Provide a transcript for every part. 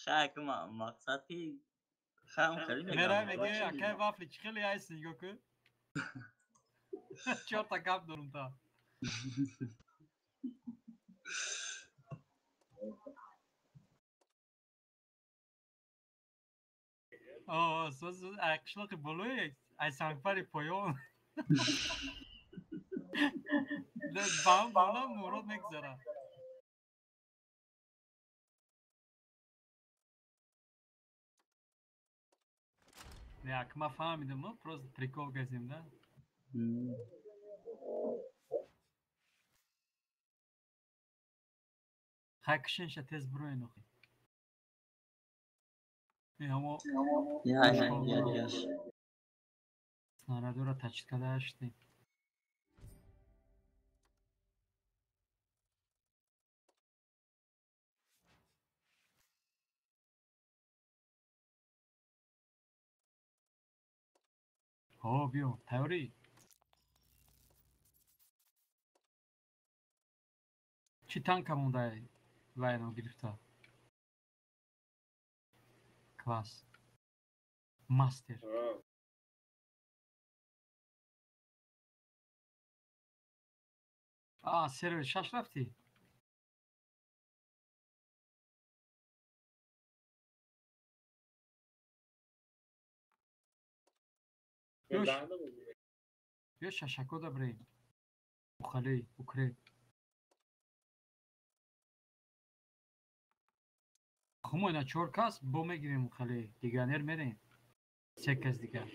خاک ما مقصدی خام خیلی میره میگم میگه اکه وافلی چی خیلی هستی گوکو 4 تا کپ دارم تا söz akışlık buluyor. Ay sanfari poyon. Bam bana murad megzara. Ne akma fahmidim mi? Prost triko gezim de. Hakşin şatez bro eno. Ama ya. Snaradora taçkada açtı. بیو تئوری چی تانکمون دای وایرو گرفته کلاس ماستر سر شش رفتی بیا ششکو دا بریم خالی اوکری خمو اینا 4 کس بو میگیریم خالی دیگانر میریم 3 کس دیگه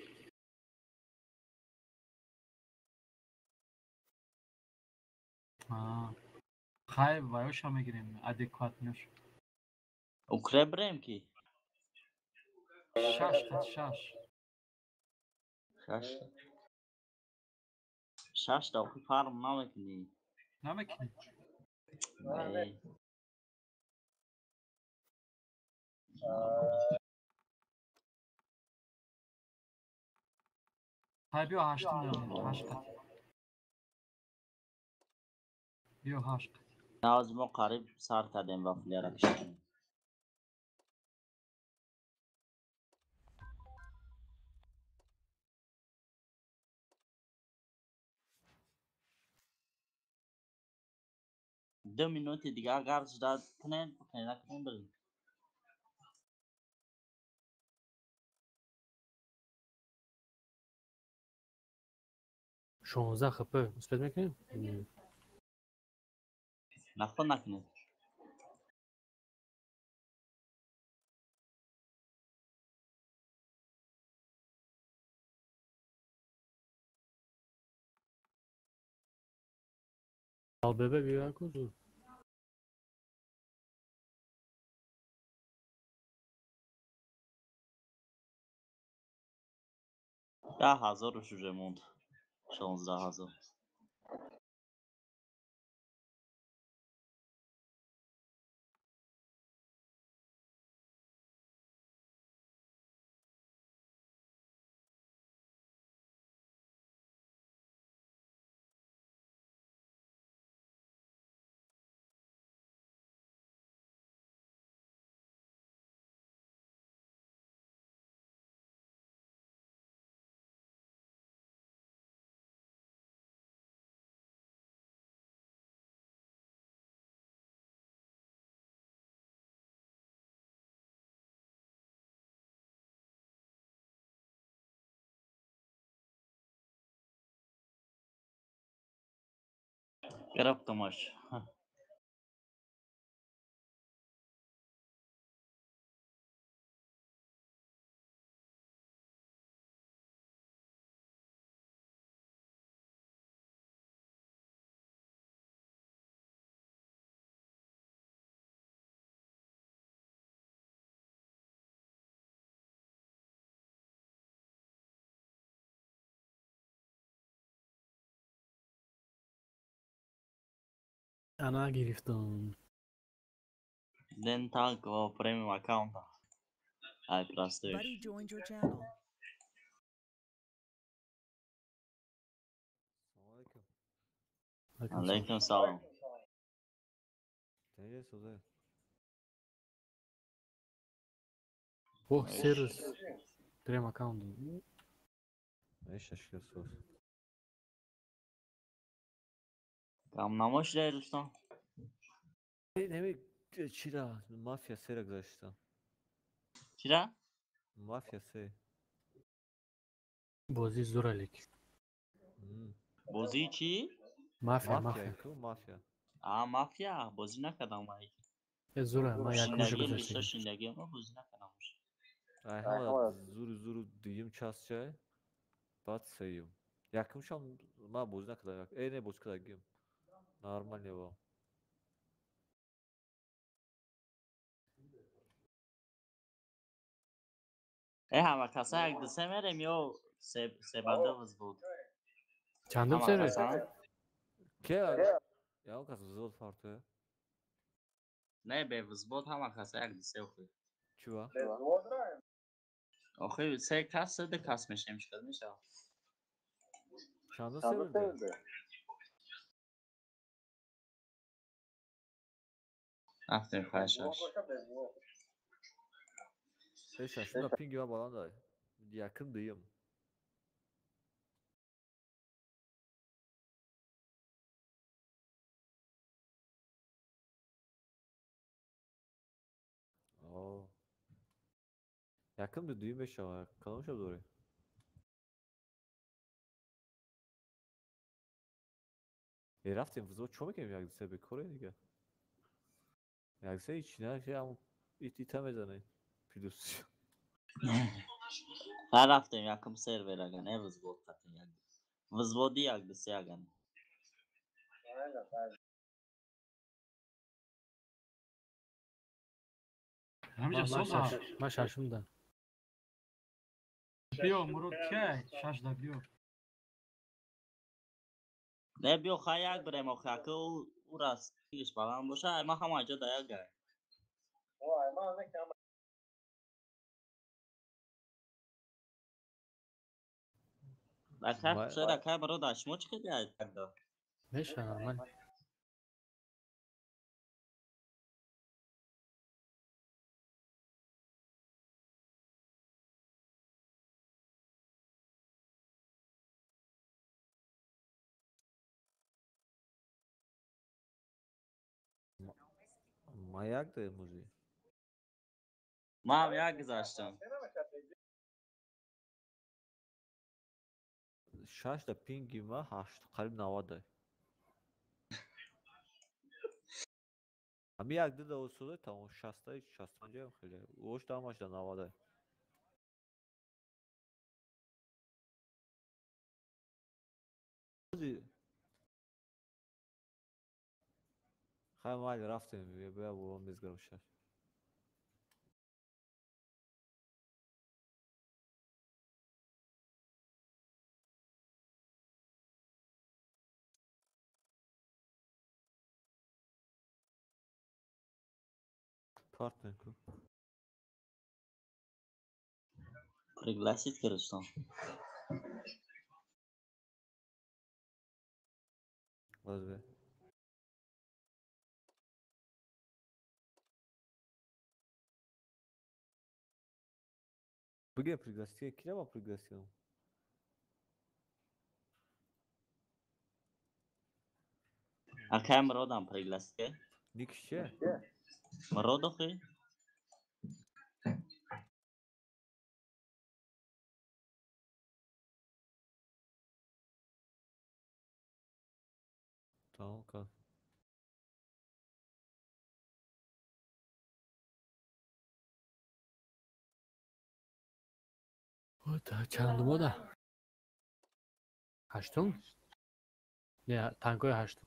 خای وایوش هم میگیریم ادکوات نوش اوکره بریم کی 6 کس 6 شش تا اوکی فارم نمیکنی نمیکنی نه های بیا 8 میریم 8 کس بیا 8 کس از ما قریب سر کردیم وافلی را کشتیم 2 minut دیگه اگر زداد کنین نکنین بریم شانزده خپه مثبت میکنیم نخون نکنین ببه بیا کجا ده هزار رو شوره موند 16,000 گرفتمش انا گرفتم Den tank och premium account. Aj, plastuš. Buddy joined your channel. Alaikum salam. Teye Suze. Oh, Serus. Dream account. ايش اشكال صوت Tam namaş değilsem. نمی چی را مافیا سه را گذاشتم Kira? مافیا سه بازی زورلیک. Bozi çi? مافیا مافیا مافیا. کو مافیا Mafya. Bozi nakadam ay. زوره ما یک روز Şindagiyem گذاشته. bişta şindagiyem ama bozi nakadammış. ай ҳама зуру дуюм час чай баъд сеюм якумшам ман бозӣ накардам не бозӣ кардагим нормал нева Hama kasa yak desemerem yo sebanda vız بود. چندم Hama سره؟ kasa. ке ягон кас зуд фартоя Ne be vız بود hama kasa yak dese oxuy. чува Oxuy se kasa de kasmeşemiş kadmış ha. чандон се бурда Aferin karşılaş. эша шунда пинги ва баланда якин дуюм якин дуюм мешава кадомша дорӣ рафтем визо чо мекунем якдиса бекоре дига якдиса ҳичи ҳам ита мезанем плюс Her hafta yakım server aga ne vız بود katın yak. Vız bodi yak dese yagan. همینجا صبح من ششم دارم. بیا مرو که شش دا بیا Ne biyo khayak برم و خاکه او راست پیش بالام باشه اما هم آجا دایا گره. Dakar Ma- kuşa dakar baro daşmo çıkı diye takda. میشه نرمال. ма як дорем музи Ma هم yak güzaştım. шашта пинги ма қариб 90 ҳами як дида усуде тамом 60 65 хеле ош дамашда 90 хай майли рафтем бия бурон мезгарам шаш партнер ку Пригласить кирiştan. базбе бигем пригласие кина ма пригласиям Akay mrodam пригласить. никиш че Mrod oxuy. тамом кар چند موده؟ هشتم؟ نه تنگای هشتم.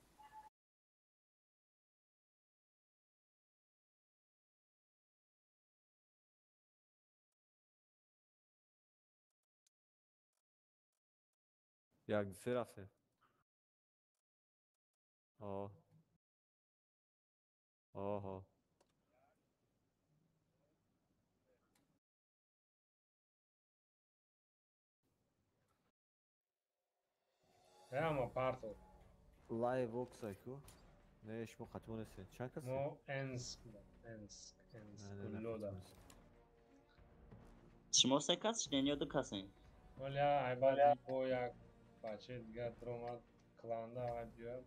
якдисе рафтем оҳо Evo parto. лайв оксай ку не шумо хатмо нестем чанд касе Mo Ensk. Не, не, не, Kulloda. хатмо нест. شما سه کس شدین یا دو کسین؟ ولی ای بعد با یک بچه دیگر در اومد کلانده و بیاد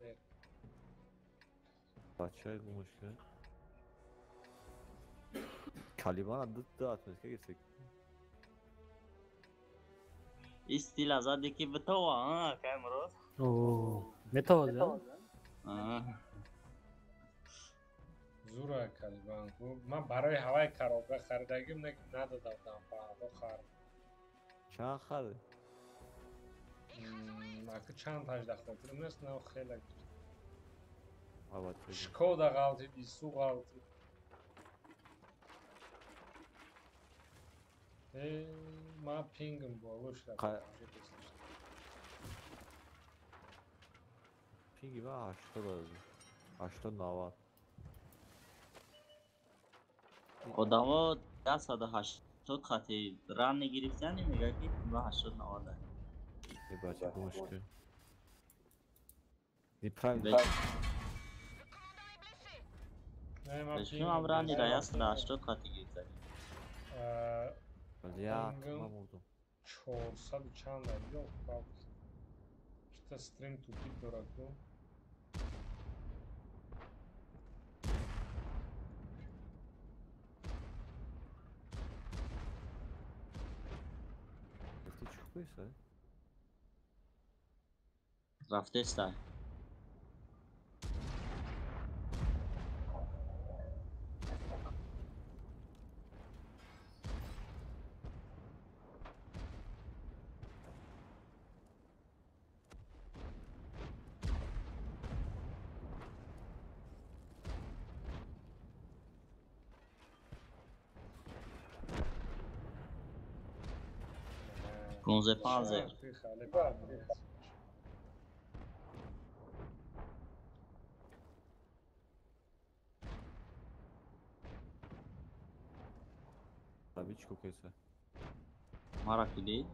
Bachchay bu muşkil. Kalibana dıttı atmış geçsek. استیل ازاد یکی به تو ها که امروز اوه متواضع زوره کلیبان من برای هوای کارابه خریدگیم نداده بودم فردا خرد Çan xadı. اگه چند تاش خاطرم نیست نه خیلی Avat. شکودا غلطی ایسو غلطی ما پینگم بالوش Ka- Pingi ve açtı da. Açtı navat. آدما 180 خطی رن نگرفتن میگه که 80 90 Ne bachchay bu muşkil. Ne prime. نه ما بشیم هم رن نیره 180 خطی گرفتن Vali ya Pingim. tamam oldu. 400 چند yok bak işte stream tupik bıraktım Gifte çıkıyorsa. رفته سر کنزه پانزه خیلی بد Tabii çıkıyorsa. مرا کلید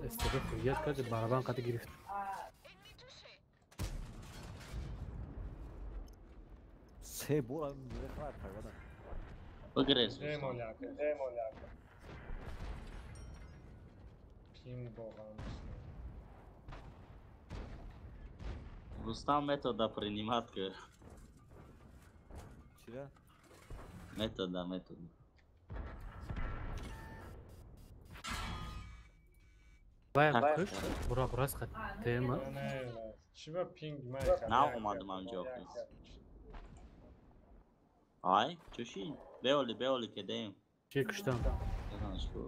استفاده خوریت کرد برابر قد گرفت. Se bu an ne kadar kaybadan. بگریز دمولیاکه پینگ واقعا رستم متودا принимат که Çile. متودا Bayağı kış. Burası kat. Tema. نه چی با پینگ من نه اومدم همجا آی چوشی بیولی که دیم Şey kıştan. بزنش کو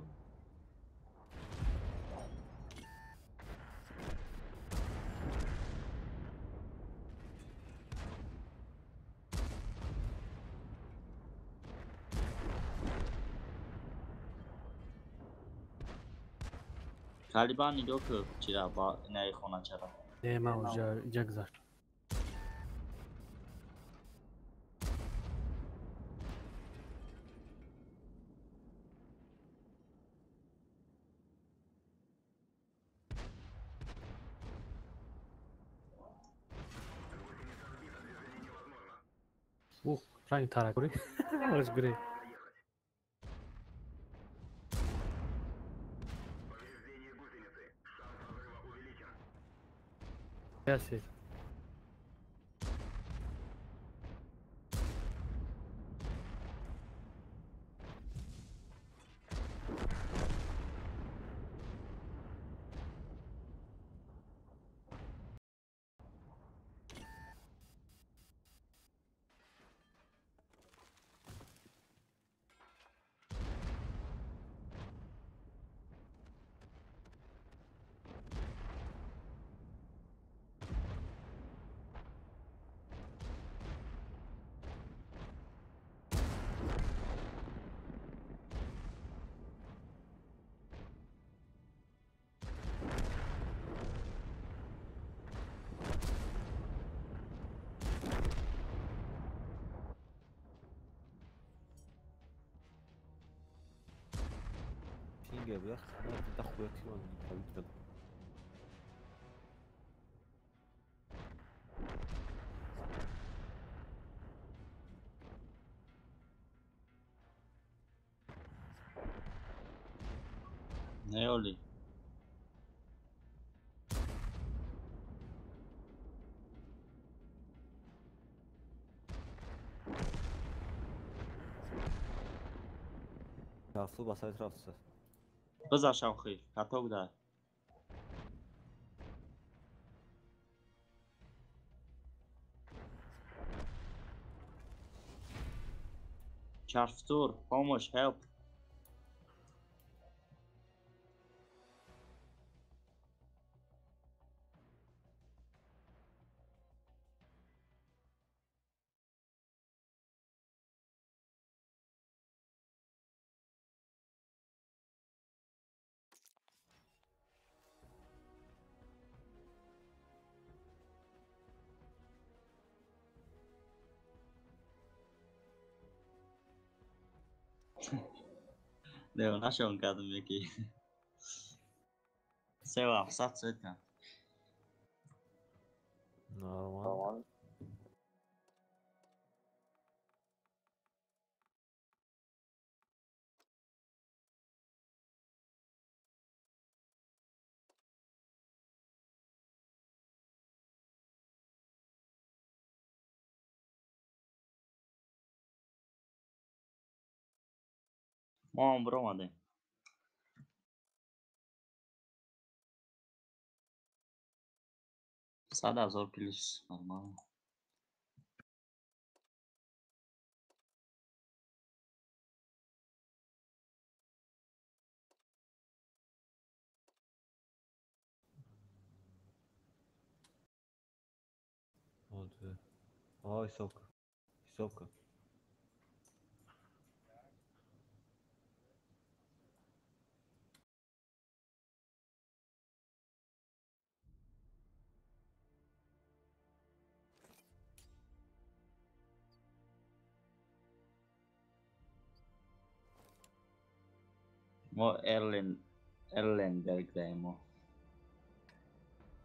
طالبان نگاه که چرا با نه خونه چرا Tema ocağı cagzar. Rangi tarakuri. Rozgry. Ясно. Inge bu yaxshi. Juda xuloyat qilgan tabiiy. Ne oluyor? Taraflı basar tarafsız. Biz aşağı koy. Katok da. Karftur, помощь, help. Đều nó xong cả tụi kia. Sao học sát chết hả? Normal. Mom vuramadı. Sada zor piliş. Normal. Oldu. Aa Hisoka. Hisoka. O Erlenberg'deyim o.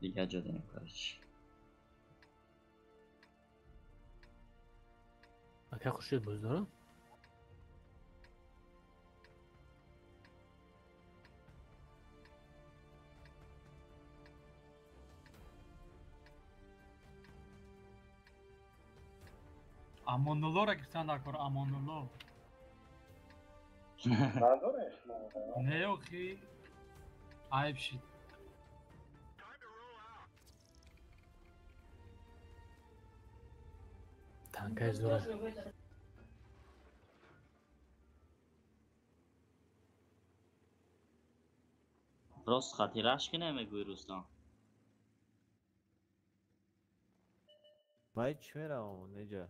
Ligacı'dayım kardeş. Aka xushid bo'ldimi? Amonullo ra gitsen de akor Amonullo. Ne yok ki? Ayıp şey. Tankay zo'r. Rost خاطرش که نمیگوی روستان. Ben hiç veremem nece.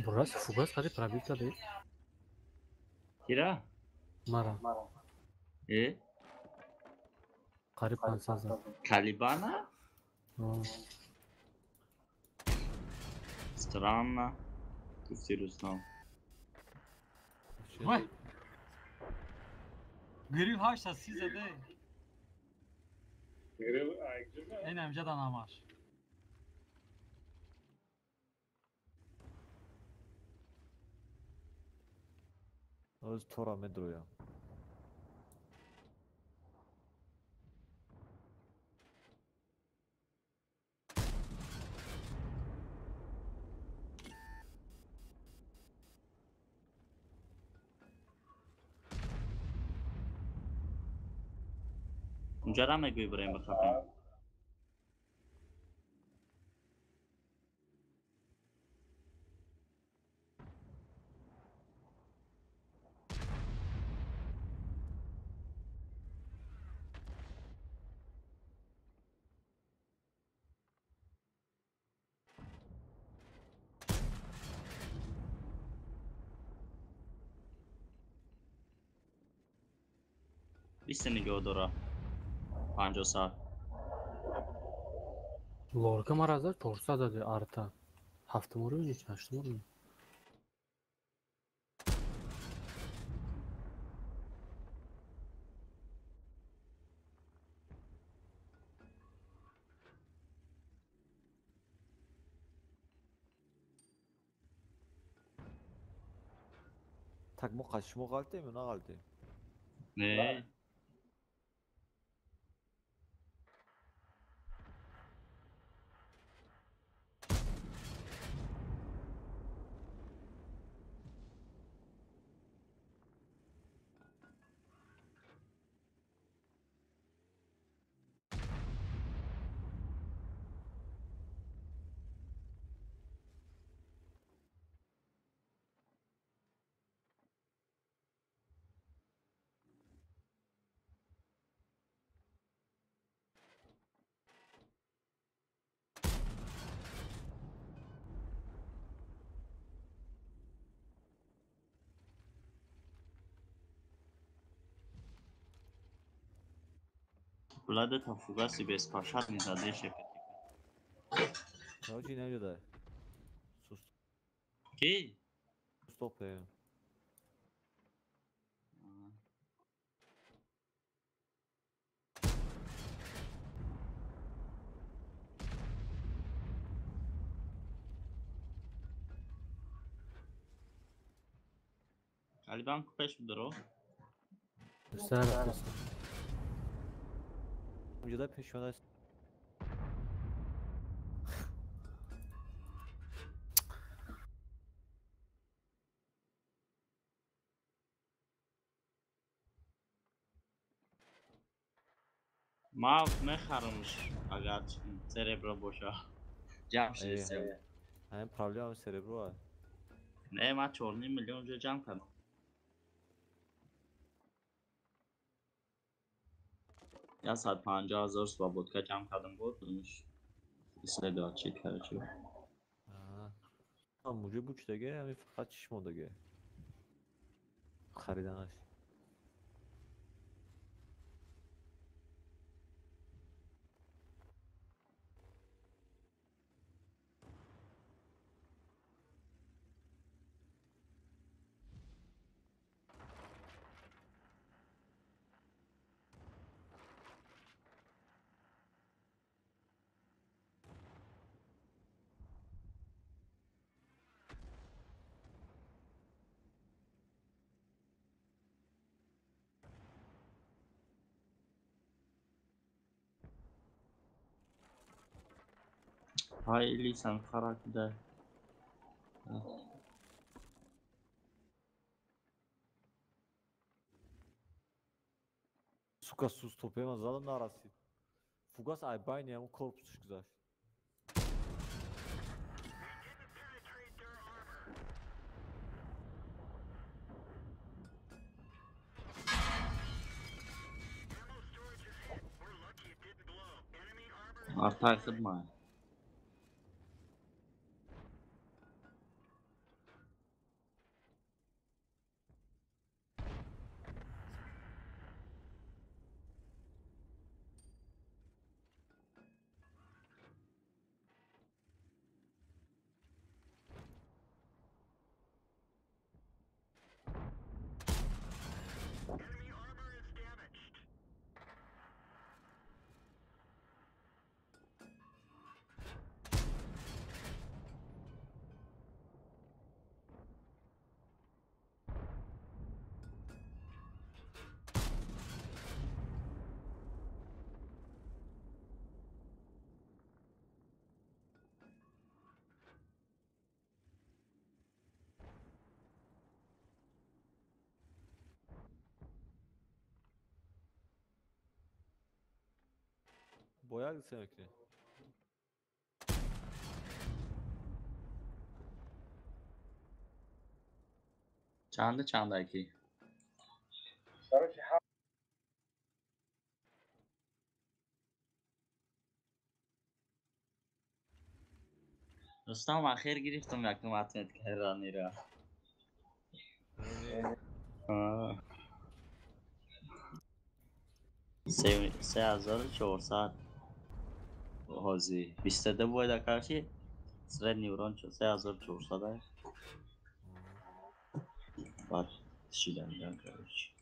Burası Fugas hadi probita değil. Kira? Mara. Qarib Pansazda. Kalibana? Странно. Густи Руслан. Vay. Grill haşta size de. En amca da namar. Öz tora medroya. اونجا رو هم نگوی بریم بخفیم. بیست نگه داره 50 ساعت. Lorca marazlar torsa dedi arta. Hafta mı oynuyor? Açtım oyunu. Tak ما قشمو غلطیم یا نه غلطیم؟ نه بلده تا فوگاسی به اسکاشت میزده شکل نه چی نمیده. sus کی؟ sus toplayayım. علی بانک پیش بدرو Göster haftası. Önce de peşmede ما میخرمش اگر سربرا باشه جمع شد ای. سیم همین problem هم cerebro var. نه من 4.5 میلیون اونجا جمع کردم یا 150,000 سوابودکا جمع کردم بود اونش استعداد چی کرده چی Ha, mucu bu دیگه همین فقط چشمو دیگه خریدنش. خیلی سنخرک ده Suka sus toplayamaz zaten narası. Fugas ay bayne ya korpus güzel. ارتای خدمه Boya gitsem ki. چنده کی رستم اخیر گرفتم یکم اتمت کردن را سه 3400 هازی 22 باید کارشی سر نیورون شد 3400 بعد شیدن جان کارش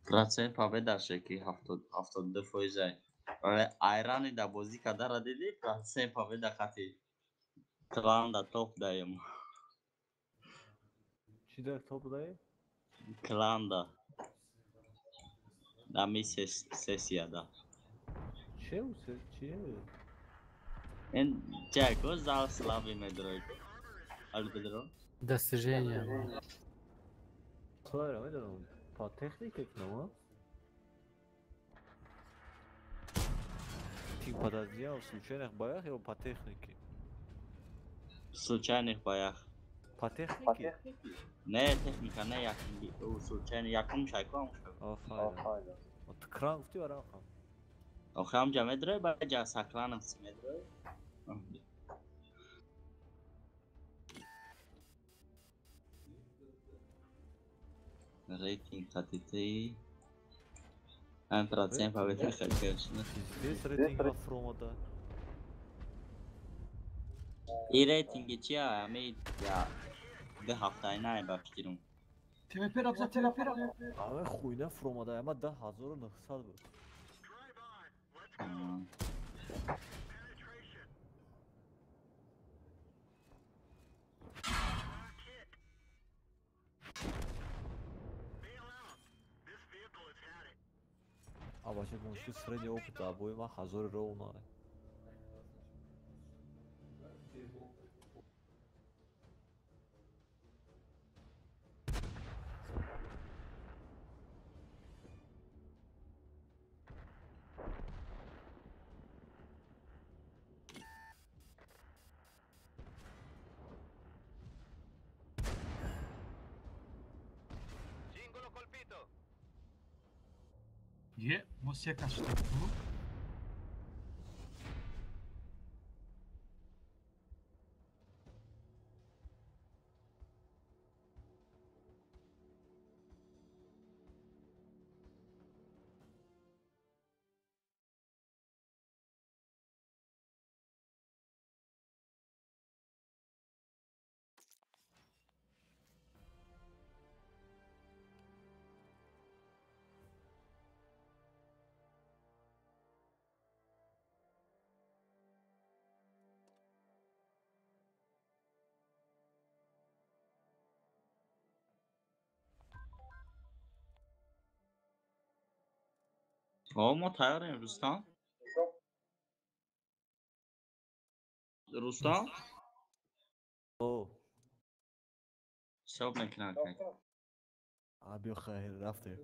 Процент победа шеки 72%. Айрани да бозӣ кадара диди? Процент победа хати кланда топ даем. Çi der top dayı? Кланда. Да ми сессияда. Çe u se? Çi? Эн чако зал слави медрой. Албедро. Достижение. Sonra ne dedim? Pa teknik eknama. Тим подозревал в случайных боях его по технике. Случайных боях. По технике? Не техника, не яким. Случайно яким шайком. Aferin. O tıkran kutu var ha. Охам ҷа медрой ба ҷа сакланам си медрой. Рейтинг хатити. Ан процент победа хатишна. Здесь рейтинг var Froma'da. И рейтинги чия ами я де ҳафтаи най ба фикрум. TVP Rabza TVP Rabza. Abi xuyna Froma'da ama da 1900 bu. А вообще мужчина средний опыт, а бой ма 1000 ровно. Є, ось яка штука. ما تیاریم رستم. رستم او حساب نکنم که abi خیر رفته.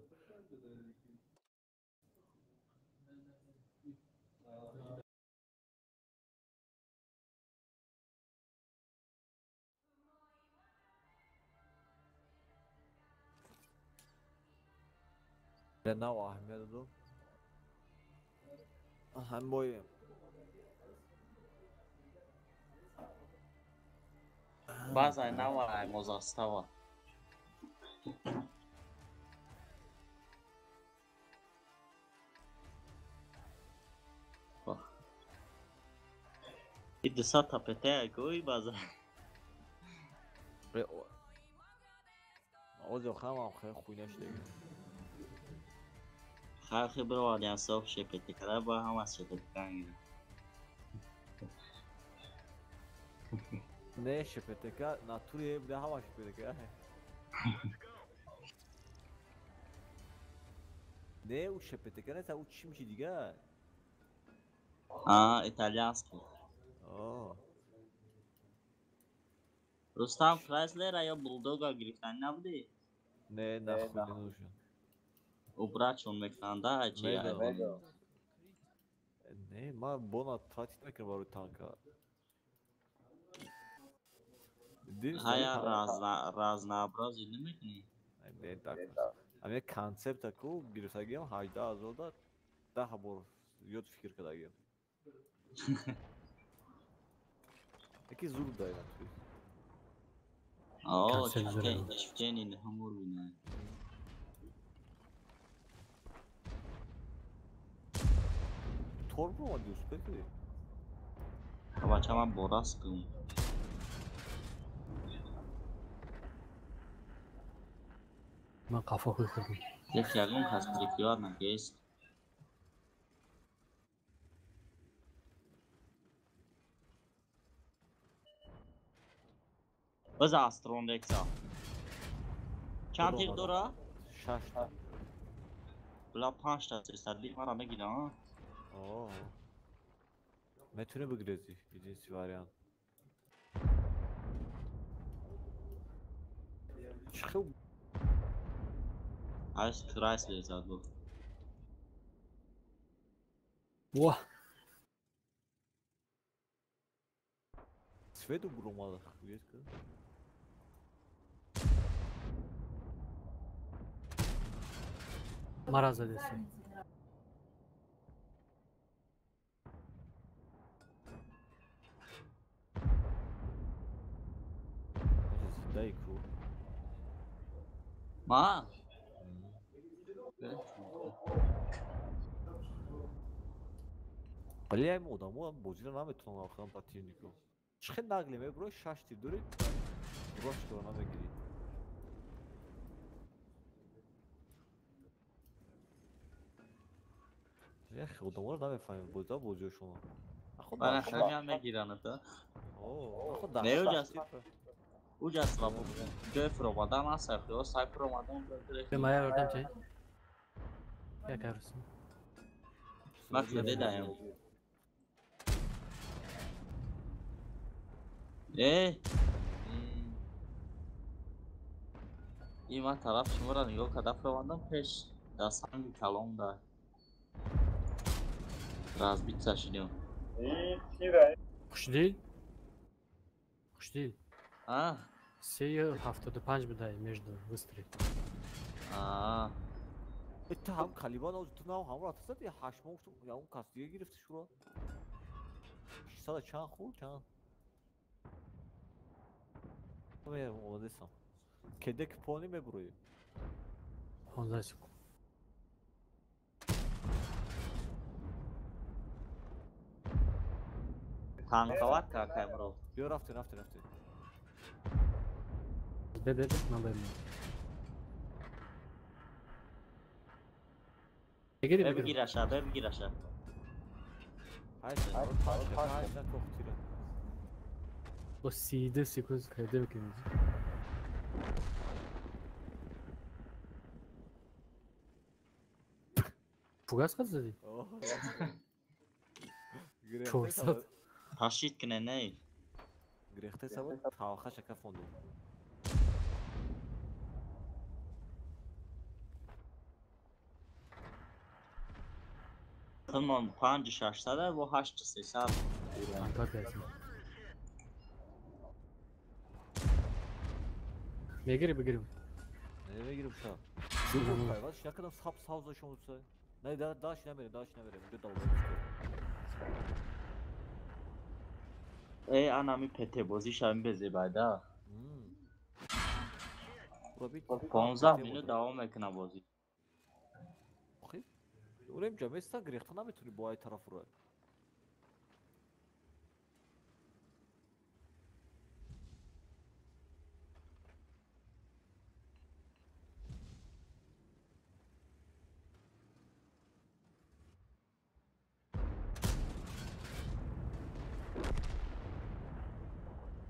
Ben ne var Ahmet oğlum? Hem boyu. баъзай наварай мозастава. И 200 тапетая гӯй баъзай. Ozo hamam xeyr xuynash deydi. Xalqi bir vodiyan sof şepetikalar bu hammasi şepetikan gidi. Ne şepeteka naturiye bir daha var şepeteka. Ne u şepeteka ne ta u çim şey diga. İtalyanski. Aa. رستم کرایسلر یا بولدوگا گرفتن نبودی؟ نه نخوی نوشن اوبرا چون میکننده چی میدونم. حیوان؟ نه من بونا تاکتیک میکنم برای تانکا هیا رازنا ابراز نمیکنی؟ نه دکتر همه کانسپت کو گرفتگیم 18000 دا 10 بار یاد فکر کردم یکی زور دارم توی آه کنسل زدم. چفچینی همور بینه. تور برو دوست بکنی بچه من براس کن. من قفا خوی خوردم. یکی اگون کسپریکیار نگیست. بزا استرون دکسا. چند تیر دورا؟ 6 تا بلا 5 تا 300 مرا میگیره ها. اوه میتونه بگیرزی ایجنسی واریان چخو هایست کرایسلر زد بود. واه سویدو برو مالا خویت که مرا زده سی. زنده ای کو ما ولی این آدمو هم بازی رو نمیتونم آخرم با تیر نیکو چخه نقلی می برای 6 تیر دوری براش تو نمیگیری یخ آدمو رو نمیفهمیم بازی شما خود من خیلی هم میگیرن تا. اوه خود نه دست اوجاست. اوجاست بابا. جای فرومادم هست خیلی سای فرومادم به ما یاردم چی؟ یک عروسی. من کده دایم. این من طرف شما را نگاه کده فرومادم پیش دستان کلام دار. راز بیت ساشیدیم. خوش دیل؟ خوش دیل. آه 3.75 بدهی میجدو وستری. آه تو هم کلیبان از تو نام همراه هست یا 8 ماه یا اون کس دیگه گرفتی شورا 600 چند خورد چند میرم اومدستم کده که پانی میبروی 15 سکون. تانکوات که کامرو. بیا رفتی بده من بگیرم. بگیر اشا بگیر اشا. هایشن کوختیره با 32 سکوز خیلی بکنید. فوگاس قد زدی؟ 400. تاشید کنه نه. گرفته سبود تاخه شکه فوندو من 5600 و 8300. انکار کردیم. بگیریم. نمیگیرم شا سیبون پایواز شکرم ساب سازشون بسه نه داش نمیره میگه دالبه ای انامی پته بازی شمی بزی بعدا. 15 مینوت دوام میکنه بازی. خیلی اونم جمعیستا گریخته نمیتونی با ای طرف رو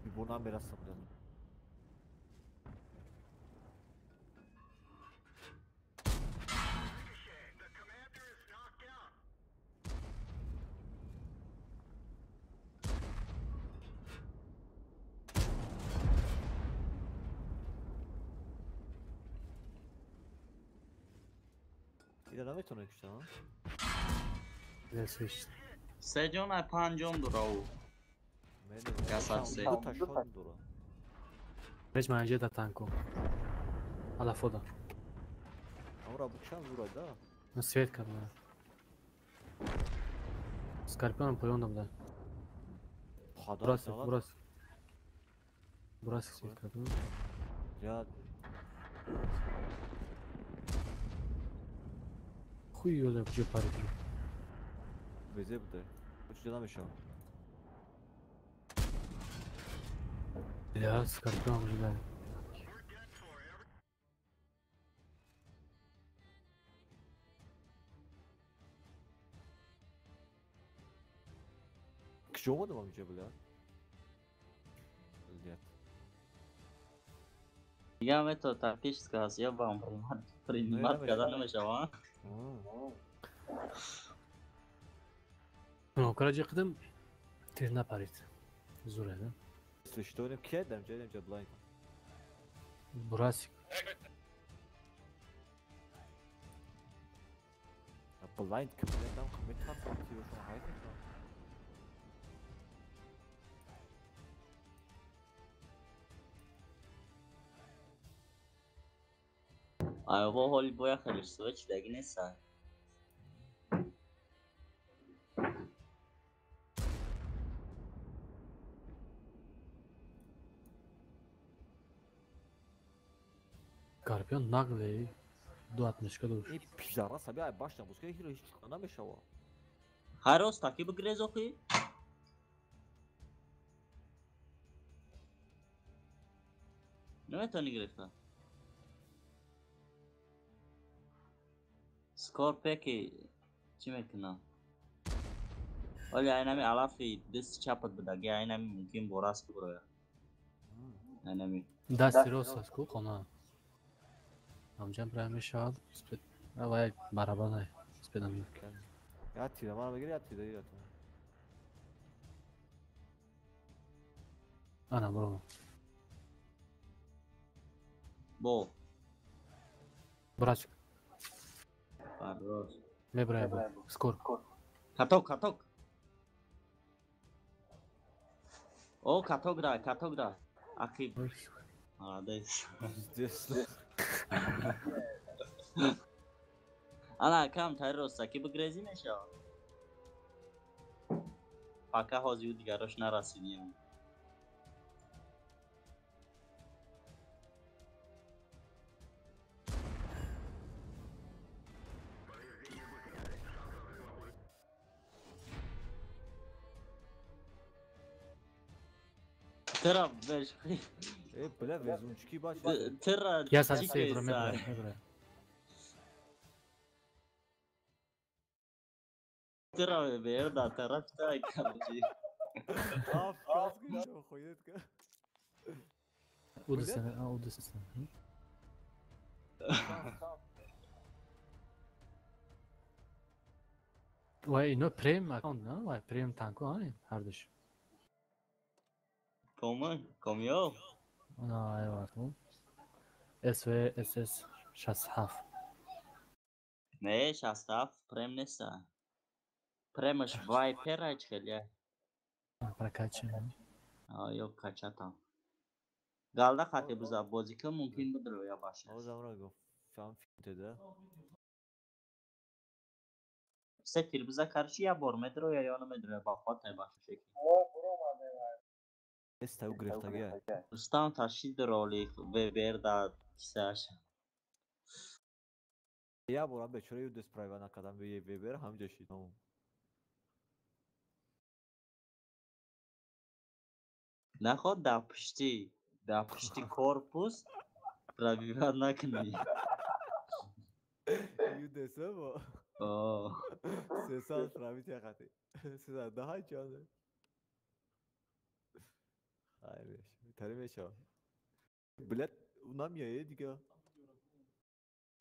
بیبونم برسم دارم اینا نمیتونه کشته ها. دلسش سه جان پنجم دراو میدونم. Kasap se. دو تا شات داره. رج منجه دا تانکو على فوضى امرا بچم زورا دا. نسيت كمان سكاربيون بويون ده خدا براس سلام. براس براس سيت كمان Ya خوي يولا بجو باريكي bize bu da. Üç cana meşa. يا سكاربيون جدا Kişi olmadı mı amca bu ya? Öldü. Digamos to takish skazia bam primat kada نمیشه كراجي قدم تيرنا باريت زور هذا Sıçtı oynayıp ki edem canım blind. براسي Ya blind kımletten kımmet tatlı atıyor şu an hayret etme. Ayva hol boya خیلی سوچ دیگه نیست سكاربيون ناقلي دو 60 كدوش İyi pizarra sabi ay başla bu skaya hiç çıkana meşa var. هر روز تاکی بگریز اخی نمیتونی گرفته سکور پکی چی میکنه ولی اینمی علافی دست چپت بدگی اینمی ممکن براس بگروه اینمی داسي روسا سكو قنا هم جنب رامي شاد سبيد واي برابر سبيد اميك Ya tira bana gel ya tira ya. انا برو بو براش فرروز مي براي سكور کتوک کتوک او کتوک را اخی آدیس Yüzdesi. انا کم تای روز تاکی بگریزی نشه پاکه حاضی و دیگراش نرسیدیم ترى بيش Bile vezunçki baş. ترى يا سال سيبرا مي براي مي براي ترى بيردا ترى بتاعي كارجي Af kaskı ya koyet ka. ودسنا ودسنا واي نو بريم اكونت نا واي بريم تانكو هاي هردش كوميو انا ايوه اس و اس اس شاس حاف ماشي استاف بريم نسا بريمش فايبر ايش خليه بركاتش yok kaçatam. Galda xatı buza bozika mümkün budur ya başa. O zaman go. Fan fintede. Sekir buza karşı ya bormedir o ya yanımedir ya bakma tay başa şekil. Estav griftage. Ustan taşı droli ve berda kisaş. Ya bu abi şuraya yüzde sprayvana kadar bir ver hamca şey tamam. Naxod da pişti korpus pravivat nakni. Yüzde sebo. Oo. Sesal pravi çakati. Sesal daha canlı. Hayır. Terime şov. Bilet unam ya diga.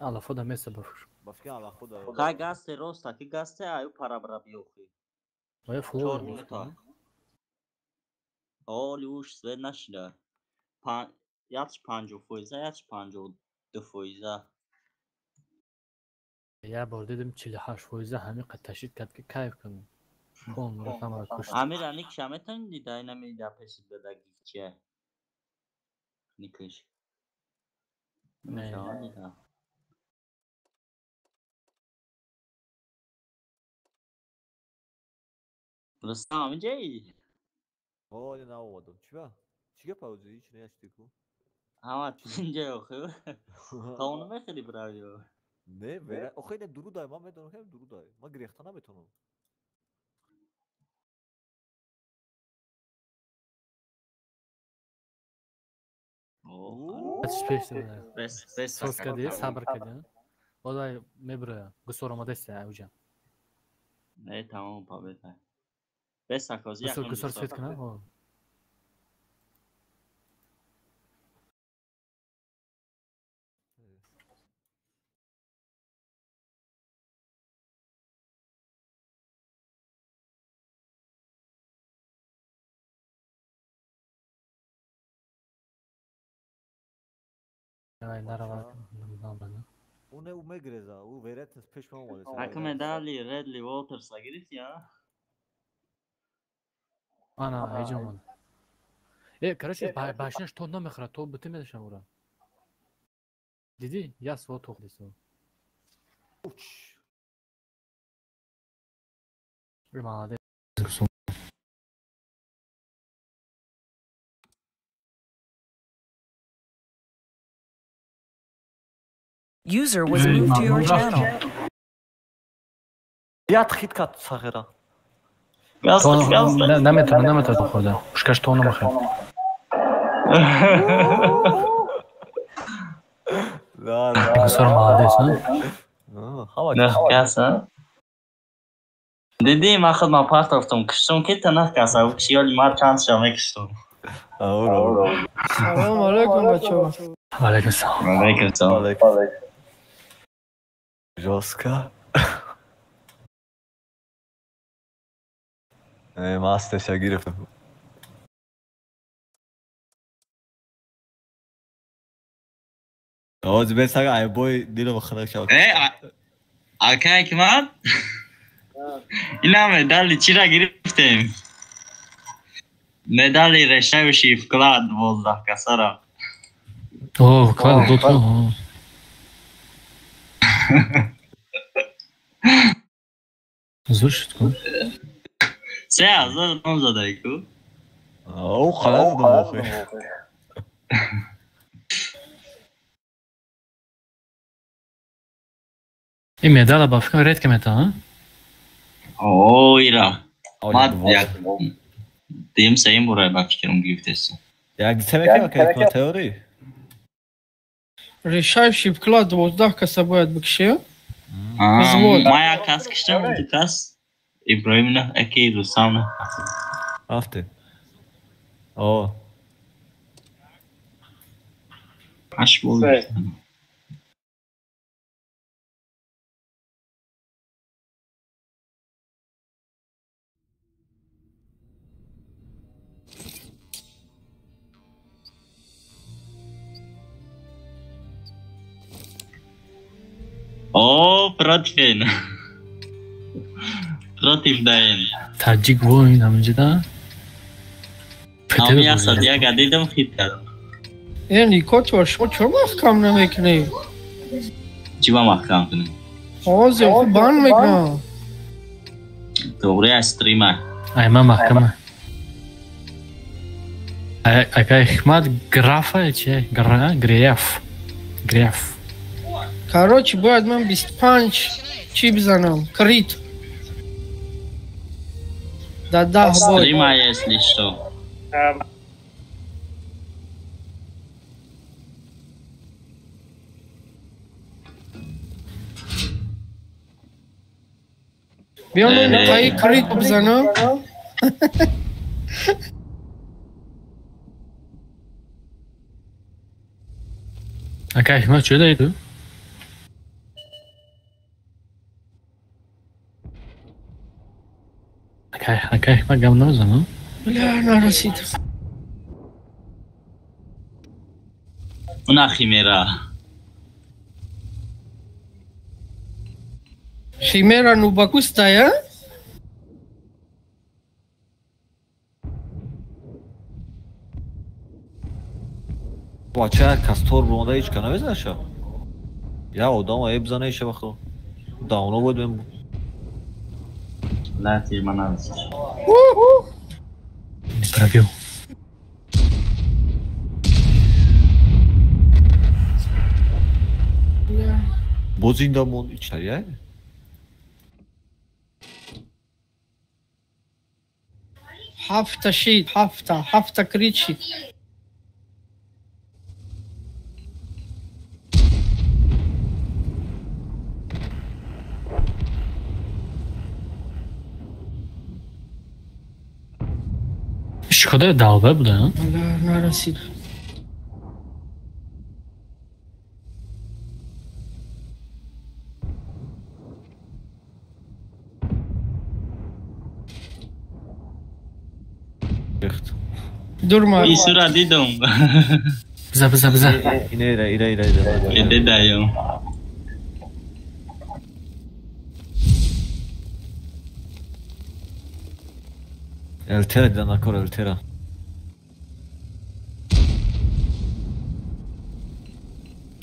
الله فودا ميسا بفش Başka Allah bu da. Kay gazete rosta ki gazete ayu para bırak yok. وهي Çor فلور minuta. Oli uş sve naşla. Yaç panjo foiza yaç panjo de foiza. یه بار دیدم 48% همین قد تشدید کرد که کیف کنم. خون رفتم و کشت. Amir ani kşametan di dynamic da peşit beda gifçe. Nikış. Ne? Şahane da. Burası amca iyi. Vay ne oldu? Çiva? Çiğe pauzu hiç ne açtık bu? Ama tünce yok. Kavunu mu khili bravyo? Ne vere? O kadar duru dayım ama ben hem duru dayım. Ma grehtana betonu. Bes Söz kedi, sabır kedi. O da mebraya. Gusor modeste ya hocam. Ne tamam pabeta. Bes sakozi Gusor svet kana. O. Ay naravat. Namana. O ne ume greza? O veretiniz peşman olmadı. Hakkı medali Redley Waters'a girip ya. Ana heyecan. Короче, başına что намехра, то bitirmedişem ora. Dedi, ya svo toxliso. Uç. Rimade. User was moved to your channel. Yat hit kat saghera. Наметро хода. Пушка что намехра. La Gusor молодец, а? hava Ne kasa? Dediğim akılma part of them. Kıştım ki tanah kasa. Bu kişi yol mar chance şamek kıştım. Ağır. Selam aleyküm bacım. Aleykümselam. Aleykümselam. Joska. Master Shagirov. آواز بس اگه ای بوی دیلو بخدا شو. Arkaya kim at? İna medali çira giriftim. Medali reşavşi vklad vozda kasara. О, как тут. Слушай, Se azar nomzadayku. او خلاص ده این medala bafka red kemeta, ha? Oo ira. Mad Mad ya. Diyeyim sayın buraya bak fikrim giftesi. Ya gitsene ki bakayım teori. Решающий вклад 12 каса будет бекши. Aa, Maya kas kıştım mı kas? İbrahim'le eki Rusam'la. After. Oo. Aş buldu. Oo, Pratifin. Pratif dayan. Tacik voin amcada. Ama ya Sadia gadidem khitar. Yani koçvar şu çok mahkam ne mekne. Civa mahkam kını. Oğuz yok ban mekne. Doğruya streamer. Ayma mahkama. Aka Ahmad Grafa şey, Graf. Короче, будет мен без панч чип занам. Крит. Да, будет. Streamer если что. Бион кай крит занам. Aka Ahmad şöyleydi. Aka Ahmad gamla o zaman. Бля, нарасит. Una chimera. Chimera Nubaku staya? بچه کستور برونده هیچ کنه بزنه شا یا آدم های بزنه ایشه بخوا داونو بود بیم لا تیر من نرسید. Praviu. باز این دامون ایچریه Hafta shit, hafta krichi. Şkoda dalga bu da. Ha? Ala narasid. ریخت Durma. این صورت دیدم. Bize. اینه ایره یه دایم. الترا دیدن نکار الترا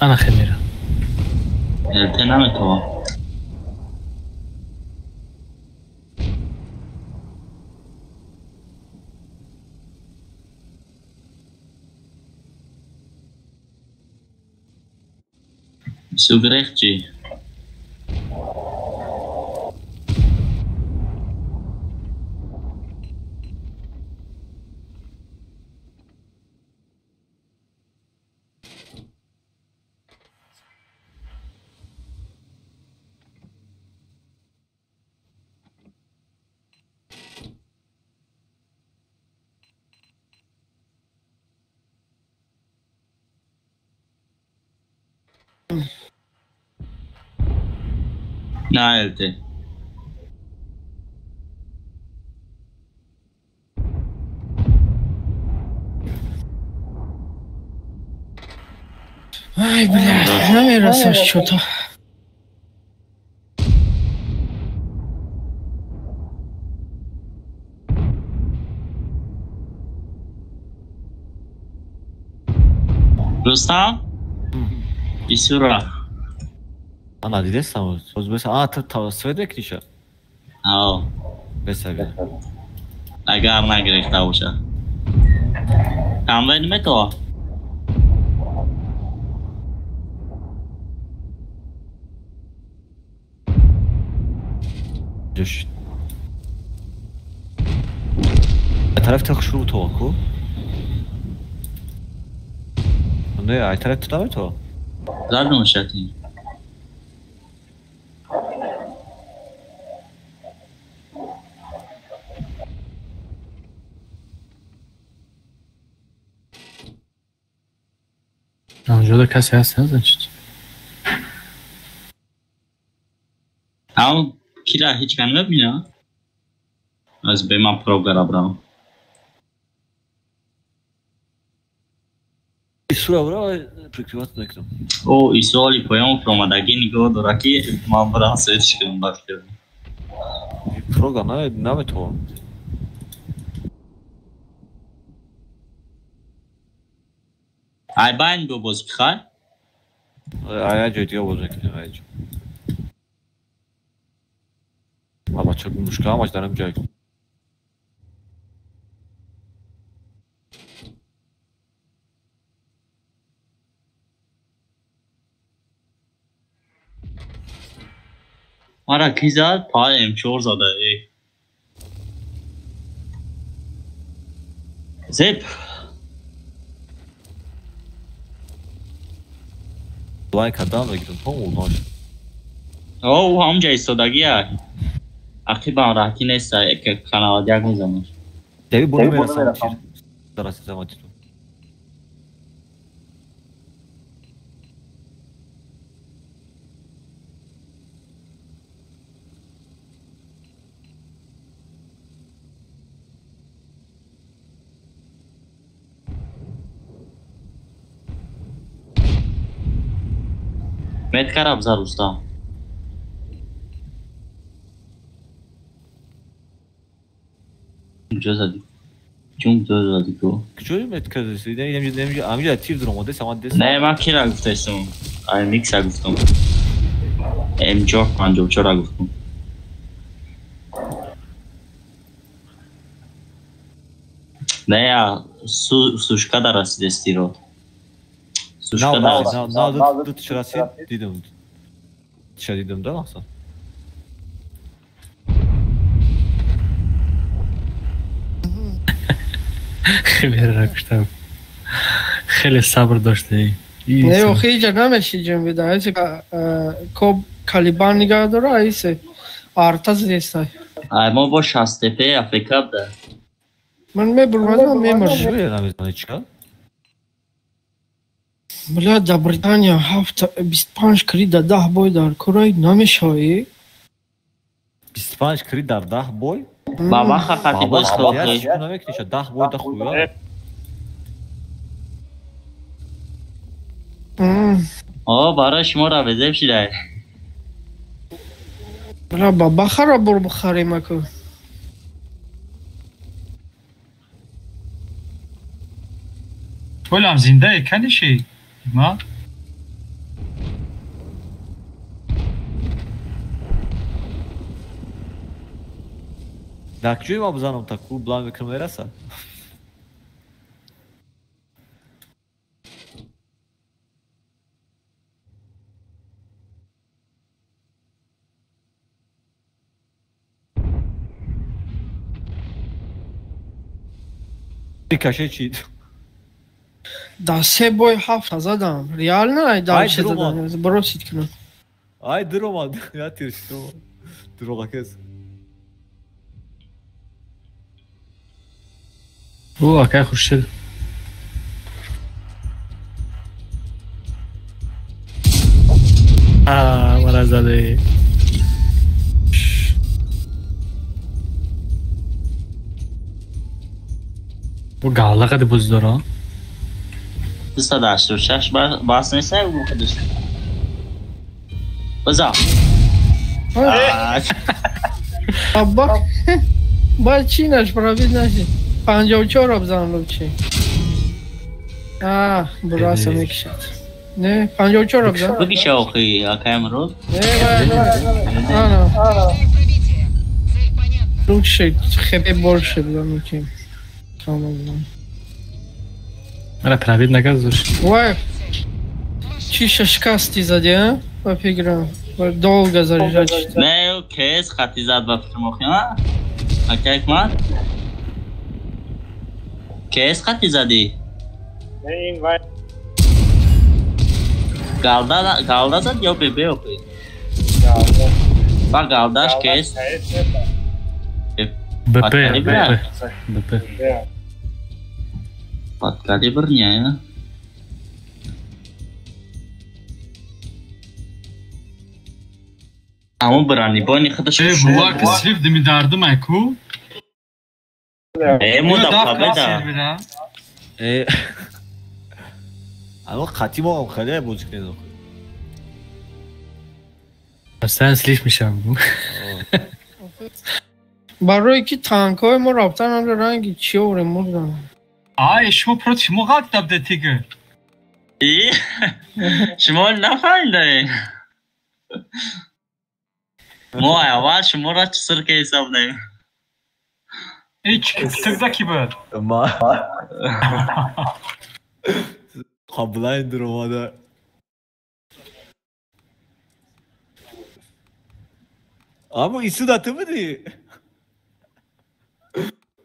Ana khemira. التنام تو. Sugrechtje. Nerede? Ay bля, намерился что-то. Rustam? İsura. Ana دیدستم باز بس تا سوید بکریشه آه. بسوید اگر نگرفته باشه. کامل میتوا. جوش طرف تخشو تو کو نه ای طرف تو تو زدم شتی. اونجا da کسی هست نزنید. Ama kira hiç kendime bina. Az be man program bram. سورا ورا پرکتیوات نکردم O isoli pojam promadagi nigo doraki man bram seçtim bakıyorum. پروگرام نه تو Ay ben bu bozuk khar. آیا جای دیگه بازی کنیم آیا جا ما بچه مشکل همش دارم جای Mara kizad payım çor zada ey. Zep. دوای کدام بگیرم تو اوناش O hamca istodagi ya. Akhi ban rahti nesta ek kanal diag میزنم. دیگه برو برسم چیز درست زمانی تو Met karab zar usta. کجا زدی؟ چون کجا زدی تو؟ کجایی متکرد نمیشه همینجا تیر دراماده سامان دست نه من کی را گفتم؟ میکس را گفتم. امجا 54 را گفتم. نه یا سوشکا در رسید استیراد. سوشکا در رسید. نه دو تش رسید دیدم. دیدم ده اصلا. خیلی رکشتم. خیلی صبر داشته. نه اوخی اینجا نمیشه جمع بیده. ایسه کب کالیبان نگاه داره ایسه آرتاز دیسته. ما با 60 تپه افریقا بده. من میبرم میمرم. چیه نمیزنی چیکار؟ بله در بریتانیا 25 کرید در 10 بای در کره نمیشه. 25 کرید در 10 بای؟ بابا خطی باز خوبه. چیکار نمیکنی 10 بای ده خوبه. برای شما را بزنیم شده. بله بابا خراب برو بخاریم اکو. تو هم زنده کنیشی ما در کجای ما بزنم تا کو بلان بکنم میرسه کشه چید در 3 بای 7 زدم ریال نه در 3 زدم برو سید کنم ay durma ya tiriştim durma kız او اکای خوش شد مرا زده bu gala kadar buzdora 386 باز نیسته او خودش بزا بابا باید چی نش پراوید نشید 54 را بزنم لو چی براسه میکشد نه 54 را بزنم بگی شوخی اکایم رو نه لو چی خیلی برشه بزنم که مرا پراوید نگذاشت وای چی ششکستی زدی ها؟ با پیگرام долго заряжать. نه کیس خطی زد با فرموخی ها اکیک من کیس خطی زدی نه این وای گالدا زد یا بی اوکی با گالداش کیس بپه pat kalibernya ya kamu berani bani kata bu vakit sivdi mi derdim eko muda kabeda ama katim o kadar bozuk ne oldu sen slişmişim bu برای کی تانک های ما رابطن هم رنگی چی و ریموت دارم شما پروت موقع دبده تیگه شما نفهمیده ما اول شما را چسر که حساب نیم تیگده کی بود ما قبلای درماده ama isu da tümüdü.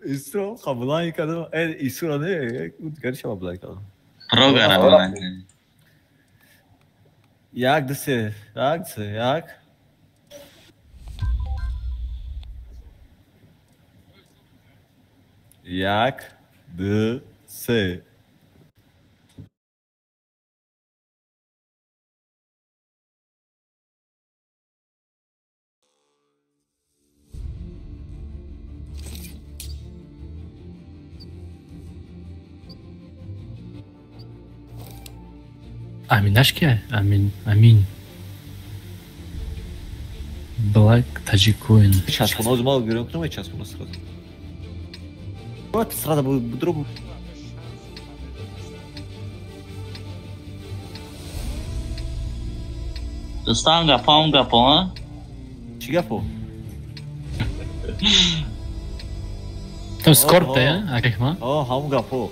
İsu kabulay yıkadım. İsu da ne? Gerçi kabulay yıkadım. Program lan. Yak dısı. Yak. Yak dısı. امینش که امین بلک تاجیکوین Çaspına o zaman görüyorum ki ama çaspına sırada. Вот сразу bu durum. دوستان گپام ها چی گپو؟ To Skorpe, jakich ma? آه همون گپو.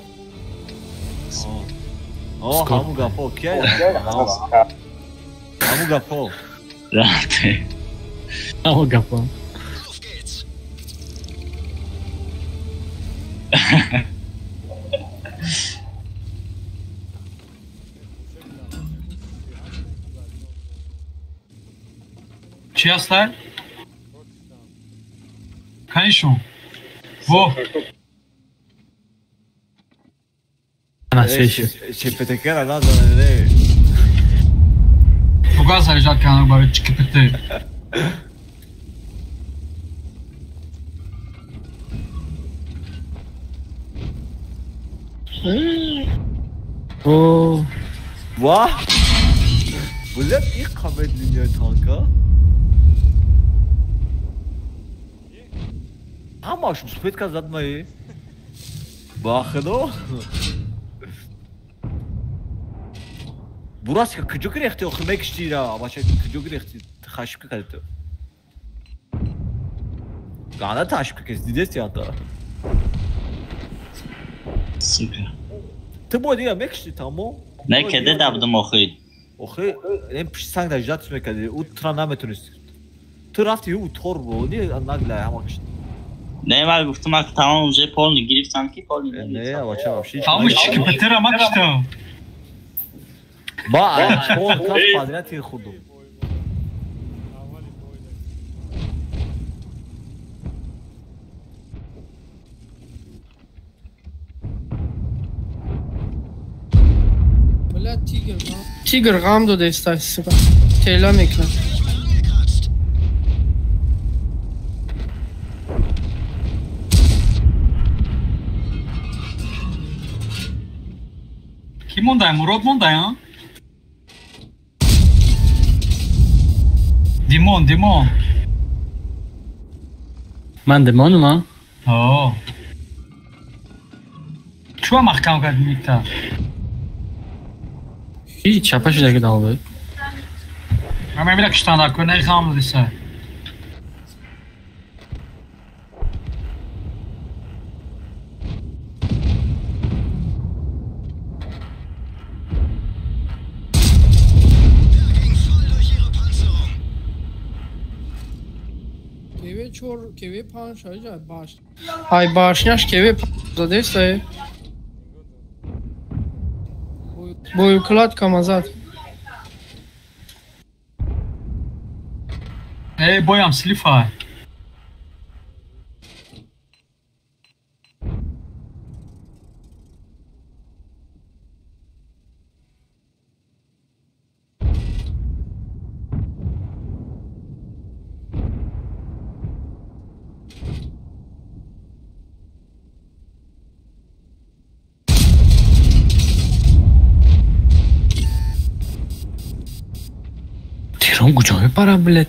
Skorpe. همون گپو کیه؟ همون گپو. رفته Mało gapo. چی هستن؟ کنیشون bu Ana seçim. Çepetekera lan sana ne? bu kadar saracak kanal böyle çıkıp bitti. Oo. Vah! Bu ne ilk kamet dünya tanka? Ama şu spet kazanmayı. Bakın o. Burası küçük renkti okumak istiyor ama şey küçük renkti taşık kaldı. Gana taşık kezdides ya da. Süper. Tıbo diye yemek istiyor tamam. Ne kedi dabdım okuyun. Okey, en pişsan da jat smek kadi. U tranametrus. Trafti u torbo diye anagla hamak işte. Ne var guftum ki tamam önce polni girip sanki polni. Ne ya başa bir şey. Ama çıkıp bitir ama işte. Ba, o tas fazileti khudum. بله تیگر غم داده است تیلا میکنم Kim mondaj? Murad mondaj, ha? Dimon. من دمانم ها. Oo. چوها محکم کرد میکتا. چی چپش دیگه داوود. من میرم کشتن کنه خام دیسه. Kevi panç ay baş. Ay başnaş kevi zade say. Bu klat kamazat. Ey boyam slifa. تهران کجا بپرم بلد؟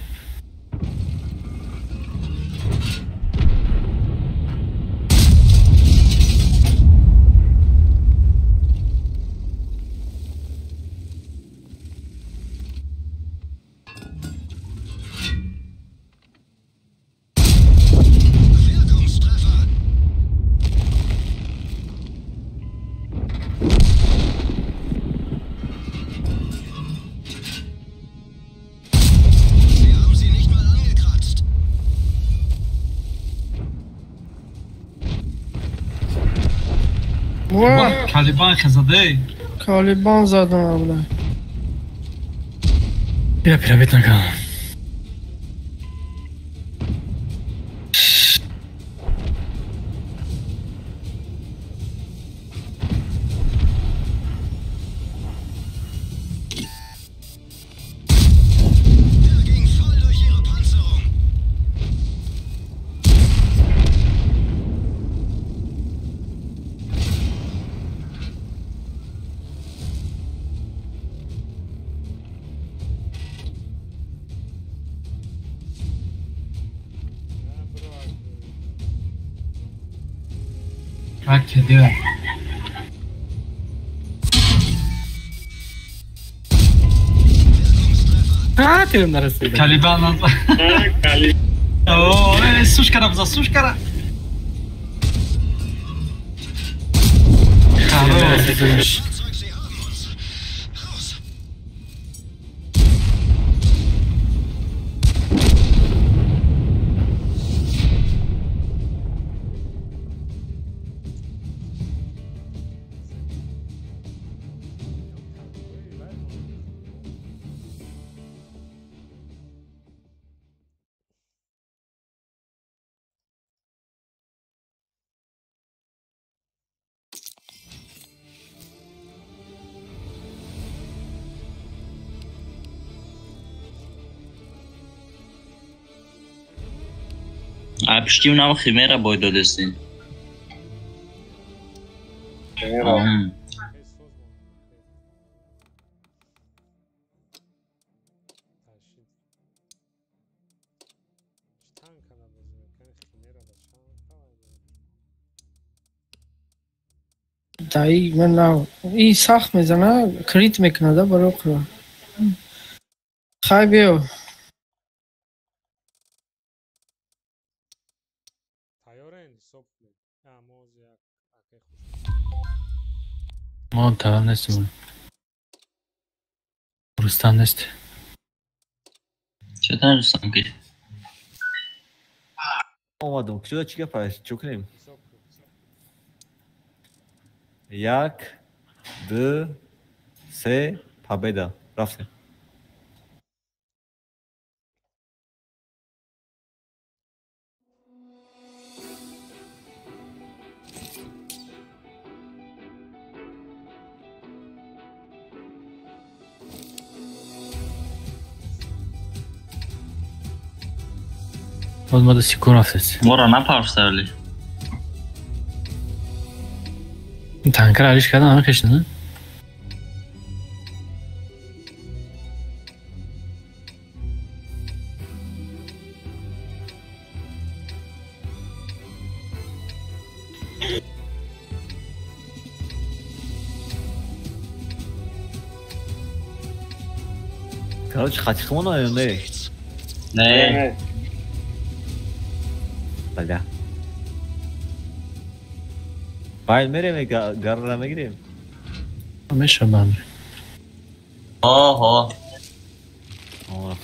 کالیبان خزاده. کالیبان زدم اولا. بیا پیرابیت نکنم. Окей, давай. Тим нарисуй. Калибан назва. О, сушкара бза, сушкара. Хорош. Abstimmen am Chimera boy dodestin. دایی من نه این سخت میزنه کریت میکنه ده برو قرار خواهی بیو ما تمام نیستیم. رستم نیست. چطور رستم که؟ اومدم کجا چی گپش چی کنیم یک دو سه победа رفتیم Olmadı sikor hafız. Mora ne parçalı? Tanker aliş kadar ama kaçtı. Короче, хатихмон oyunda. Ne? Bala. Bayıl nereye mi garrama gireyim? Meşe ben. Oho. Aa.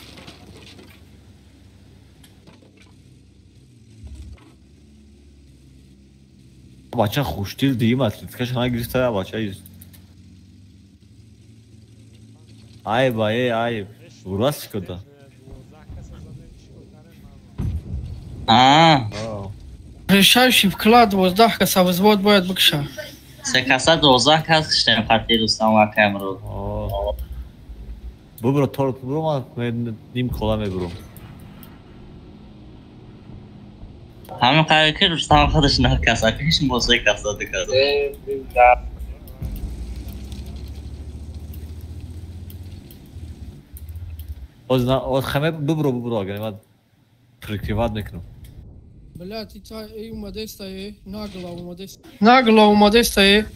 بچه خوشتیل دیم اتلتیکش همه گرفته بچه ایست عیب عیب راست کده решающий вклад воздах каса взвод باید بکشه سه کسا 12 کس کشتیم خطی رستم و کامرو ببرو طور برو من نیم کلا میبرم همین قراره که رستم خودش نه کسا کشیم با سه کسا دکرد از خمه ببرو اگر من پرکتیوات میکنم Блядь, и اومده استایه нагло اومده нагло اومده استایه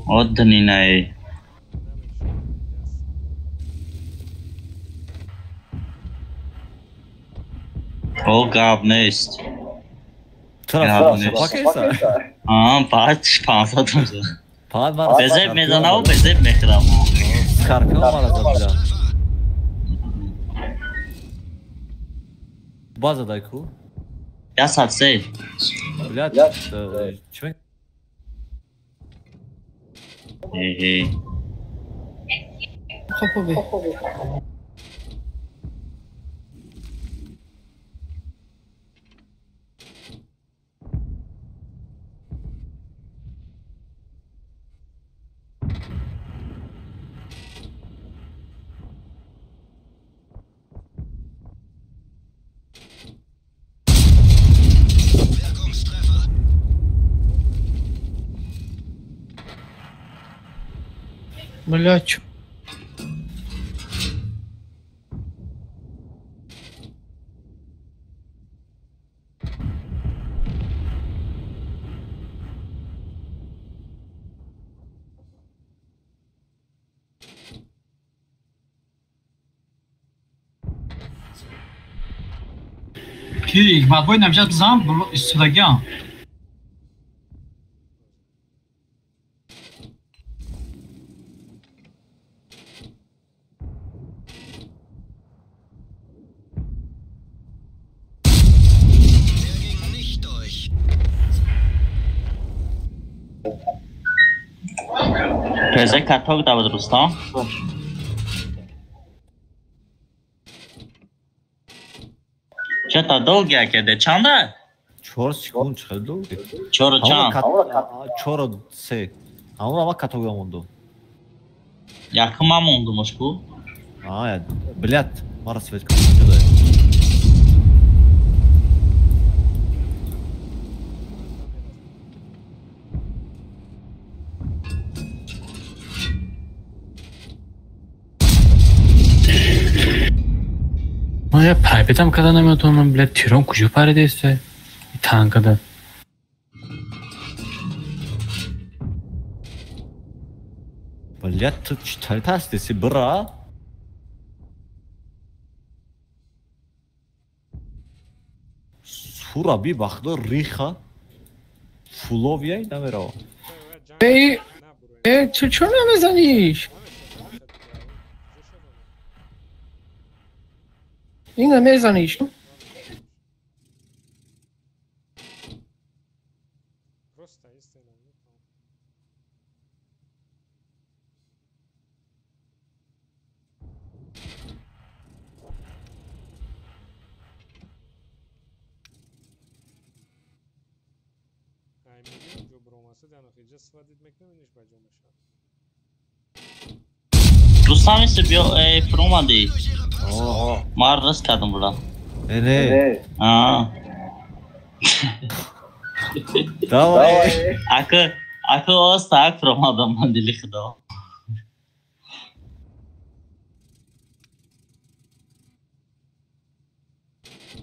Odni nej. O gavnest. چرا پاکستان پاچ 500 میشه. فقط من بزب میزنم و بزب میخرم. اسکارپیون مال زدم. باز دایکو. یا ساتسی. بلاد چی خوبه Блядь, чё? کی حکمت باید نمیشه بزن استودگی هم پزه کتاک داود رستم چطور دو گیا کرده چنده؟ 4 секунд чиқадар? چورو چند؟ 4 3. Ама катогда монду. Yakıma mı oldu Moşku? А, блядь, мара свет катогда. ما یه پرایوت هم کردن نمیتونم من بلد تیران کجا پریده ایسته تنگ کده Блядь, ты читали тасты, бра? Сура би бахда риха. Фуловия намера. تو چون نمیزنیش این نمیزنیش Просто истина. Аймилин جو بروماسه دانو خیجه سوادید مکنونیش بجومشا. Rustam ise bir firma değil. Marras kadın burada. Ne? Ha. Давай. Akı o stak firma adamın dili kıda.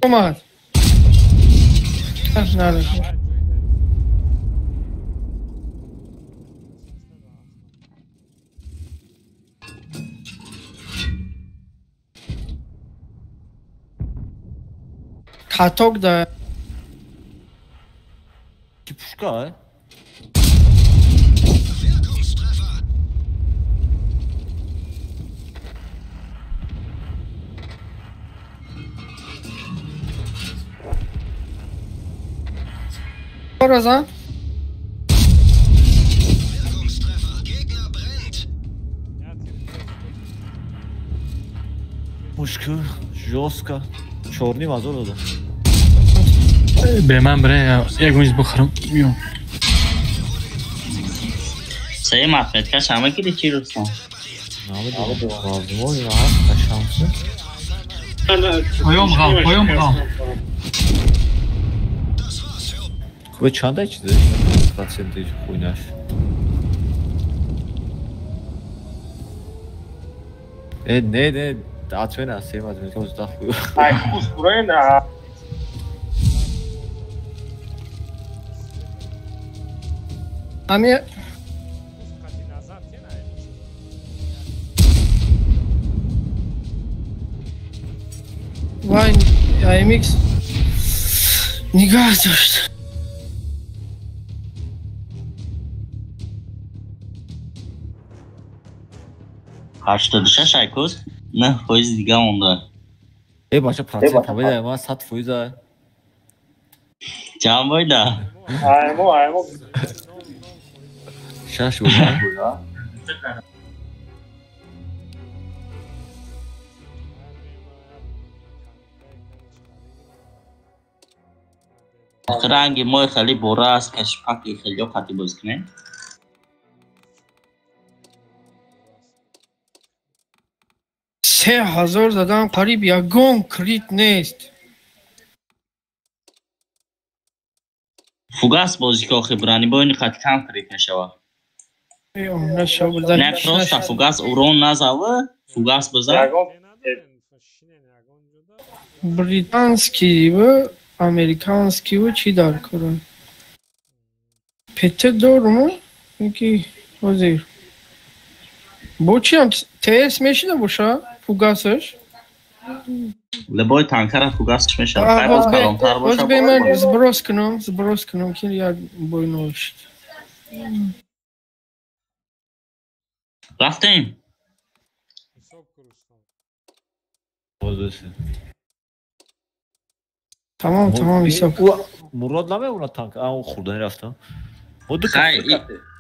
اومد نه کاتوک ده Ki puşka, رزن Puşka, joska. Çorni mazor oldu. به من برای یک میز بخورم میام Sayı mahvet kaç ama gidi çi Rustam. Ne yapayım? Lazım o ya. Şansı. پایم غام Ve çanda içti. Проценты хуйняш. Ne? Atmena sevmedim. Çok da хуй. Ay kusura ne? همه وای ایمیکس نگاه داشت 86 Aykut. Ne faiz دیگه onda. Başa procent tabii de ama sat fuyza. Can boyda. Aymo. Şaş bu. رنگ موی خیلی بوره است که شپکی خیلی خطی باز کنه 3000 زدم قریب یگان کریت نیست فوگاس بازی که آخی برانی با این خط کم کریت نشوه نه پروستا فوگاس اورون نزاوه فوگاس بزن بریتانسکی و امریکانسکی و چی دار کنن پته دور mu? Peki وزیر Bu چی هم تیس میشیده باشه فوگاسش Любой танкара фугасш мешавад. А, Хай боз калонтар боша. возьми мен сброс кунам, ки як бой новишт. Рафтем. حساب کروستان Bozulsun. Tamam hesap. Murad намеуна танк. А он хурдани рафтам. Моду Хай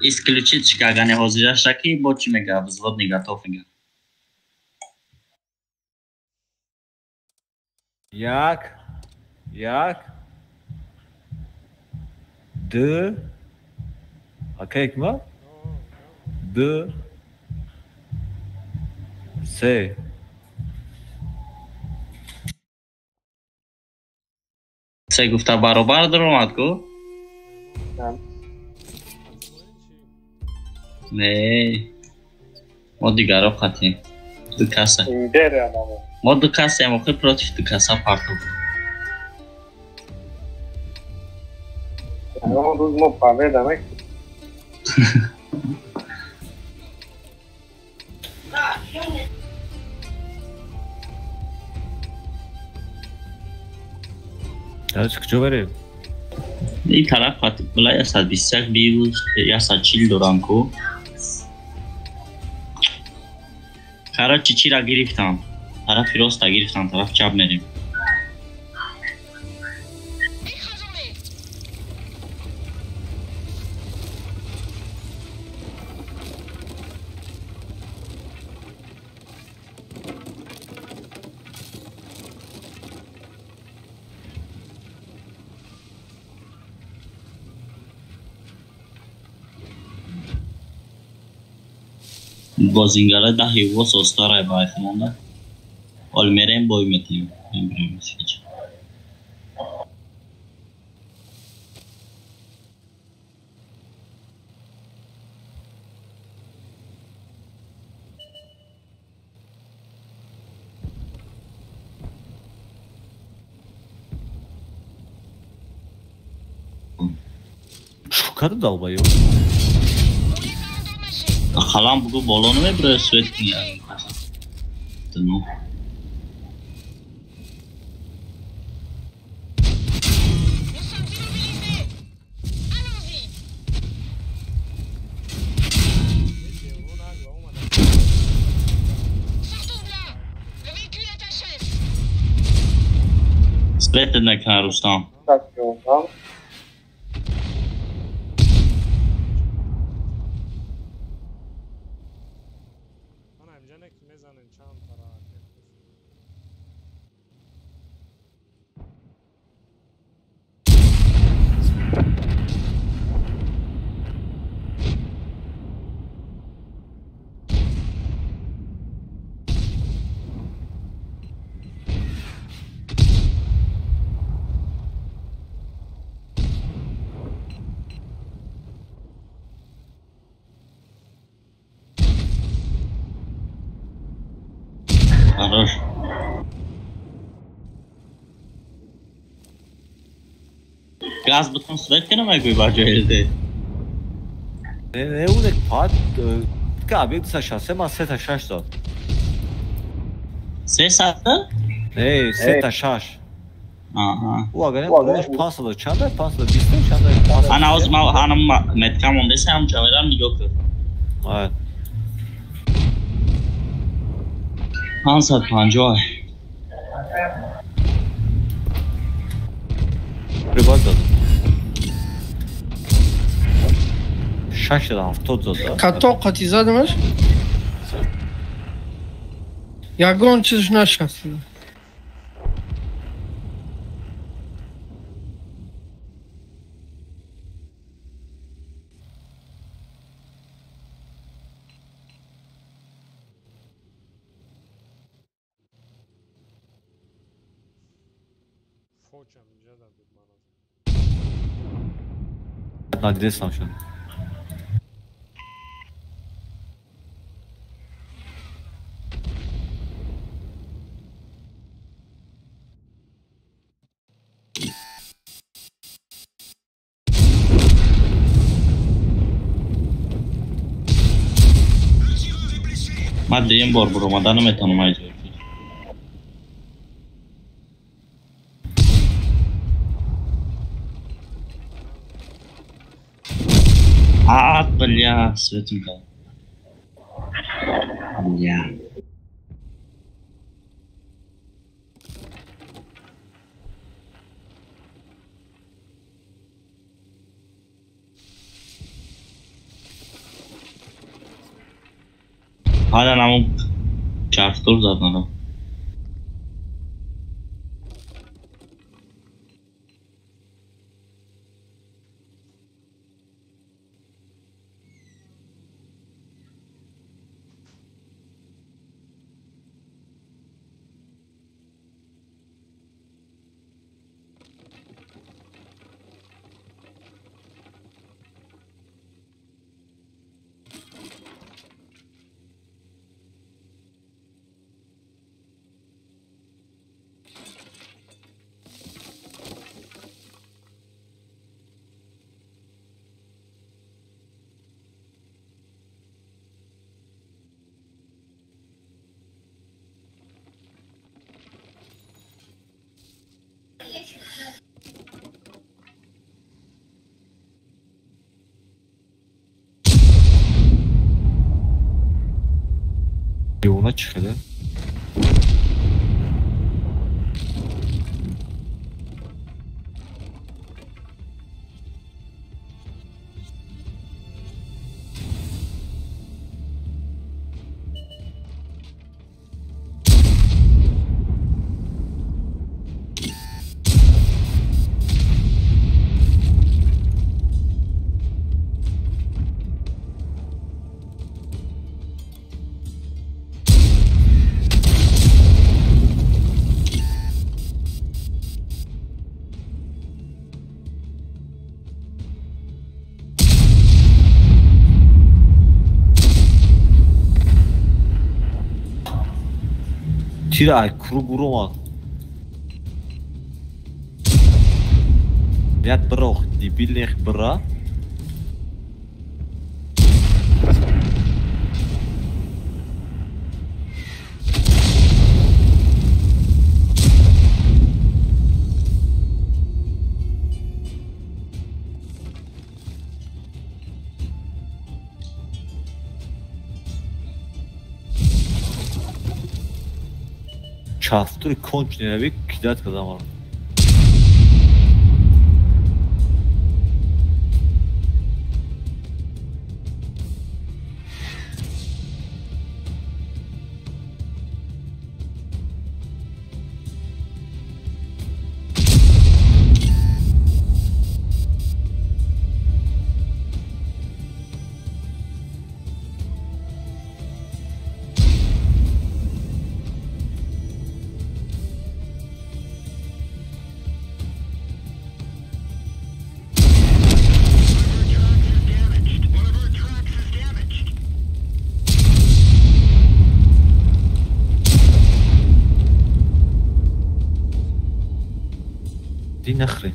исключить кагане ҳозирашраки бо чӣ мега взвод негатов мега. як д акекма д се Се гуфта баробар даромад ку? Не. Мо дигаро қатем. Ду каса. Мо ду касаем, охир против ду каса партов. Кучо берем? این طرف بلای 121 بیروز 140 دوران کو قرار چی را گرفتم طرف راست را گرفتم طرف چپ میریم بازینگره ده هیوا ساستاره باید مونده حال میریم بای میتیم میبریم مسیج Şukarı da albayı. Xalam bugu bolonu میبره سویت کنی دنو سپریت نکنه رستم Хорош. Gaz butun süret کنم کوئی با جایده نه اون پاد کابی دو شانسه ما 3 تا 6 داد 3 ساعته؟ نه 3 تا 6 آها او اگر اونش 500 چنده 520 چنده انا از ما hanım metkam ondaysa هم جاویدم نگاه کرد evet 550 Privat dad 6 تا 70 داد Kato qati zadimش یگان چیزش نشکست فوچم اینجا در بود مناظر nadide sam şu an. من دیگه بار برو مدن میتونم اینجا бля, Светунька. Бля. Hala namuk çarptır zaten o. Yoğuna çıkıyor. Tiray kuru buruma. Yat brok debilnych bra. Часто конченый век кидать когда можно. دي نخرة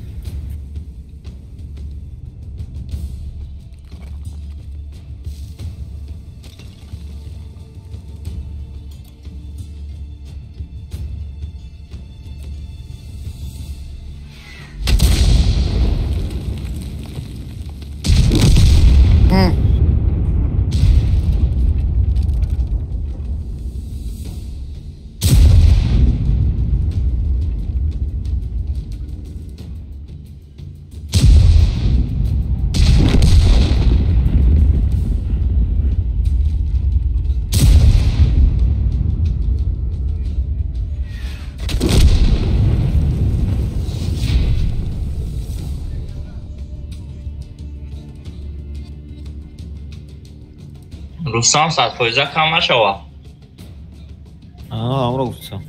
رستم صدفایزه کم نشوه همراه گفتم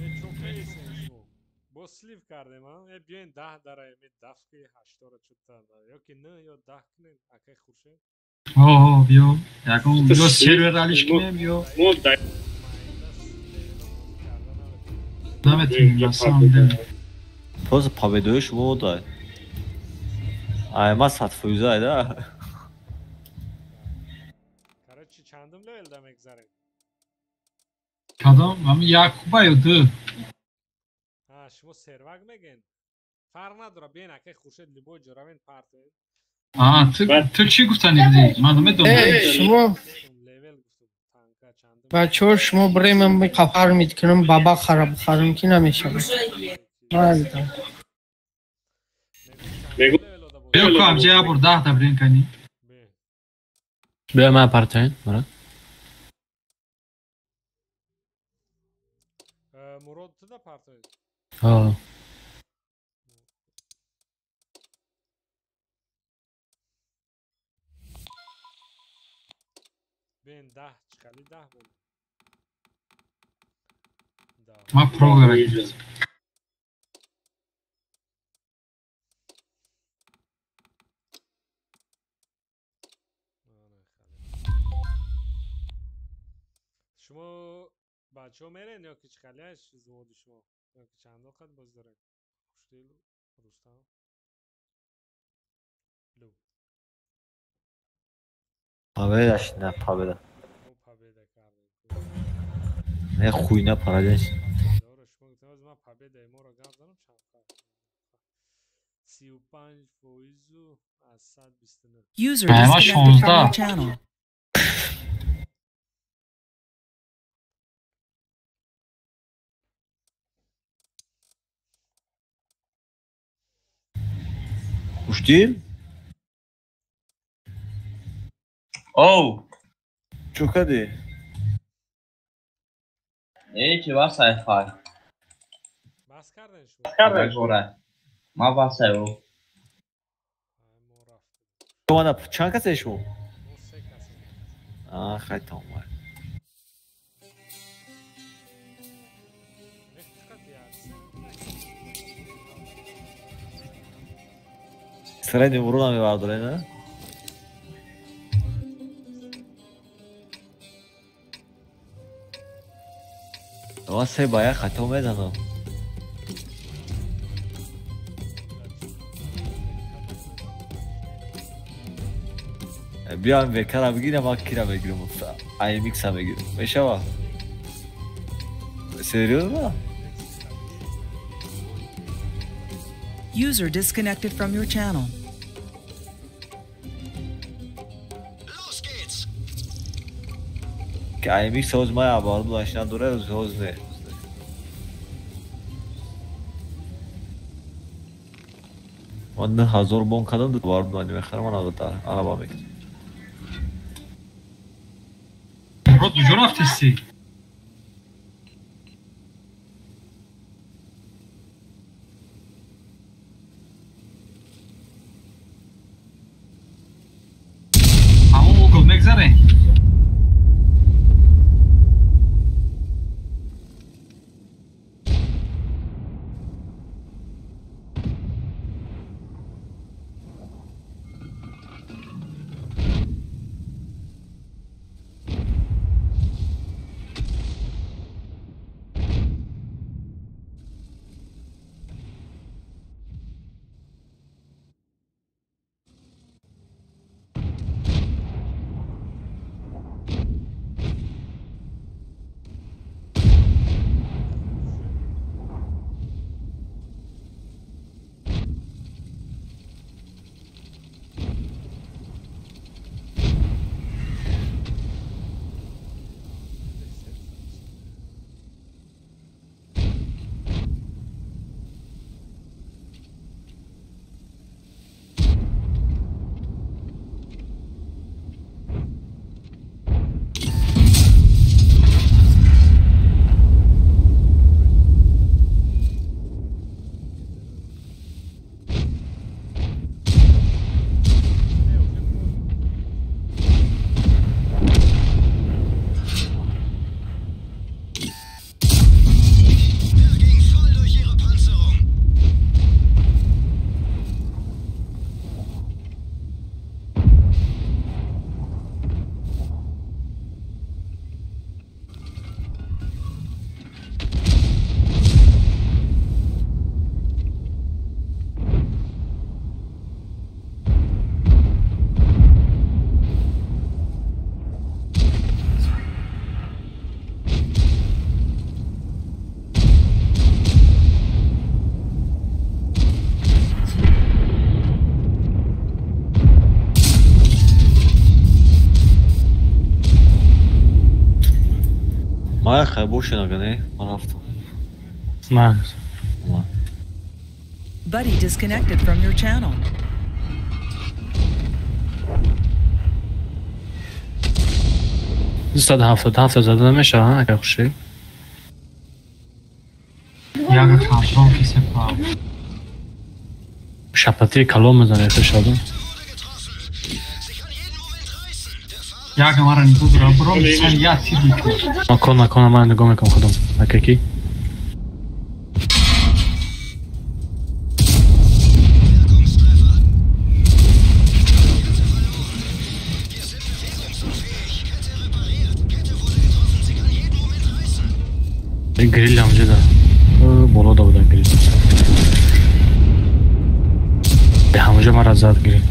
با سلیف کردیم ها بیاین 10 داره می دفعه 8 رو چطور داره یا که نه یا 10 کنیم اکه خوشه اوه بیا یکم بیا سرور علیش کنیم بیا نمیتونیم مثلا بیم باز پاویدویش بود داره ما صدفویزه ایده کارچی چندم لیول ده مگذاریم کدام همین یک خوبه یا دو شما سروگ میگین فرق نداره بیاین اکه خوشه لیبو جراوین پارتین تو چی گفتنی بودی؟ معلومه شما لول گفتم تانکا چندم بچه ها شما برای من به قفر میید کنم بابا خراب خرم که نمیشه بگو بیا که همجه بر 10 تبرین کنی بیا من پرتاین مراد مراد تو da partay. آه Ben 10 çıkalı 10 oldu. ما پروگرام شما بچه ها میرین یا که چخلیش زمادی شما یا که چند وقت باز دارن خوشدیل روستان لو Pavelaş ne pavela. او پبیده کردن Ne khuyna paradaş. داره شما گفتم از من پبیده ما رو گرد دارم چند کار 35 فویزو از 129 User ما disconnected from 16. your channel. Kuşdil? او Çok hadi. یکی واسه خواهی بس کردن شما بگوره ما واسه او ما رفت Bana çanka seç bu. ما 3 کسی Ah hay tamam var. نه چقدر دیار Sırayla vurulan bir vardır ne? Ama sen bayağı katı olmayacaksın o. Bir an bekar abi yine makine mi giriyor mutfağa? IMX mi giriyor? Beşe bak. Seriyor mu? User disconnected from your channel. که IMX hoz ما عبارت باشن دوره hoz نه. من 1000 بون kadın da vardı hani bekar bana kadar araba bekliyor. مراد کجا رفتی؟ همون گل مگذره های خیلی بوشی نگنه من رفتم من Buddy disconnected from your channel. زد 77 زده نمیشه ها اگه خوشی Jaga kampion kise pa. شپتی کلام میزنه خوش آدم Jaga mara ni budra bro sen ya tir mikro. نکنه من نگاه میکنم خودم حقیقی گریل همجه ده بالا دا بودن گریل به همجه مرا زد گریل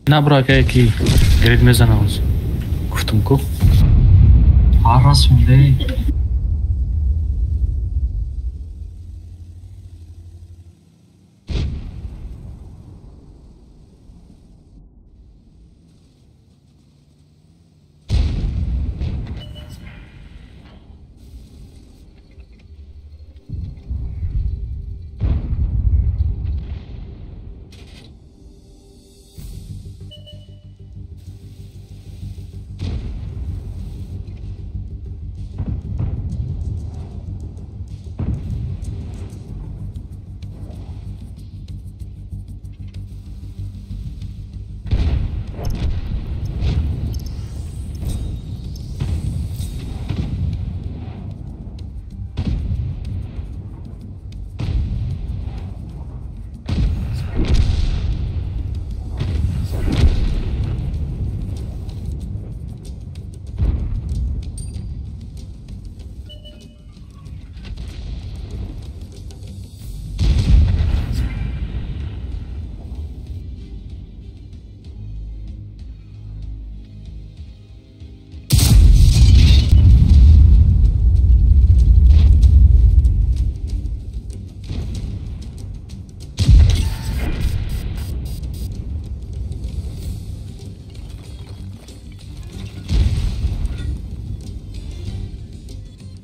نه برا که یکی گرید میزنم از گفتم کو Arras mundey.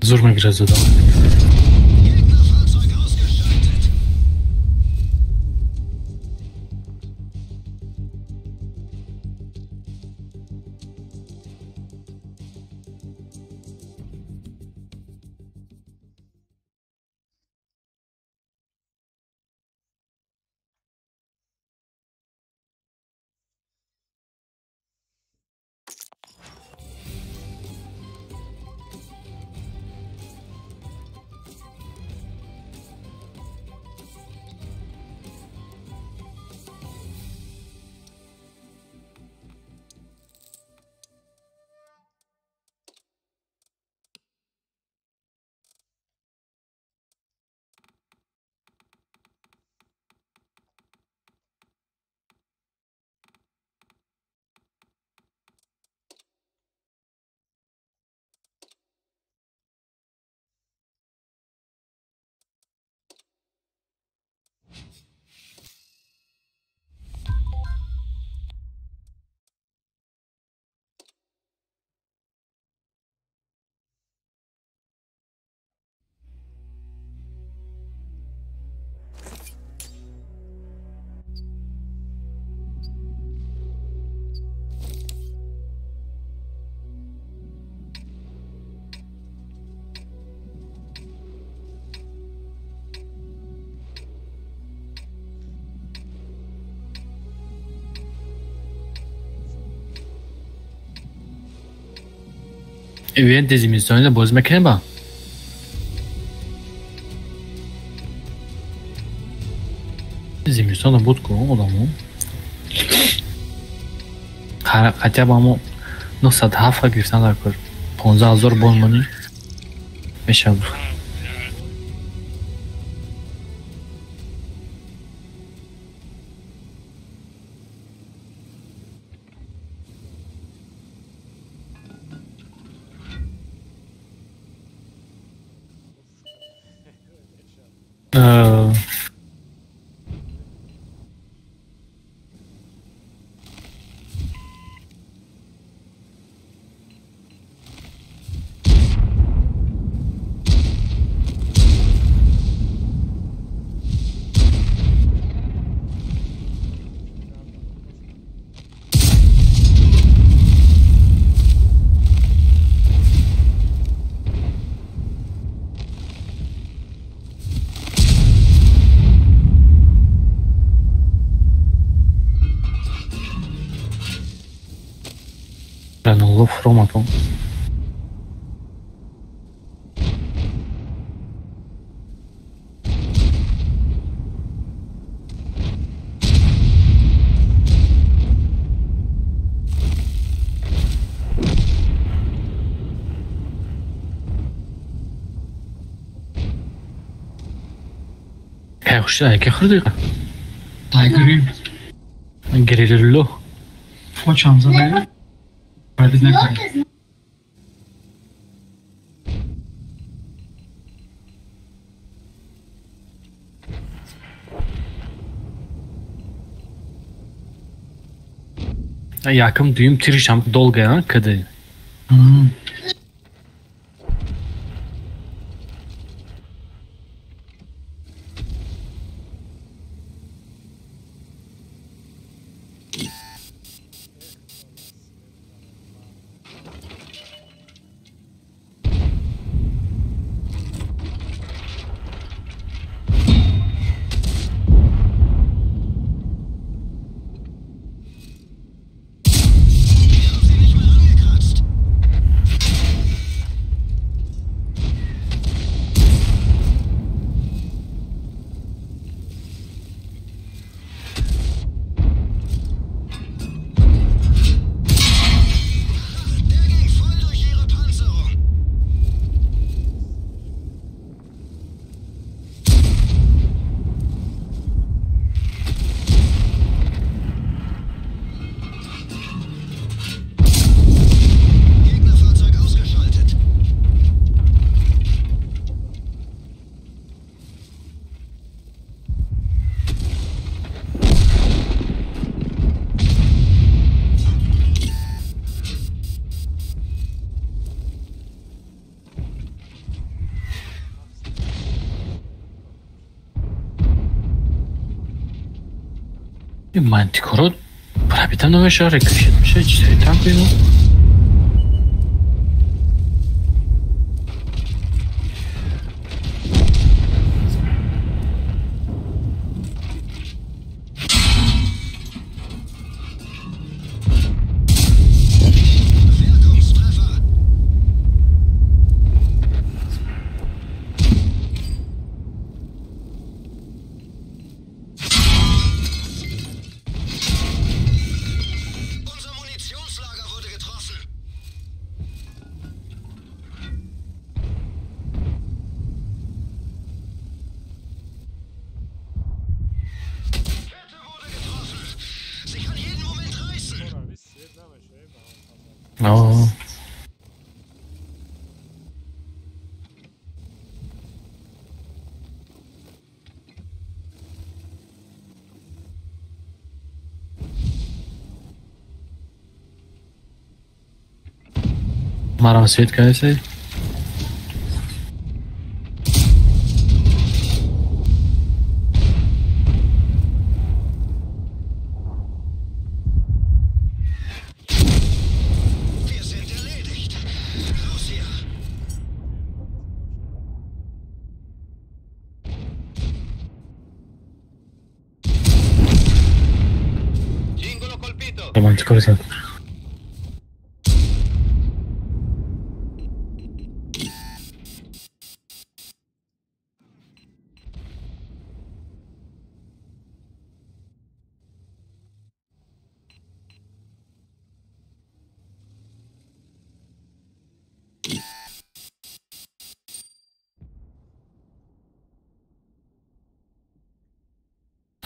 زور میگیره زدم ایونت زمستانی باز میکنه با زمستان بود که آدمو حتی با ما 907 گرفتن در کار 15000 بون منی میشه بود Granullo Fromaton. خوش که خورده Tiger'in گریلو foçam zaten. Hadi ne kadar? yakım düğüm tirişam dolgaya kadı. Mantikoro prawie tam nowe szary krysiet myśleć, tam było. No. Mara svět, kde jsi? Mantikoro zaten.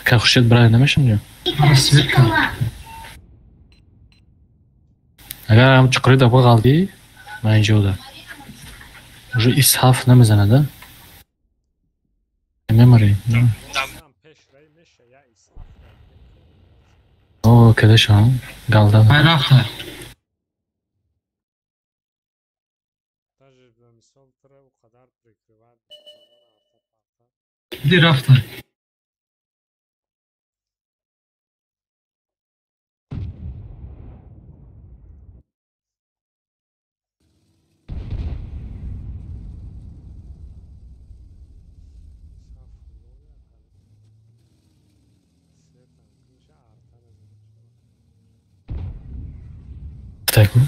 Как хочет брать на машине? Расцветка. Agar ham chuqurida bo'lg'aldi, mana jo'da. Уже ishaf nima memory. O, كده شو galda. Bayraktar. Bir raftar. کو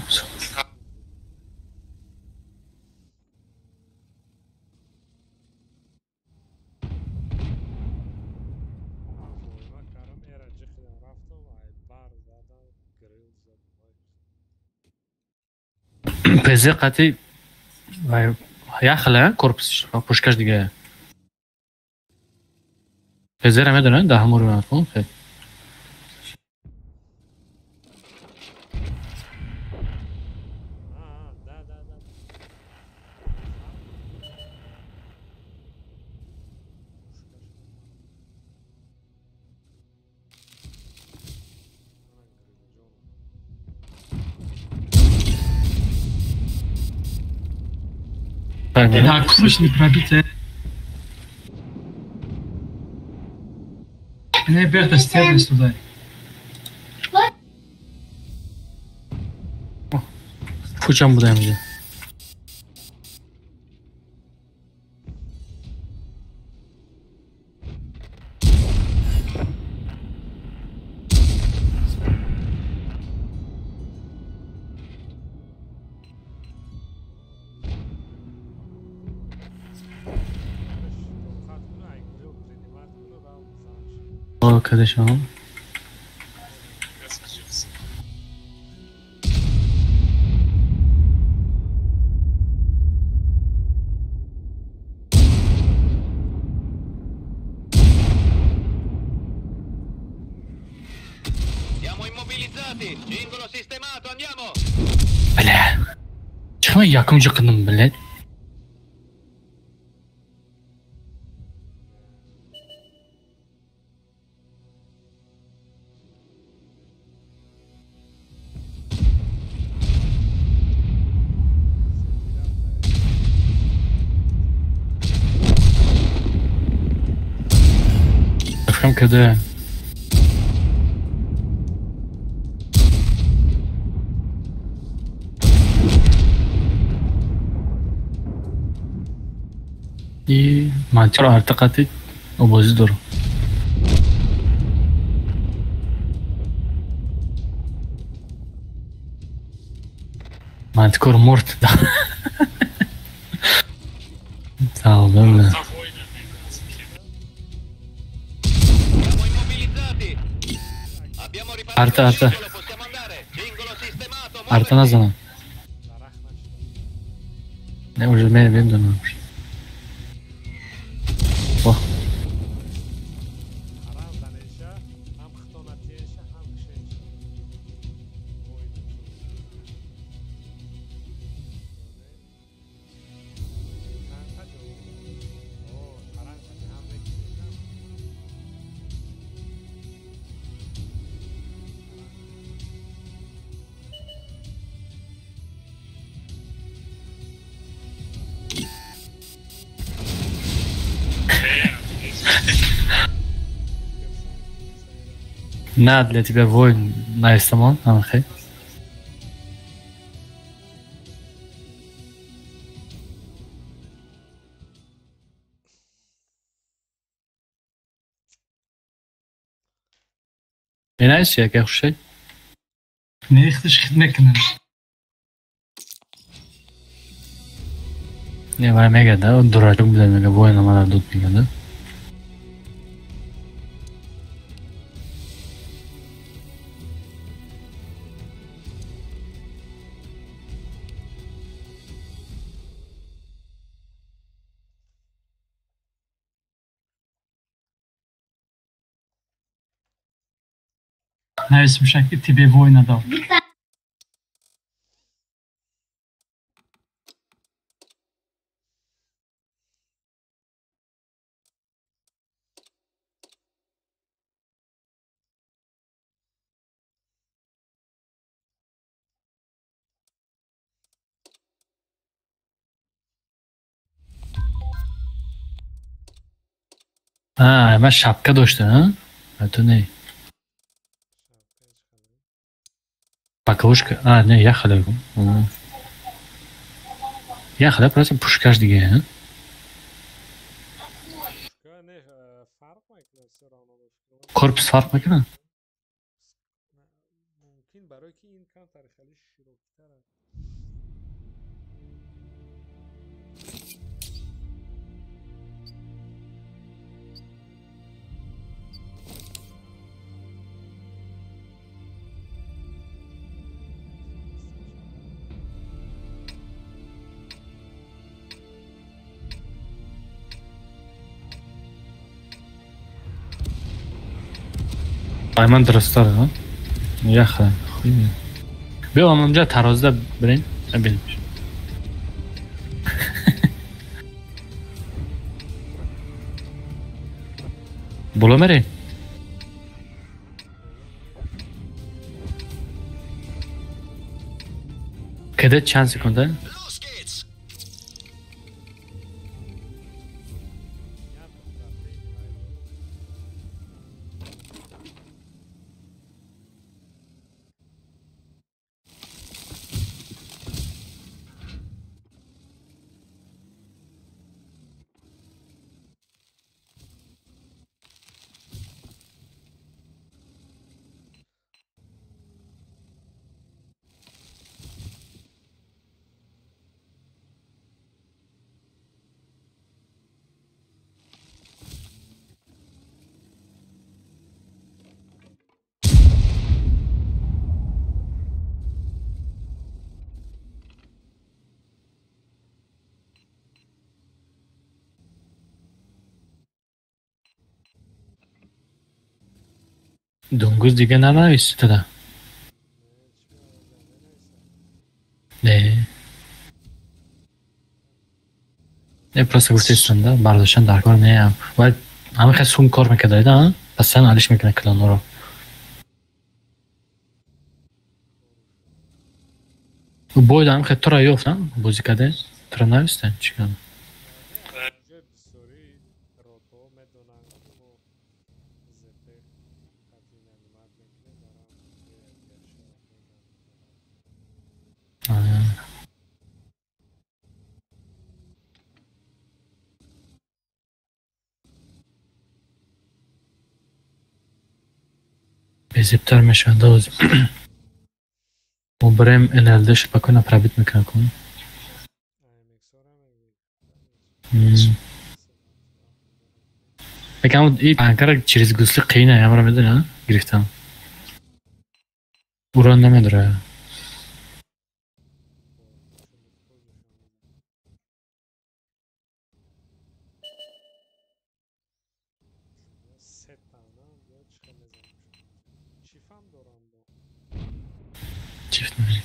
Oyma karım eracıkla raftom ay bar zaten grill zaten. پزه قطعی یخله корпус پشکش دیگه پزه رو میدونن ده همون رو نکن خیلی Да. Да, курс не пробитый. Не берта стерли туда. پوچم بودم اینجا کدش هم Siamo immobilizzati. Cingolo sistemato, andiamo. بله چرا یکم جا کنم بله افهم کده ای منطقه رو ارتقاتی و بازی دارم منطقه رو مرد tamam öyle. Siamo immobilizzati. Abbiamo riparato Arta, il arta. cingolo, possiamo andare. Cingolo sistemato, Arta muoviti. ne zaman? Ne уже benim dönüyormuş. Oh. Haram danesha, ham xitonatisha, ham kishinsha. Не, для тебя воин на Истамон, Анхей. این چیه که خوشه؟ Nicht's knicken. Ne var mega da, o duracak bile mega воин ama da tutmuyor da. Навіть que тебе воїна дав. Ha, hemen şapka doştu ha? Это не. Покружка. А, не, ехали. Ехали, просто пушкаш диге, ha? Korpus fark mı ki? ممکن برای که این کانتر خیلی شروع نزدیک‌تره. من درست داره ها یخه بیا اونجا ترازده بریم بریم بالا میری کده چند سکنده دونگوز دیگه ننویسیده نه نه پرسه گفته استونده برداشتن در کار نه هم باید همه خیلی سون کار میکرده ایده ها پس سن علیش میکنه کلانو رو و باید همه خیلی تو را یافتن بازی کده تو را نویسته چی کنم بزیبتر میشه دوز و بریم انالدش بکنه پرابیت میکنه کن بگم این پنکر چیز گوسلی قینه همه رو میدونه گرفتم او را نمیداره چیفت میری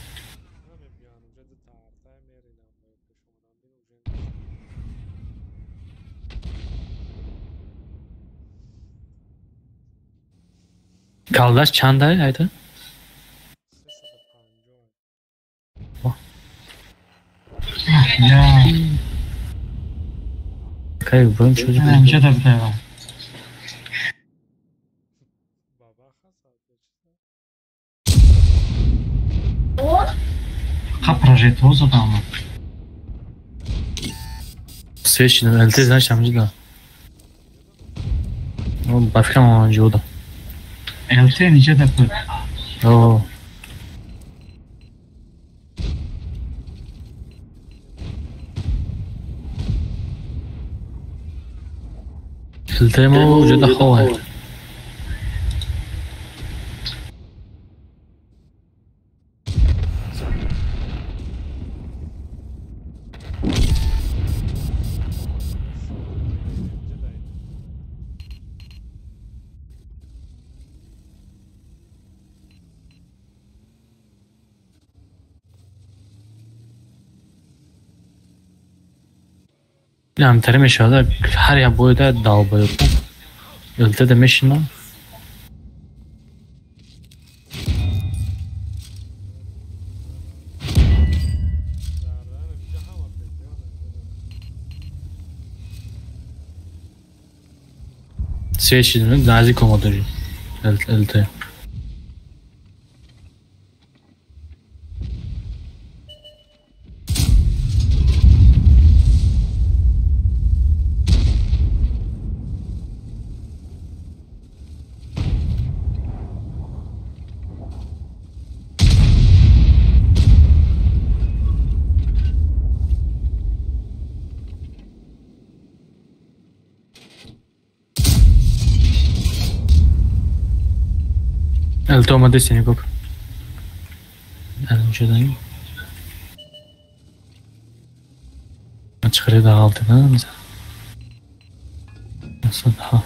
کالداش چنده ایده؟ اوکی بریم چوزی اینجا da بده خبر جت زدم سویش دیدم التی زنش همینجا دارم بفکرم همینجا بودم التی اینجا da بود اوه التی ما وجود خواه همتره میشه هر یه بایده داو باید الته ده میشنه سه چیزی نزدیک اومده الته Toma descendo, Goku. Önceden çıkarı da altına. Nasıl haf?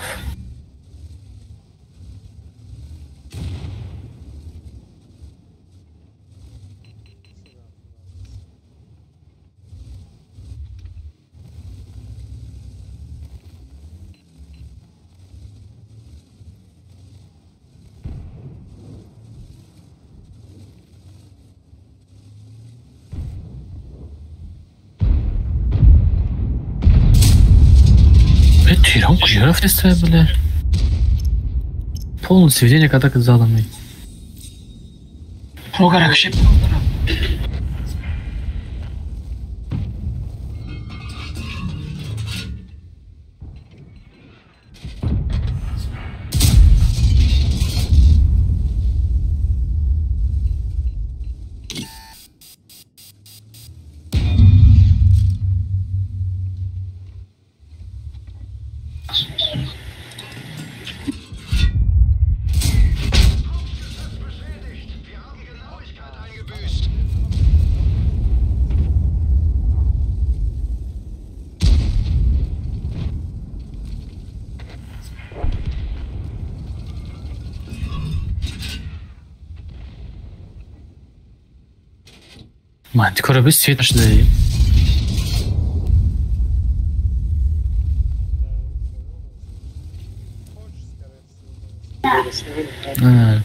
Тиран кujya rafte bile. Полное сведение, когда так заданный. Прогара шип. Mantikora bir свет нашли. Evet.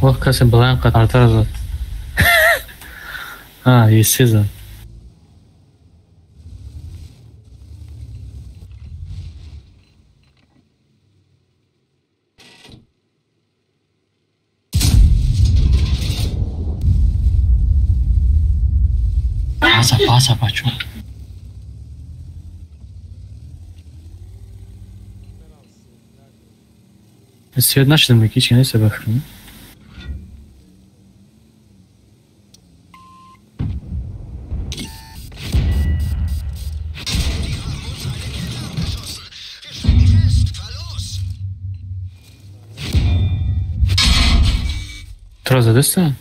Вах, Casablanca, Tartaza. И Сезар. Pasa, Pacho. Свет начали мы кички, не себе вхру. Троза, да что?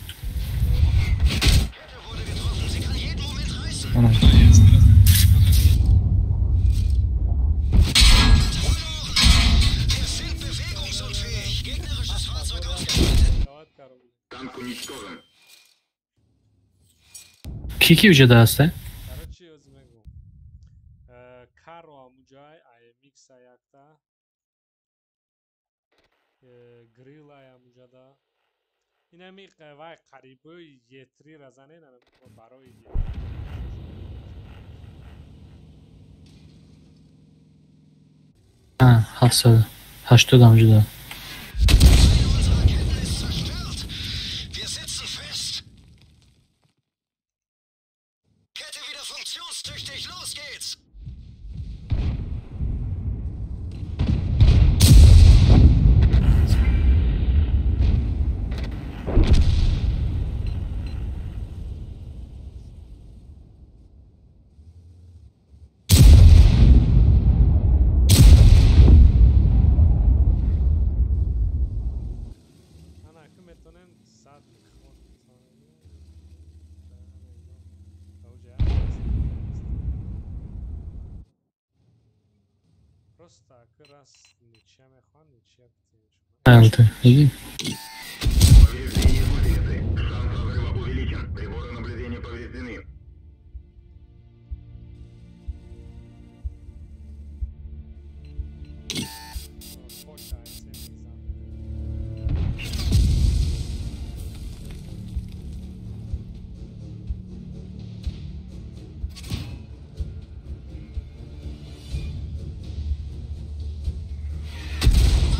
Kiki uca da hasta. Короче, özmegu. Karo amujay IMX ayakta. Grill ayamujada. Inami vay qariboy yetri razanen baroy. Hafsa. Haşto da amca da. درست که راست نیچه میخوان نیچه بتیم البته دیدی Повреждение матрицы. Шанс разрыва увеличен. Приборы наблюдения повреждены. پشت عکس میزن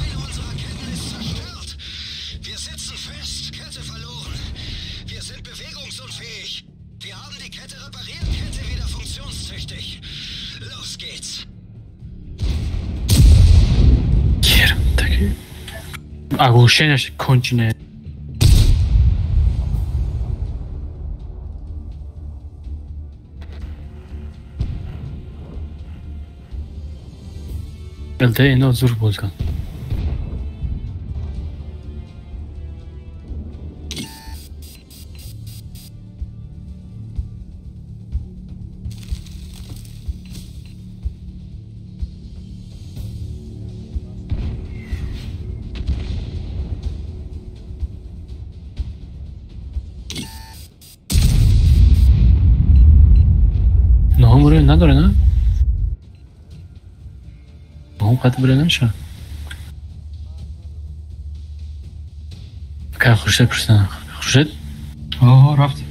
Eine unserer Ketten ist zerstört. Wir sitzen fest, Kette verloren. Wir sind bewegungsunfähig. Wir haben die Kette repariert, Kette wieder funktionstüchtig. Los geht's. yerimdagi ogłuszenie się kończy. Elde endi zo'r bo'lgan. نهم نداره نه؟ نهم قطع بره نمیشه که خورشید پرسنه خورشید؟ رفت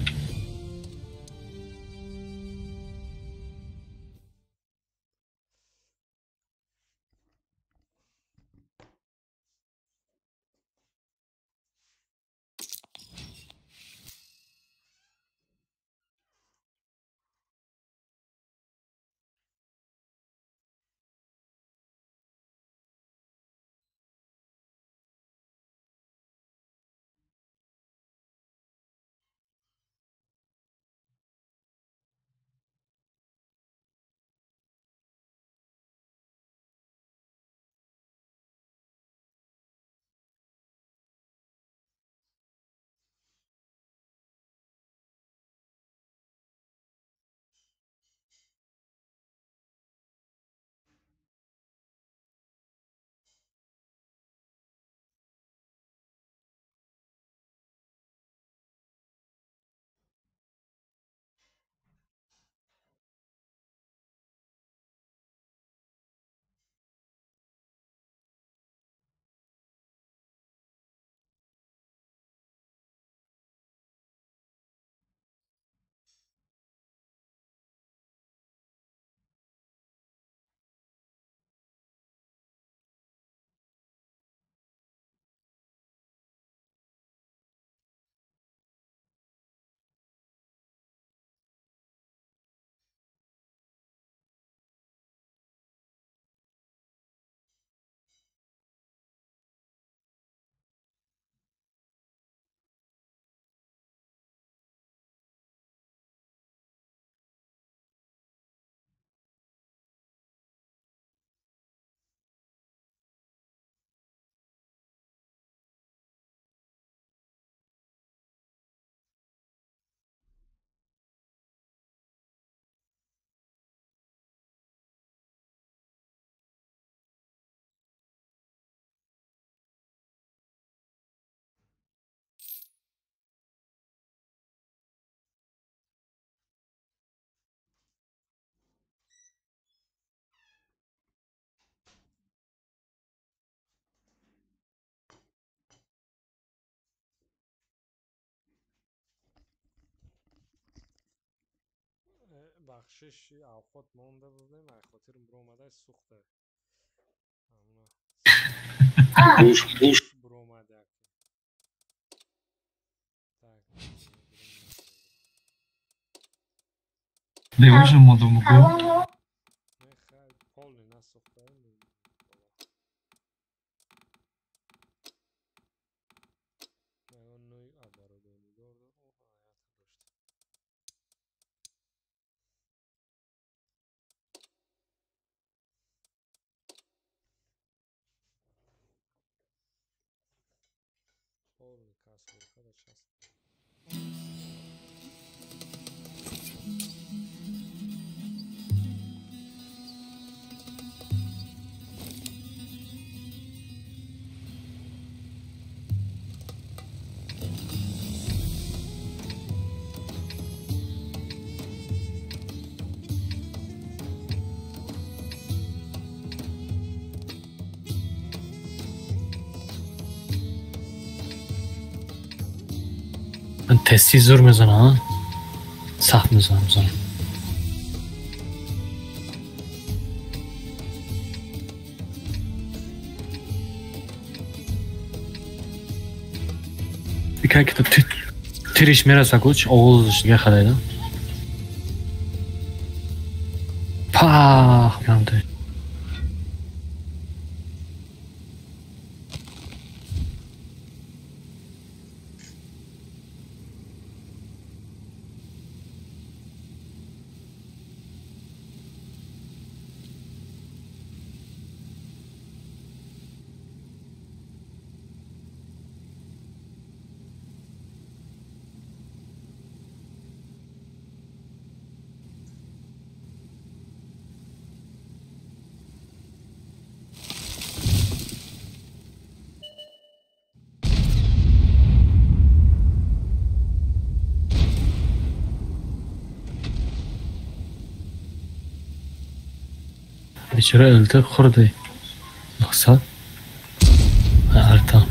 بخشش اوقات مونده بودیم ای خاطر برو اومده سوخته بوش برو اومده دیوش مادم بگو خیلی پالی نسوخته نوی ابارو دونی دارده او حیات داشته پالی کس بخدا چست تستی زور میزنه ها سخت میزنه بیکن که تو تیرش میرسه کچ آغازش دیگه خدایده پاخ بیام ده بیچاره الته خورده نقصد ارتا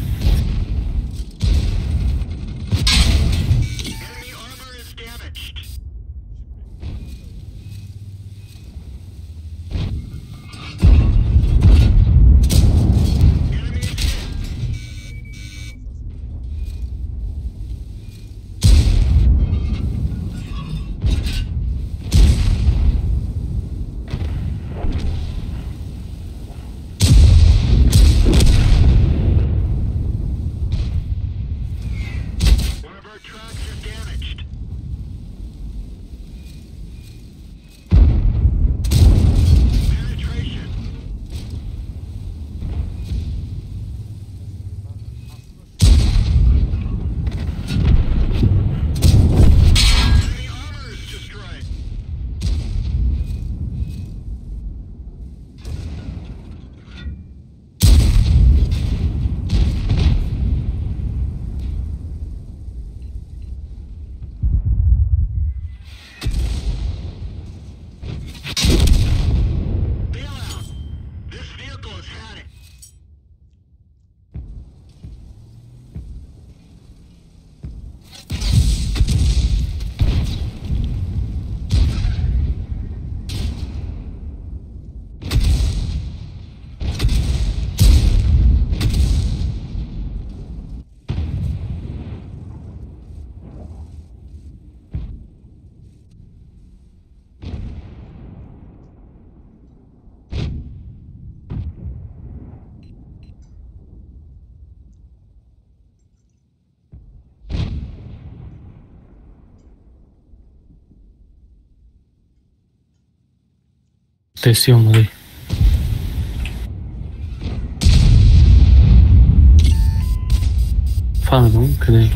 تستی اومده فهمیدم کده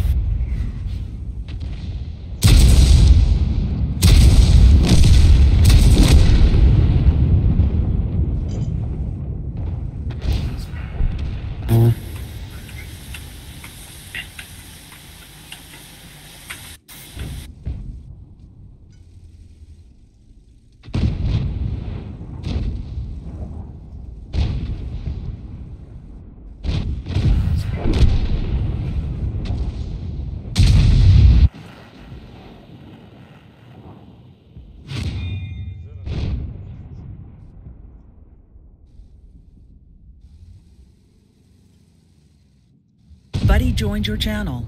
Buddy joined your channel.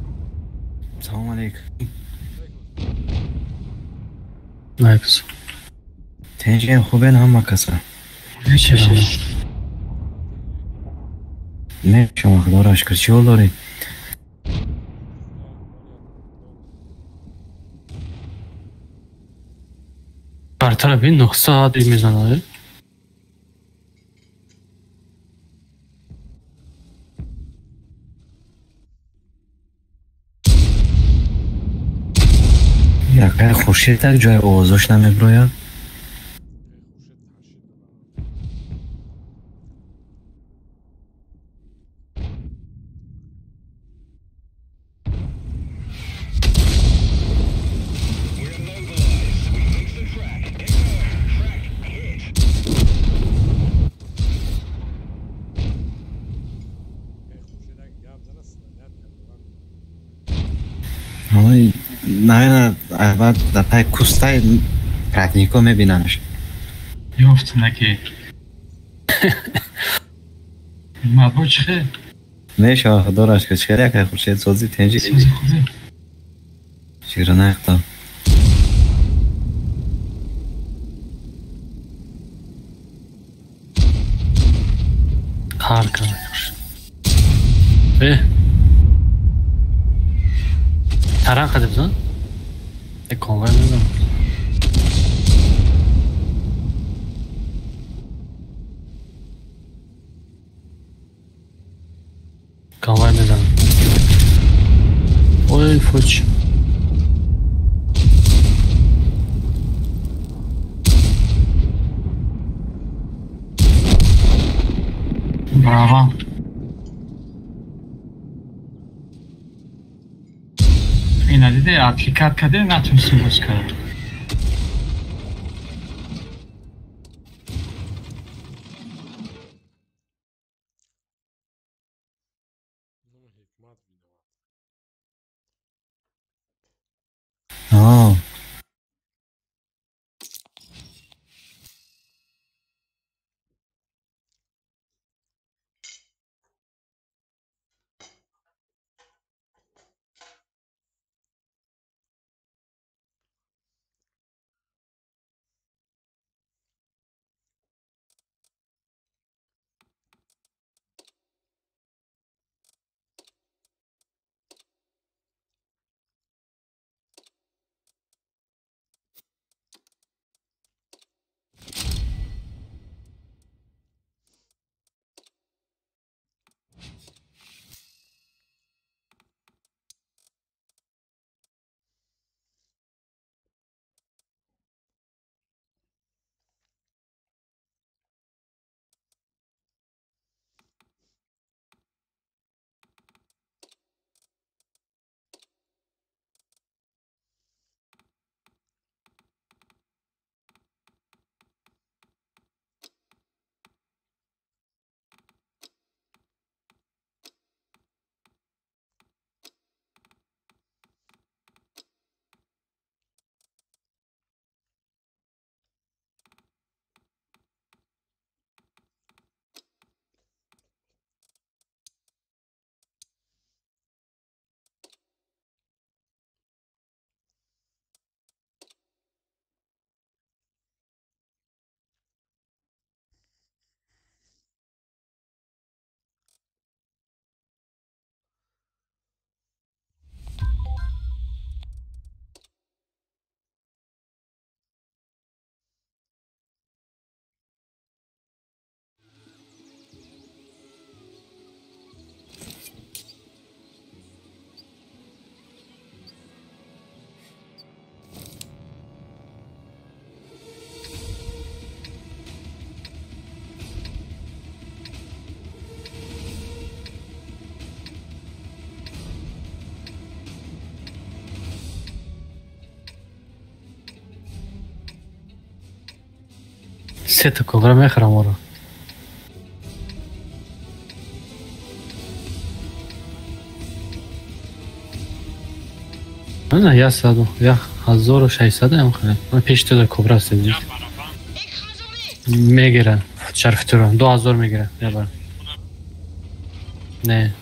سلام علیکم. نایکس تنجین خوبه هم کسا. نه شما خدا اشکر چی حال دارید؟ برطرف این 9 ساعت میزنه یقه خورشید تک جای آوازاش نمیبراید Ой, наверное, بعد در پای کوستای پراتنیکو میبیننش. یافتم نکی مبا چخه میشه آخه دارش که چکر یک خورشید سازی تنجی سوزی خوده چیگر نختا کار کنه تران خده بزن یک کنگای بزن کنگای بزن اوی فوچ براوا اینا دیده اپلیکات کده نتونستیم باز کرد آه سه تا کبرا میخرم آرو نه یا 1600 هم خیلی من پیش تو دا کبرا سیدید میگیرن شرف تو رو 2000 میگیرن یا بر نه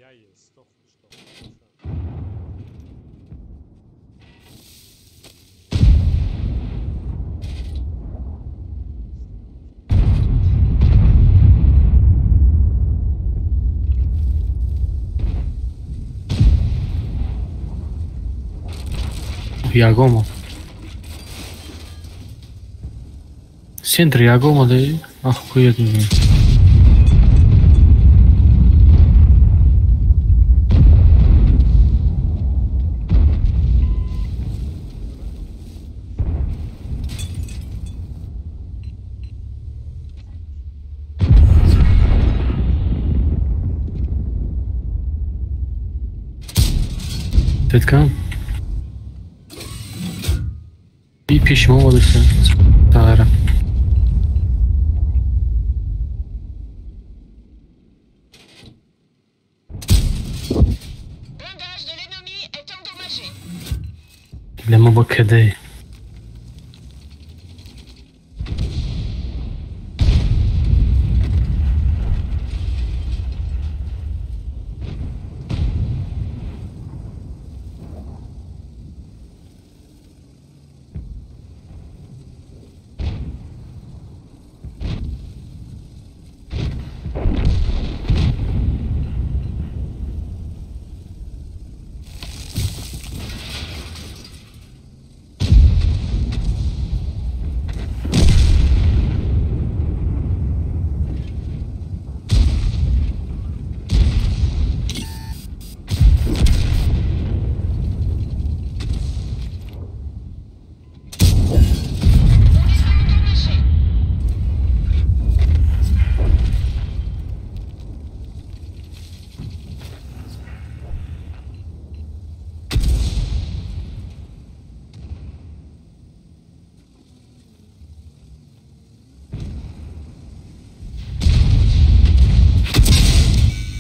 Ja jest, to chodź. Jagomo. Sempre Jagomo de охуеть не. Тэткан. Bir pişman olursun. Sahara. Blindage de l'ennemi est endommagé. لما بكده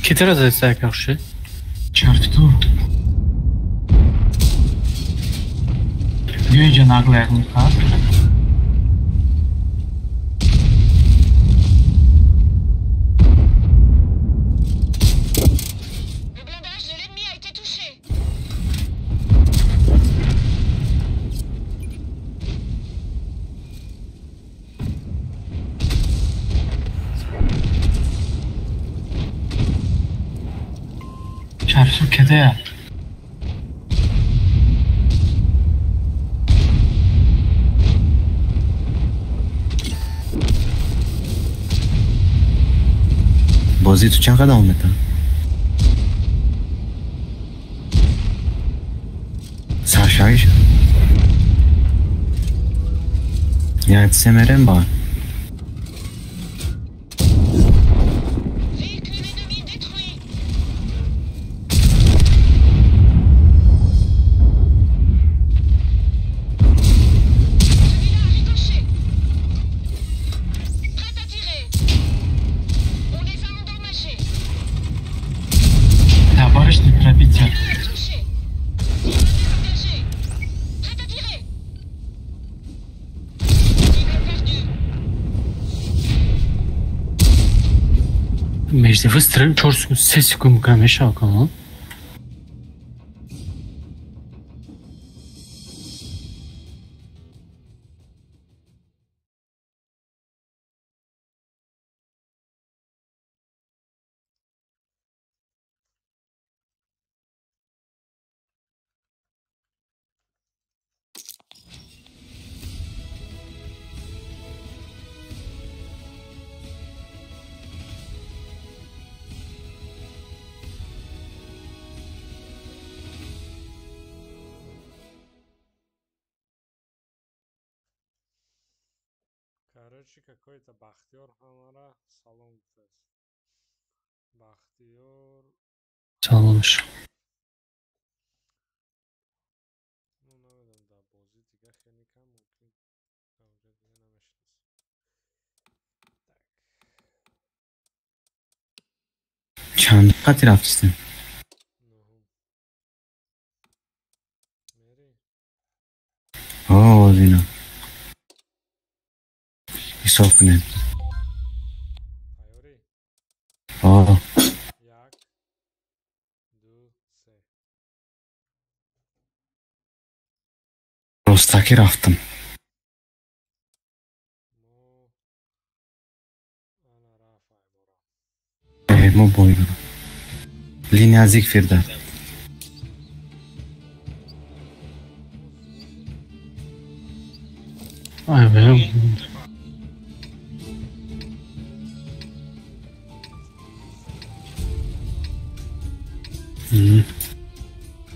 Qui teraz jest jak pierwszy? Czerwcu. Wyjdzie nagle Lukas. Le blindage de l'ennemi a été touché. Czerwcu kiedy? بازی تو چقدر ادامه میدن؟ سرشایی شد یعنی سمرن با Véhicule ennemi détruit. Celui-là a ricoché. Prêt à tirer. On les a endommagés. Товарищ накопитель. Touché. Tireur engagé. Prêt à tirer. Cible perdue. Mecde fıstırın çorsun sesi kumkam eşa kama. Короче, какой-то Бахтиёр Хамара салон гуфтаст. Бахтиёр, Sağlamış. ну наведам да бози дига хеле кам мумкин ҷавҷа дига намешинас. چند خطی رفتیم Нуҳум. Мери? آه اینا حساب کنیم Тайёрӣ? آه Як, پستکی رفتم. ما بایدم. لینی ازیک فرده. Ay benim.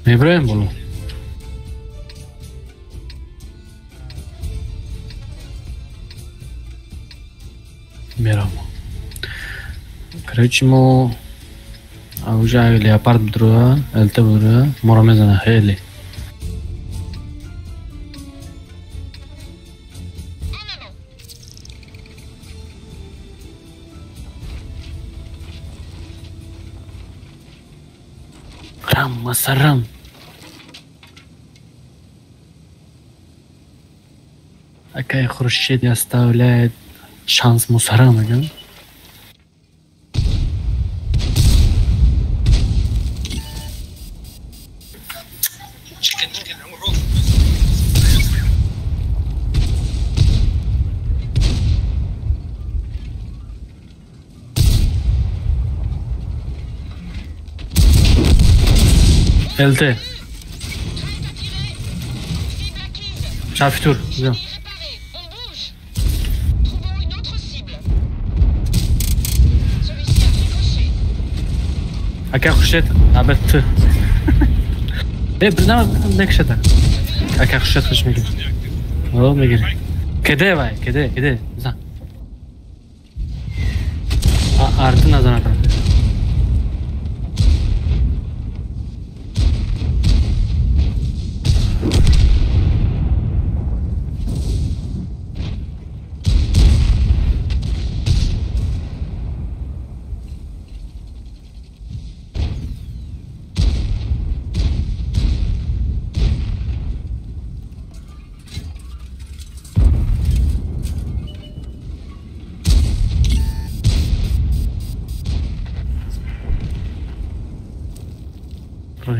İbrahim bunu. Merhaba. Короче, уже леопард бдруа, эльте бдруа, морамезана хели. Рам, масарам. Акай Хрущет не оставляет шанс мусорам, да? LT. Chapitur, viens. Aka Khurshid, abattu. Bizdan nekshada. Aka Khurshid xush megir. O megir. Kede vay, kede, bizdan. Artin nazar atar.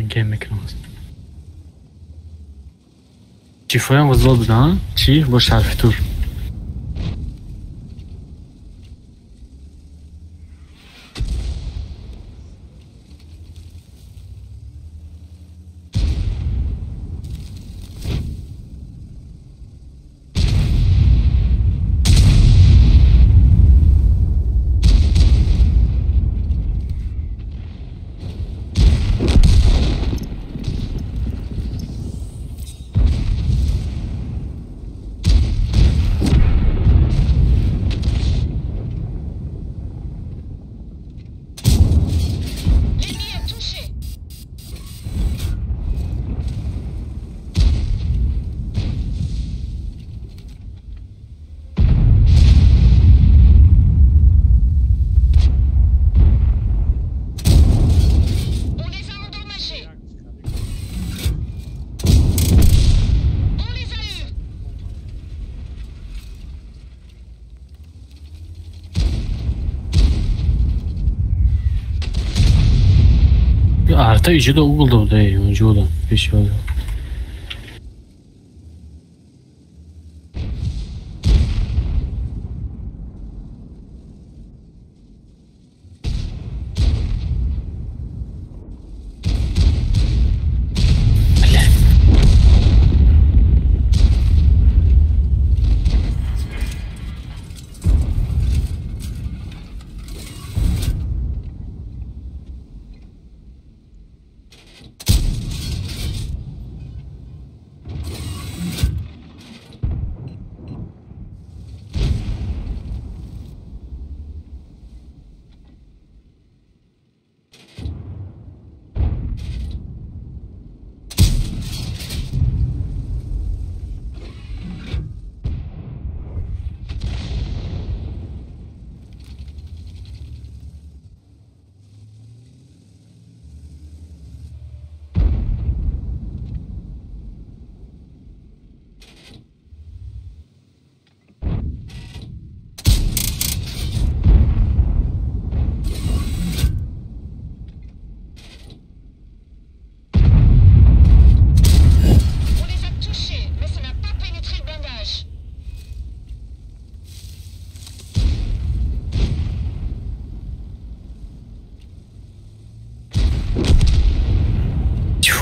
Ninguém me criança. Ci foi um zlob da? Ci bo Chapitur. Arta iyice de Google'da da önce o da bir şey oldu.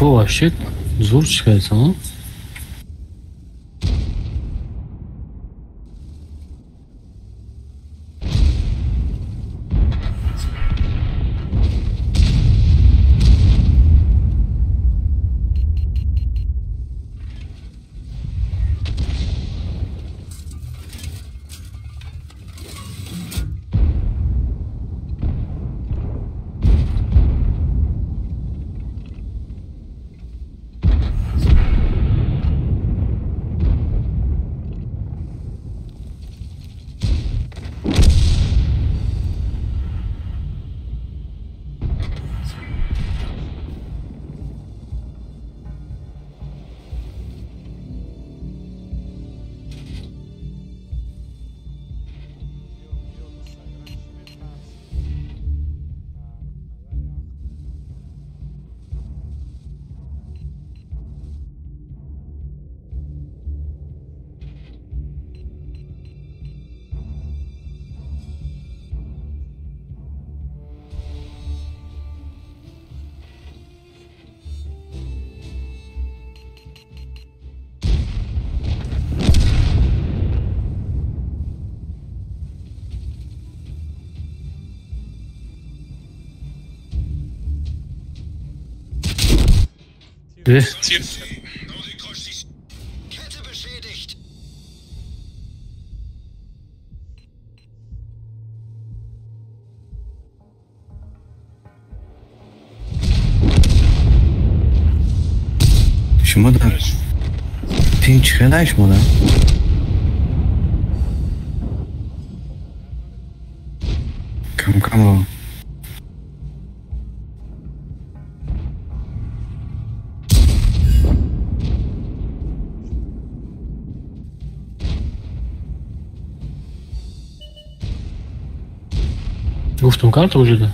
Фу, вообще зур chiqayapsan, ha? Kette beschädigt. شما در پینچ خیلی شما در کم کم رو گفتم کارت وجوده.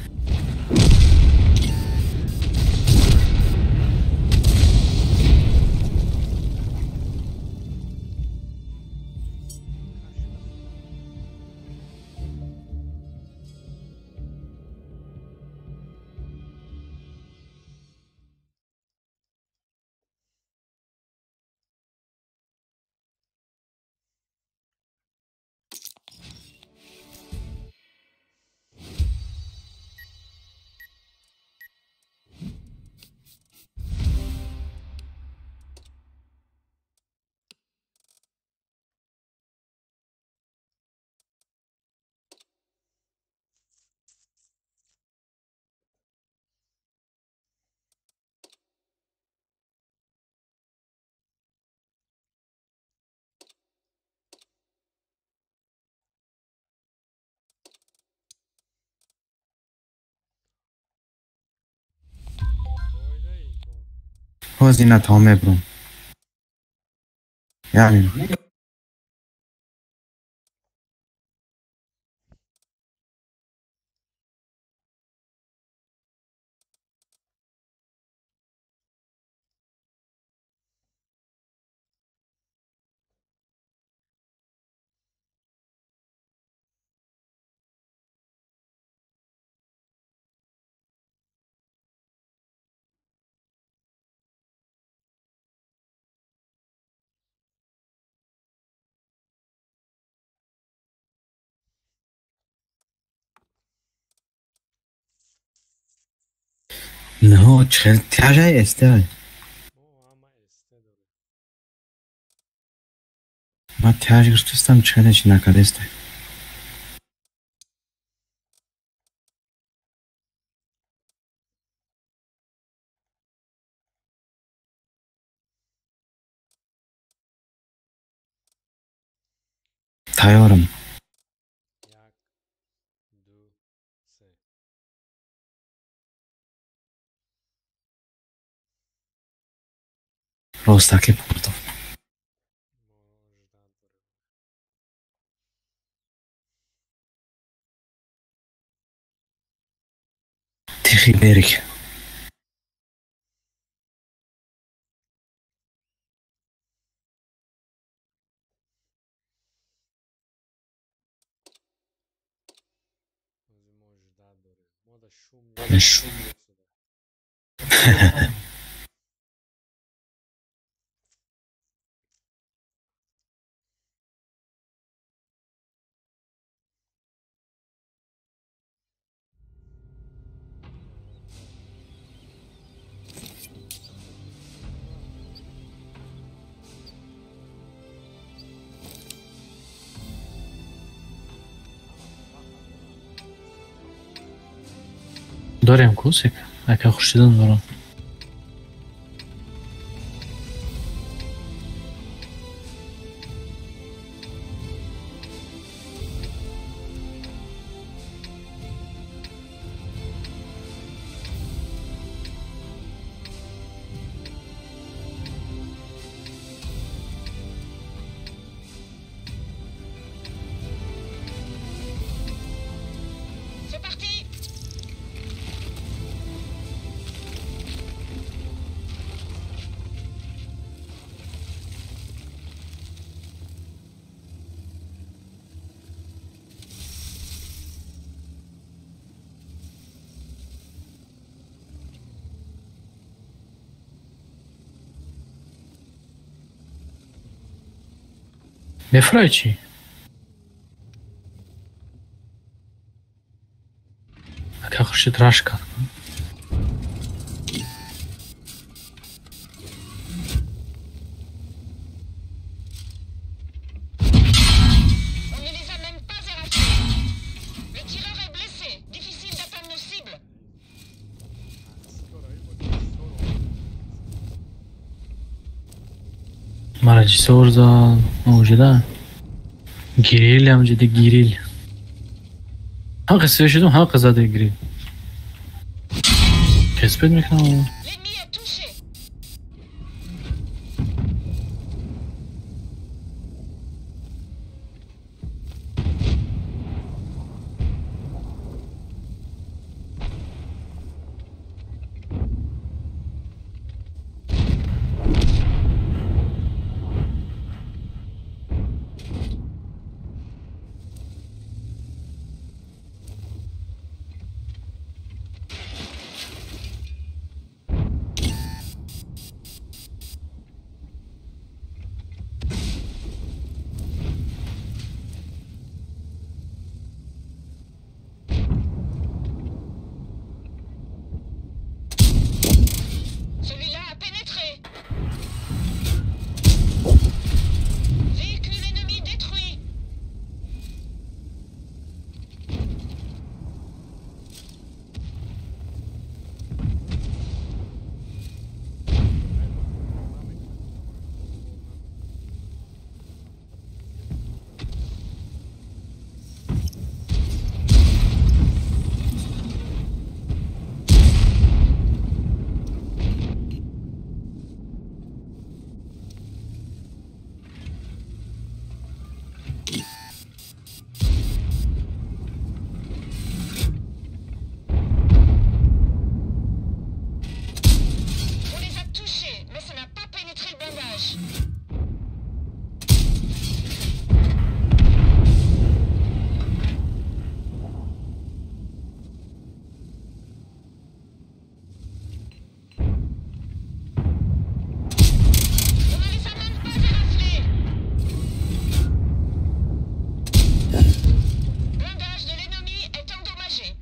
هزینه تامه برون یعنی نه چخیل تیاجه استه ما تیاجه گرستستم چخیل چی نکرده استه تیارم راستکی بردم تیخی بیریک داریم کوسک اگه خورشیدن دارم C'est parti. بفرای چی؟ اگه خورشید راش کرد On ne les a même pas arrachés. Le tireur est blessé. Difficile d'atteindre nos cibles. مراجعه orada موجوده گریل هم جده گریل ها قصه شدم ها قصده گریل کسبت میکنم L'ennemi est touché. Celui-là a pénétré. Véhicule ennemi détruit. On les a touchés, mais ça n'a pas pénétré le blindage. On ne les a même pas éraflés. Blindage de l'ennemi est endommagé.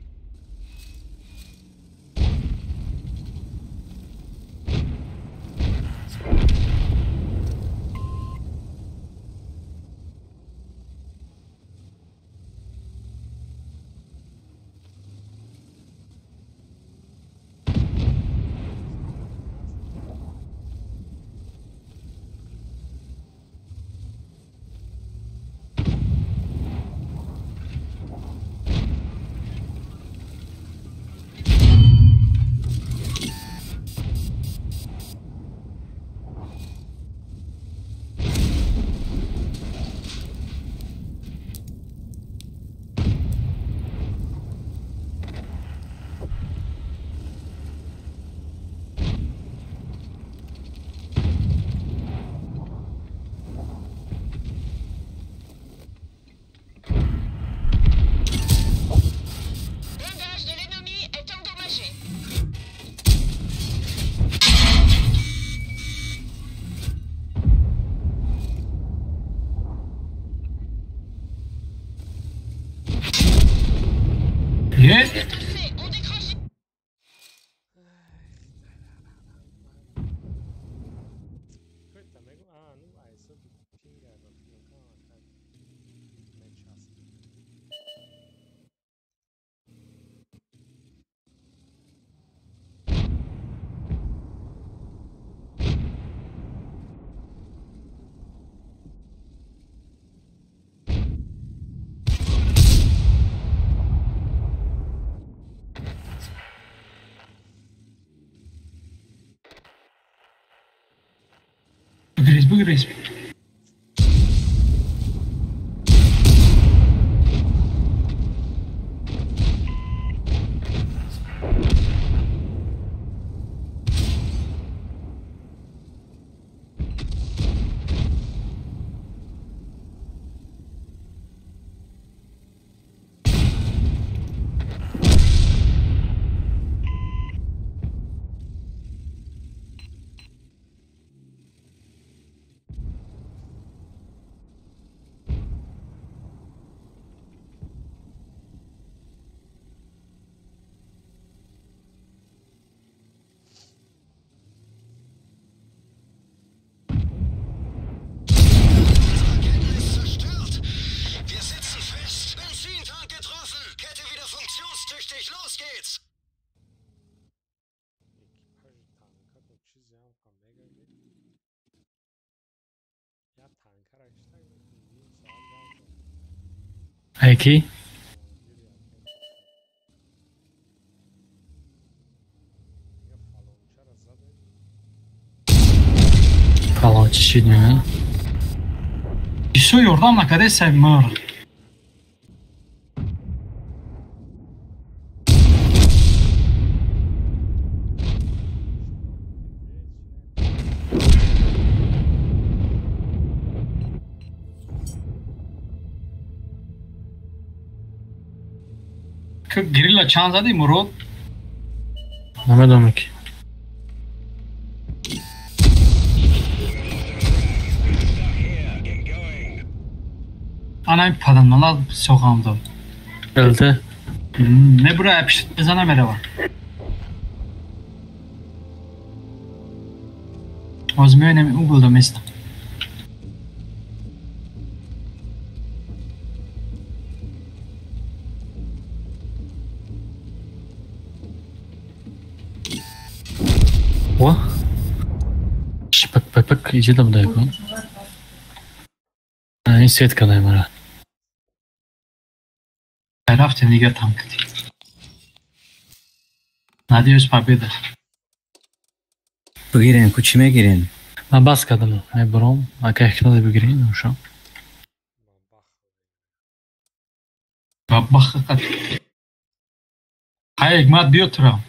Blindage de l'ennemi est endommagé. Ye? Maîtrisé, on décroche. Questa mega... Ah, non vai, so di pingare, non match us. بگیر اسم. Erkenntnis zerstört. Wir sitzen fest. Benzintank getroffen. Kette wieder funktionstüchtig. Los geht's. اکیپاژ تانکا تو چیزی هم کامل یا تانکا را اشتاق نیم ساعت جمع Ayki? کنم یا فالونچه را زده Falan çişi ne? Isso Jordan na cadê sai mor. که گریلا چند زدی مرود؟ Nemadım ki. Ana bir padanla sokağımda. Geldi. Ne buraya yapıştı? Sana merhaba. Возьми угол до места. O? Bak idzie tam daleko. I svetkadayım ara. Рafте нигер танк. Надеюсь, победа. بگیرین کوچیمه گیرین. Ben bas kadını. Ne brom? Akayakına da bir gireyim şu an. Bak. Hayır, Hikmat bir oturam.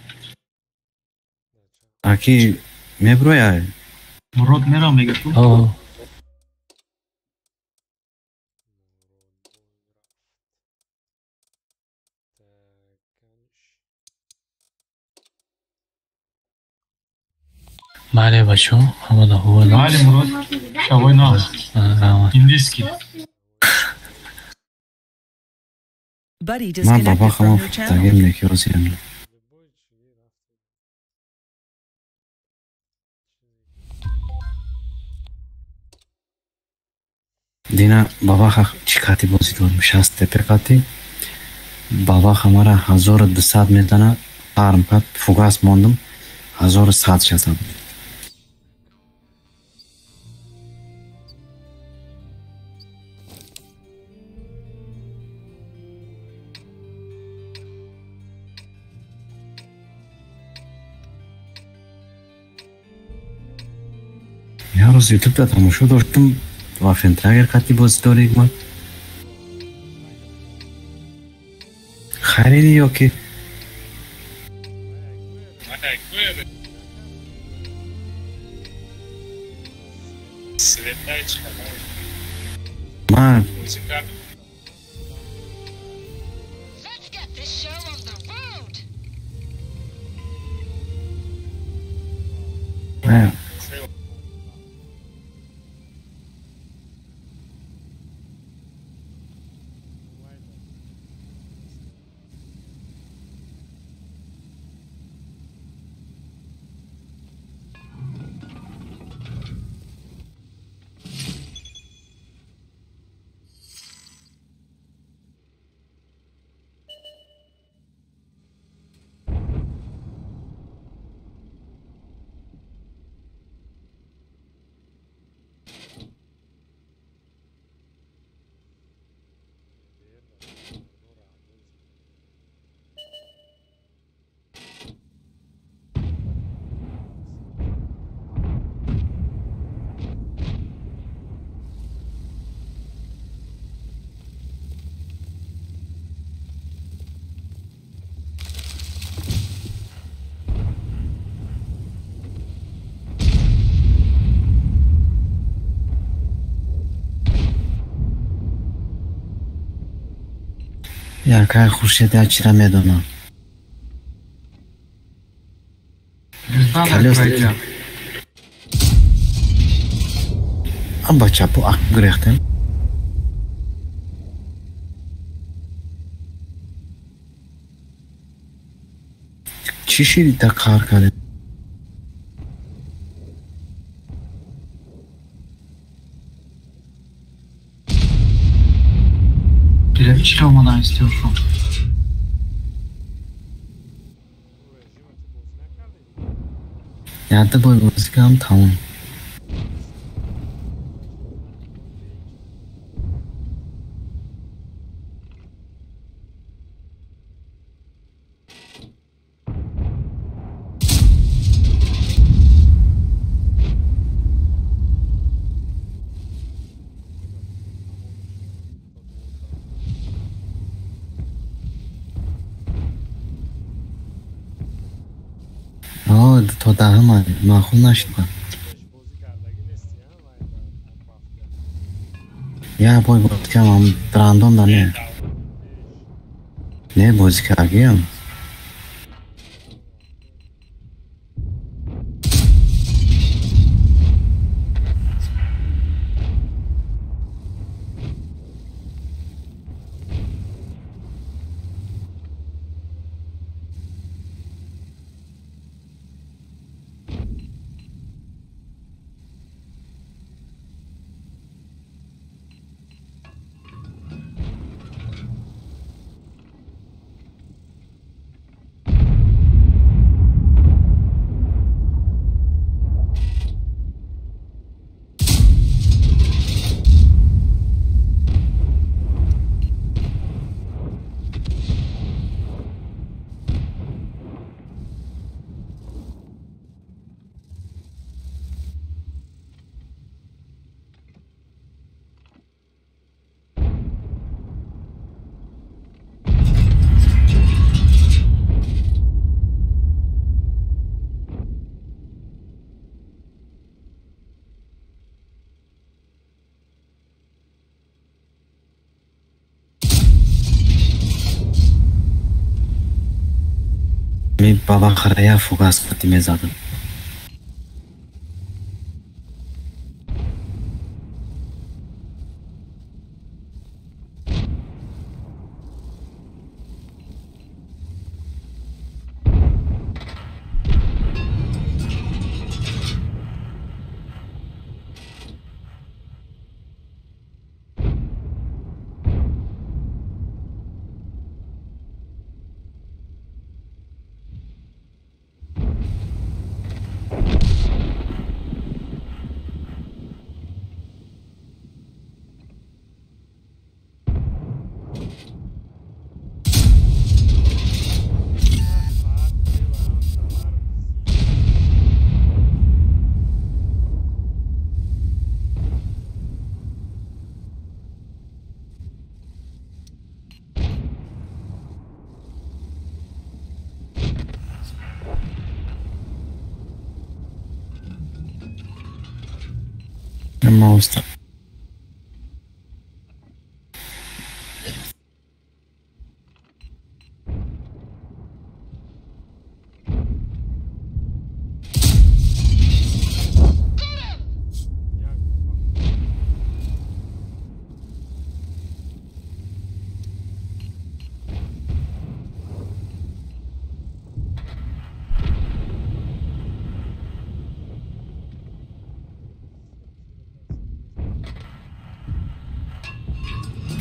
Aki mebroya. Murat nereye mi gitti? Aa. Male bacho, ama da huwa da. Mali Murat. Şavoy nas. Rama. Indiski. Buddy من disconnected بابا from خمو your channel. تغییر نکیوزی هم. دینا بابا خا چی کاتی بازی دور میشه از تپه کاتی بابا خمارا 1200 میزنه پارم کات فوگاس موندم 1100 شدم یه روز یوتیوب تا تماشا داشتم و فنتراگر کاتی بازی داری ما خریدی یا که من Let's get this show on the road. نه Якай хуршеди ачира медонам. Bizdan da Amba чапу ак грехтем. چی شیری تا کار کرد؟ Bile hiç olmadan istiyorsun. یاد باید بازی کنم تموم. تا دهم معقول نشد. یا باید بازی کنم براندون دا نه بازی کردیم. می بابا خریا فوکس پتی میزدم. Monster.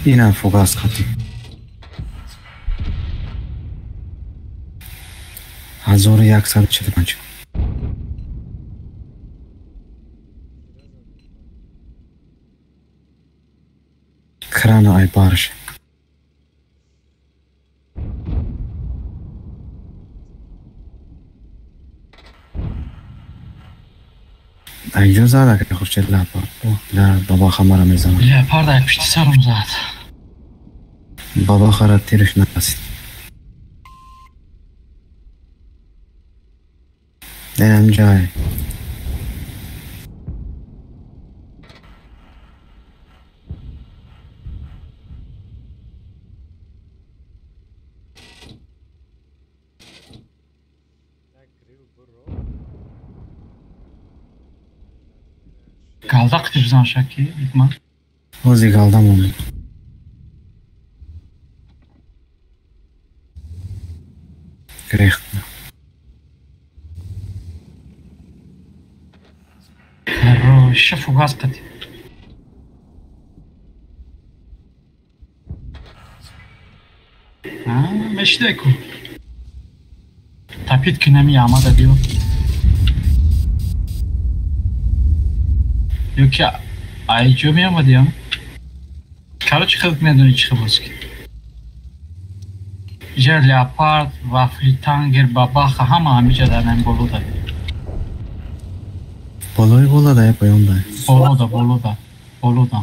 اینم فوکس خطی 1145 کرانه ای بارش اجازه داره که خوشت بابا خمره میزنم. Leopard پشت سرم زد. بابا خرد تیرش نرسید. اینم جای Galda qıtırsan şaki, İkman. o'zi galdamoqda. Grextni. Хорошо, фугас qıt. Ha, meşteku. Tapit kinemi yağma da diyor. Yok ya, ay cömeye mi diyorum? Короче, хелк недонی چی خبرست که جر لیاپارد وافلی تانگر باباخ همه همیشه در من بولو داری Bolay bo'ladi, poyonda. بولو دا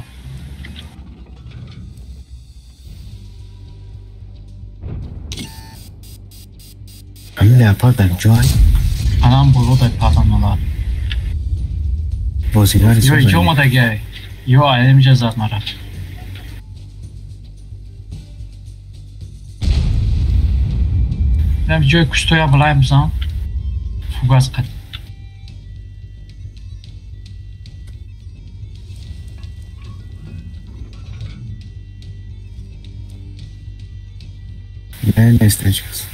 Hamma leopard dar joy. anam بولو دا پادانوlar Bozinglar yo esa. yo da gay yo nemice zat mara nem joy kustoya bulayım san fugas qat Ne isteyeceğiz?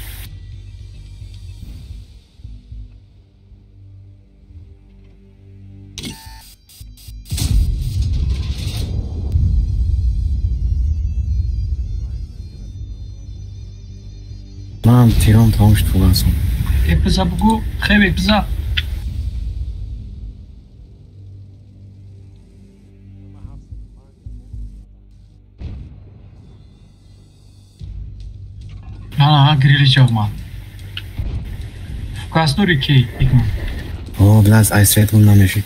من تیران تمامش تو بازم. بزا بگو خیلی بزا نه گریلی جوما فوکاس دوری کی ایکمان O biraz Aysret bundan eşit.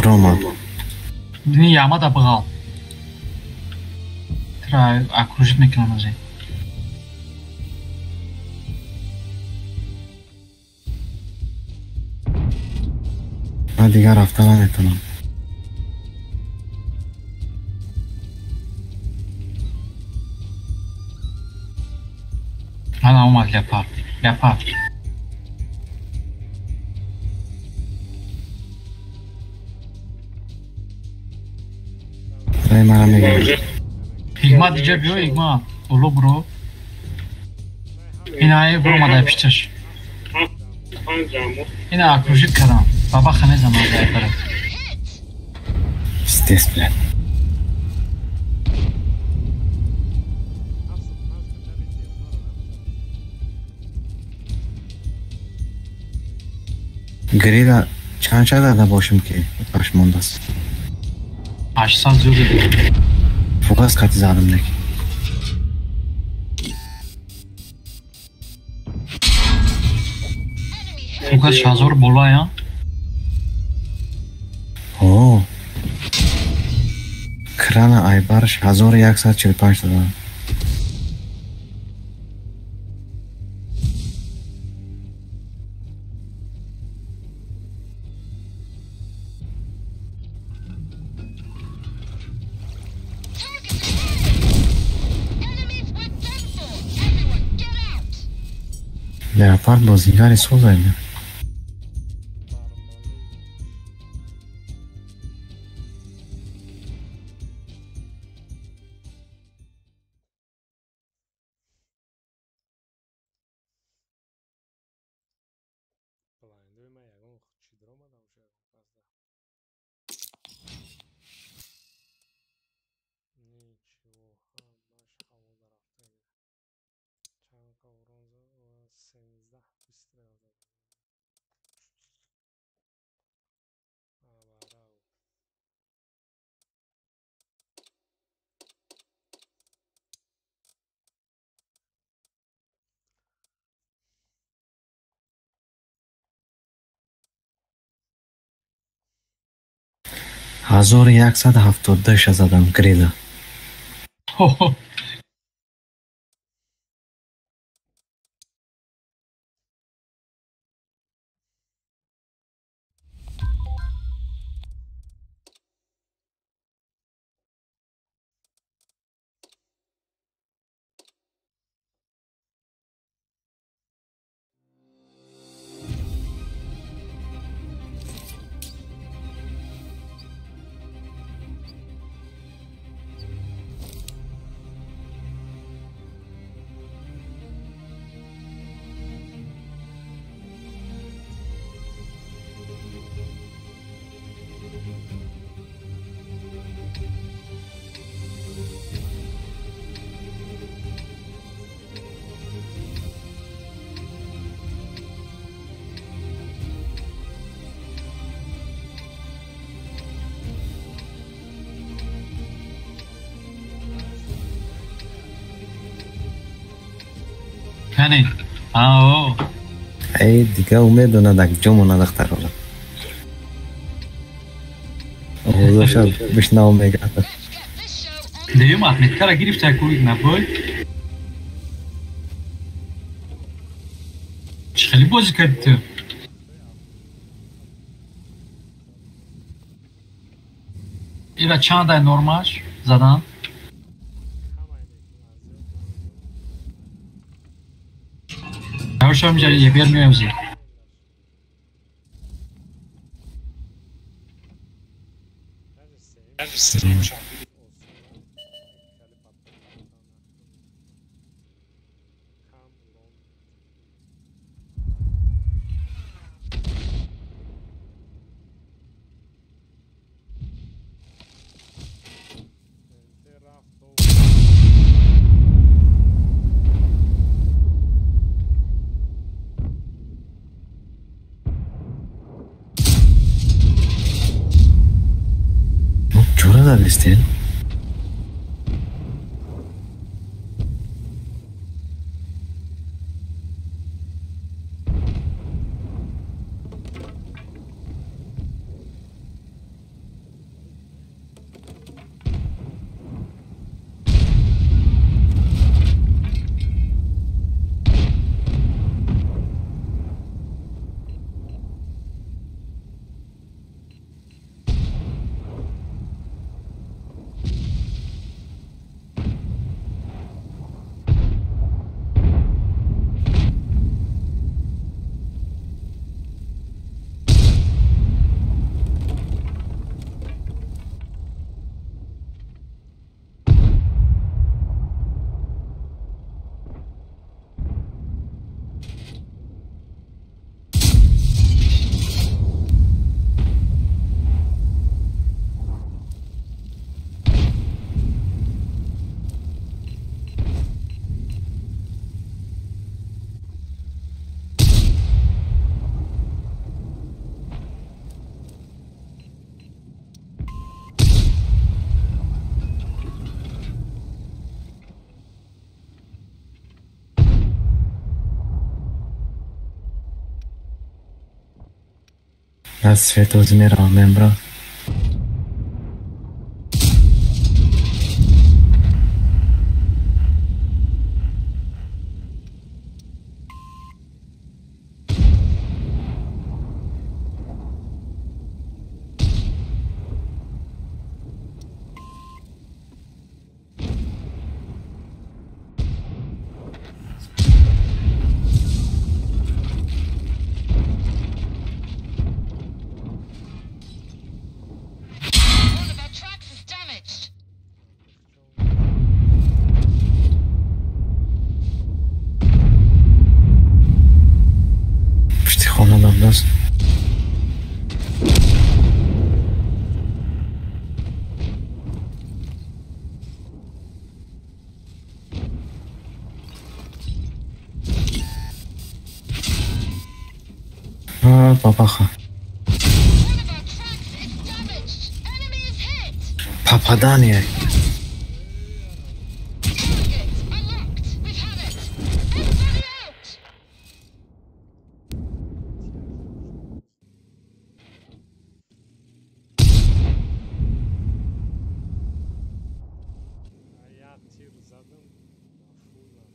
Roma. Beni yağma da bıgal. Tra akrujit mekanı zey. من دیگر رفتنم نمیتونم. Ana olmaz yapar. برای منم میگم. İgma diyece biyo igma. Ulu bro. İnayı vurmadan yapıştır. Yine akrujit karan. Baba khane zaman zayıfları. Stes bilen. گریلا چند داده باشم که پشماند است. Aşsan zürü. فوکس کتی زدم نکی. Fukas şazor bola ya. اوه. کران aybarش 1145 دادم. Leopard بازیگر سوزایده. Blindujeme jagon chidroma na už jagon pazda. Ничего, máš havu rafteně. Čánka bronza senizde üstüne zaten. Abarau. هزار یکصد هفتاد دش زدم گریلا. یعنی آه ای دیگه امید ندک جمع ندک ترولا اوه مش ناوم میگه دیگه محمد کارا گرفت کوی نبود چه خیلی بازی کرد تو اینا چند دای نرماش زدن هرشم جایی یه بیر میوزی چورا دارستین از سویتوز میرم ممبرا One of our tracks is damaged. پشتی خانه دانداز بابا خوا One of our tracks is damaged. Enemy is hit. پاپادانیه Target unlocked. We've had it. Everybody out. Ya tiro zaten full var.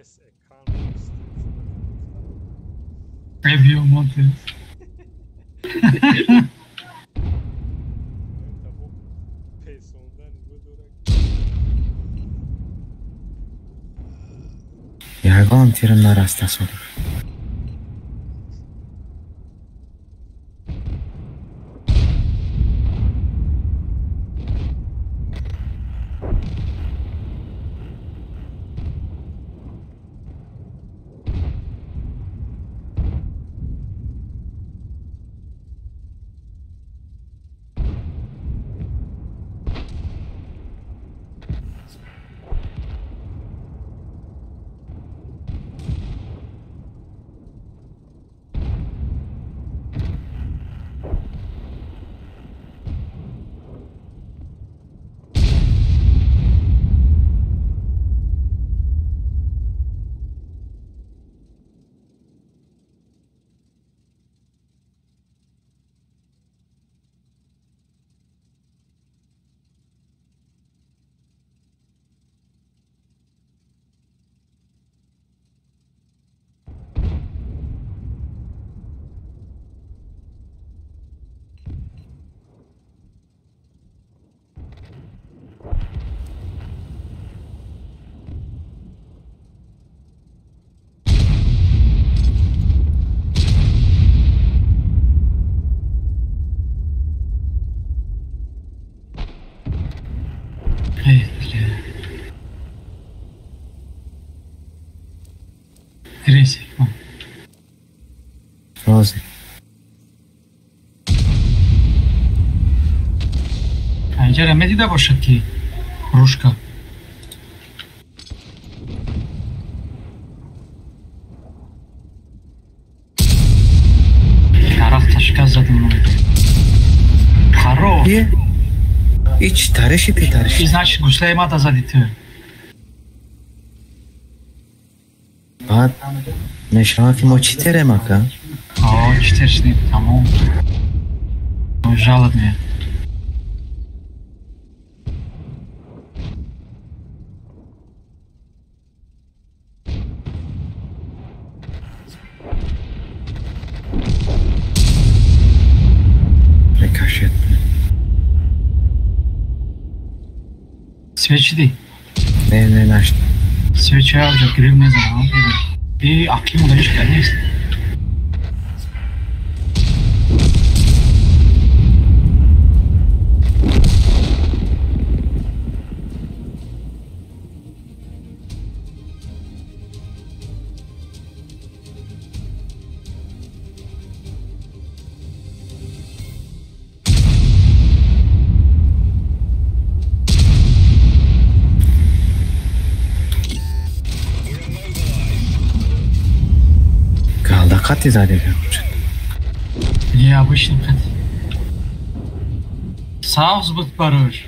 OBS ekran gösteriyor. Review monte. Tabu pesondan budurak. Yagam terimlar rastasi olur. Direse. Rozi. پنجره ندیده باشد که روشکا طرف تشکست زدیم خراب هیچ ترشی پی ترشی این значит گوشته ما تا زدی تو بعد نشان که ما چی تره مکن؟ چی ترش نیم تمام жалоб мне Ricochet. Свечи ди. Ne naştı. Свечи alacak grill ne zaman? Aklim da hiç gelmeyiz. Kati zade yapmışsın. Я обычный кат. Саус будет порож.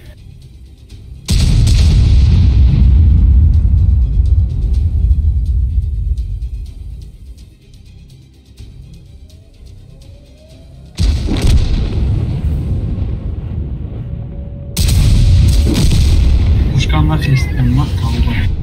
Пушканлар христиан мак калды.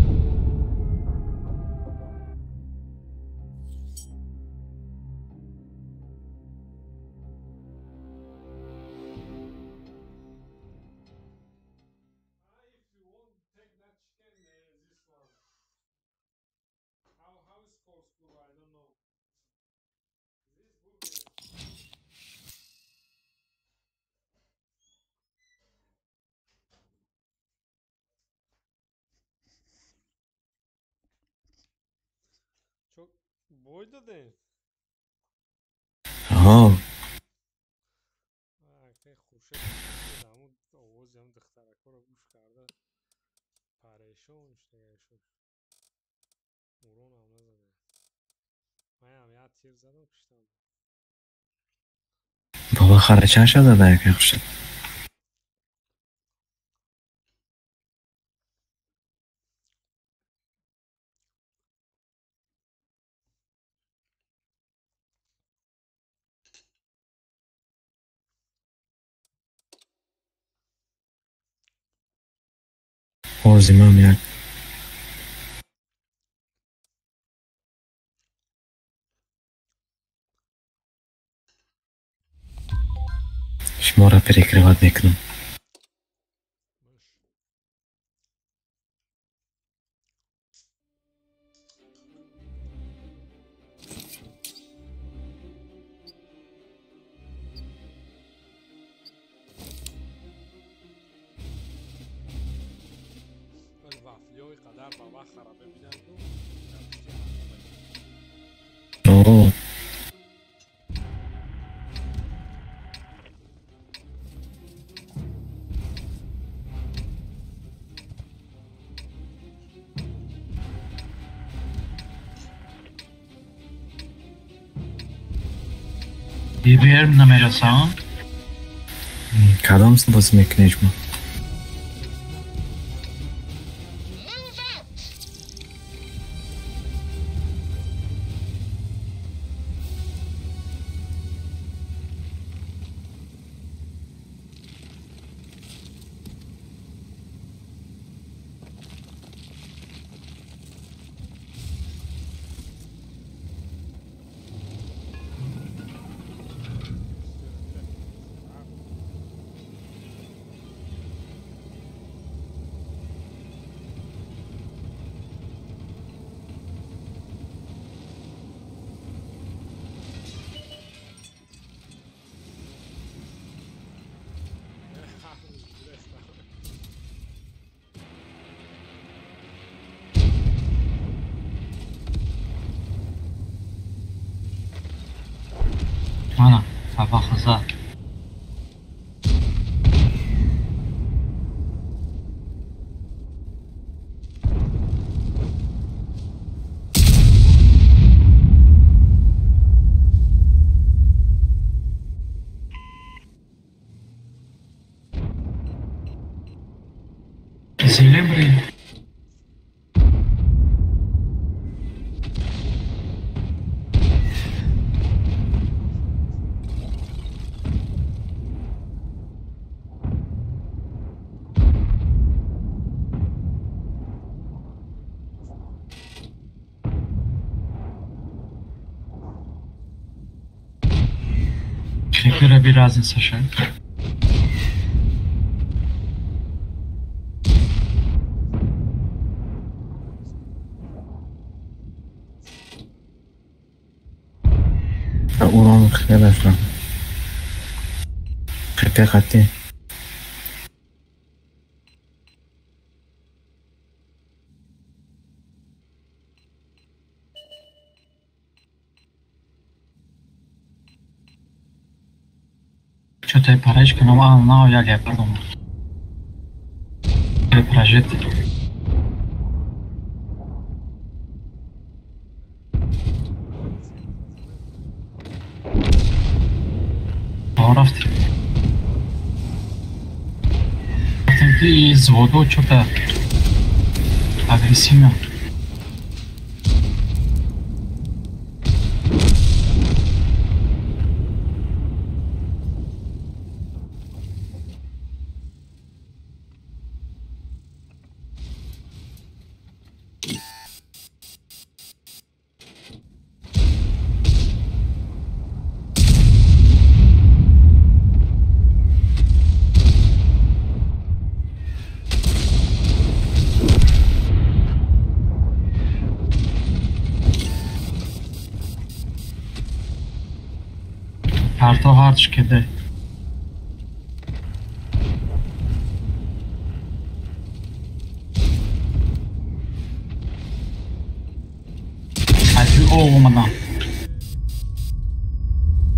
Çok boyda değil. Aha. خیلی خوشه همون آوازی هم دخترکا رو گوش کرده پریشان شده شد اورون هم نزده من هم یه تیر زدم کشتم Baba خرچن شده ده yapmışsın. Ozimam ya. шуморо перекривать мекунам. وافلیای قدر بابا خرابه بیدن Oo. BBR نمیرسم. کدام بازی میکنی شما؟ Ana, sabah hızlı. Celebri. Şekere biraz insaşa. اوران خیلی افرام حقیقتی Что-то парочка, но мало, я подумал. Прожит. Рafting. Рafting из воды что-то агрессивно. Parto hard şekilde. Hadi olmadan.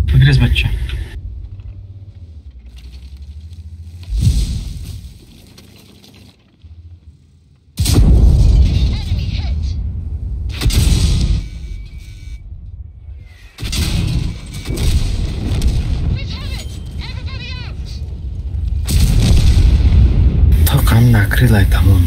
Fıkriz bacı. накрыло tamam.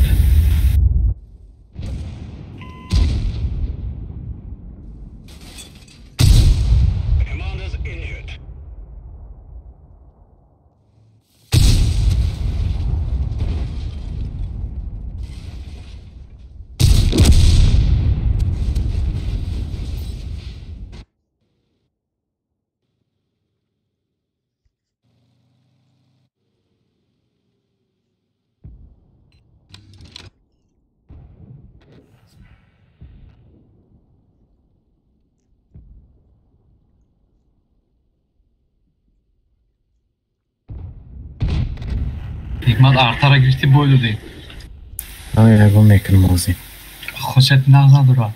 Hikmat artarak girdi boylu değil. آیا گم میکنم موزی خوشت نزد را.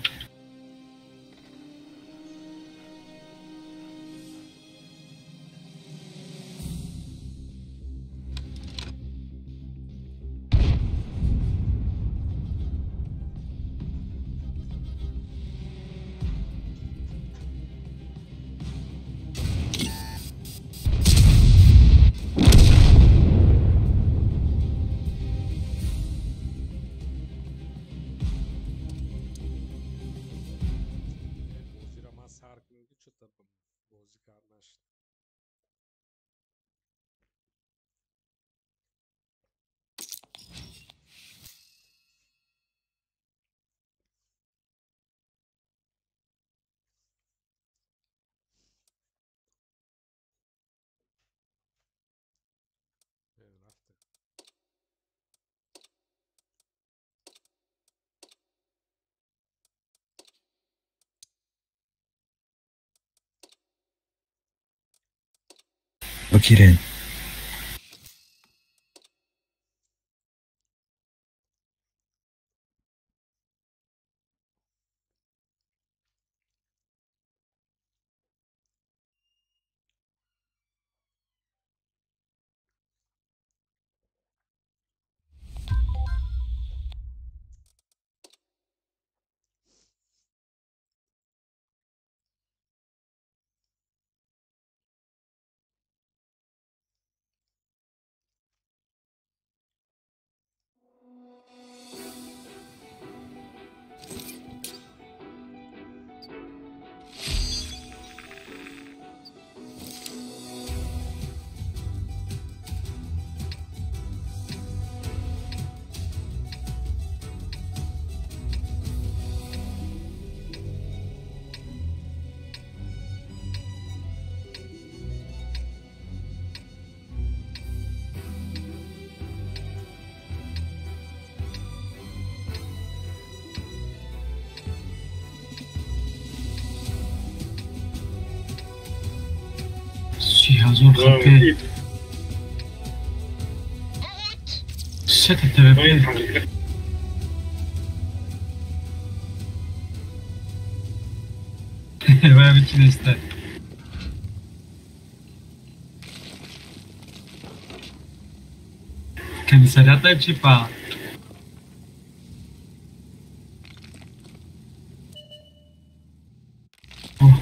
بازی را من سر کنم که چطور بازی کار نشد. رفته. بگیرین Cihazor خطه ست تبقى Vai biçim ister. Комиссариата е чипа.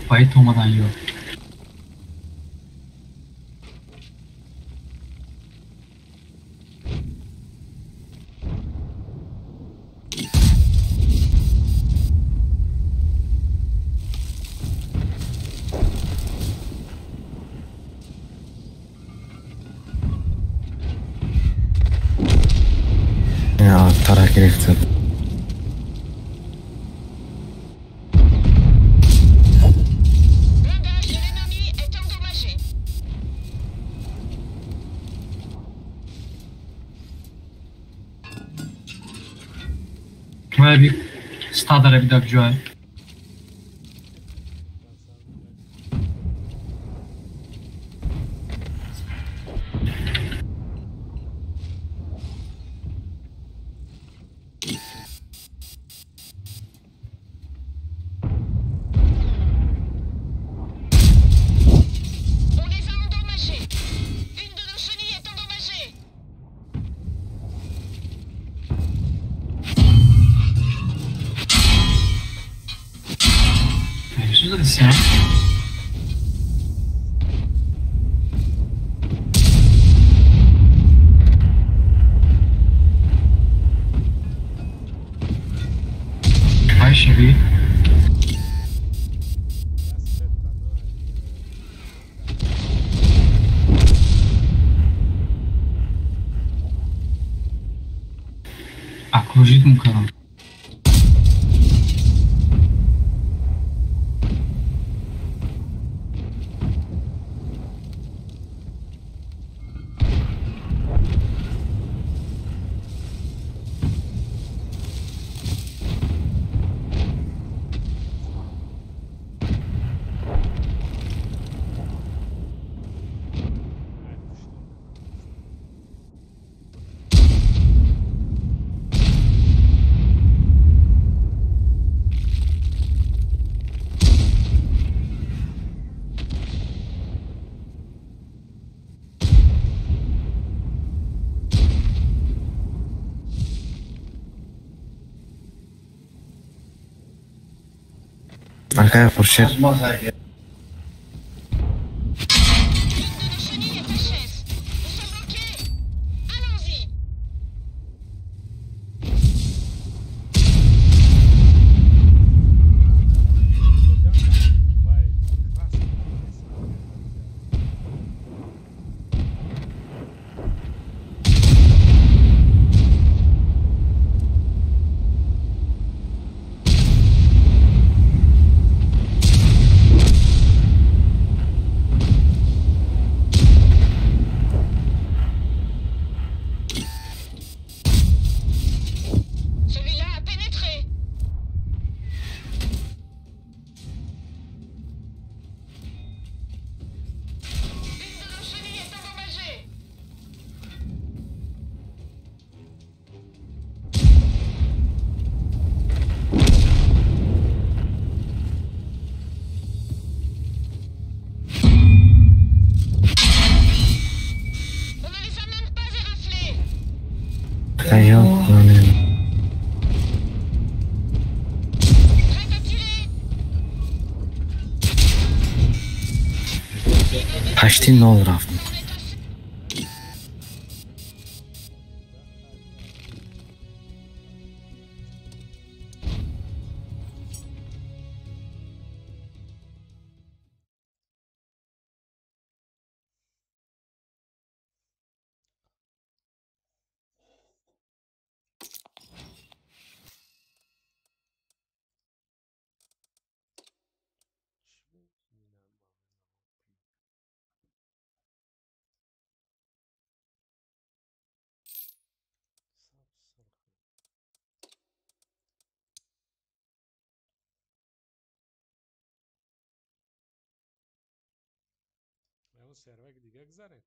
Пай томадан yok. ترا گرفته Blindage de l'ennemi est endommagé. Vai bir stadara bir dakika joy. On les a endommagés. Une de nos chenilles est endommagée. Mevzu da sen. Vai chegar. Окружить муканом. Какая фуршет? Ligne de chenille est HS. Nous sommes bloqués. Allons-y. Vai, clássico. Celui-là a pénétré. L'une de nos chenilles est endommagée. On ne les a même pas éraflés. Какая ёлка, блин. Prête à tirer. Почти ноль рафтым. On est assez. اون سروک دیگه گذاره.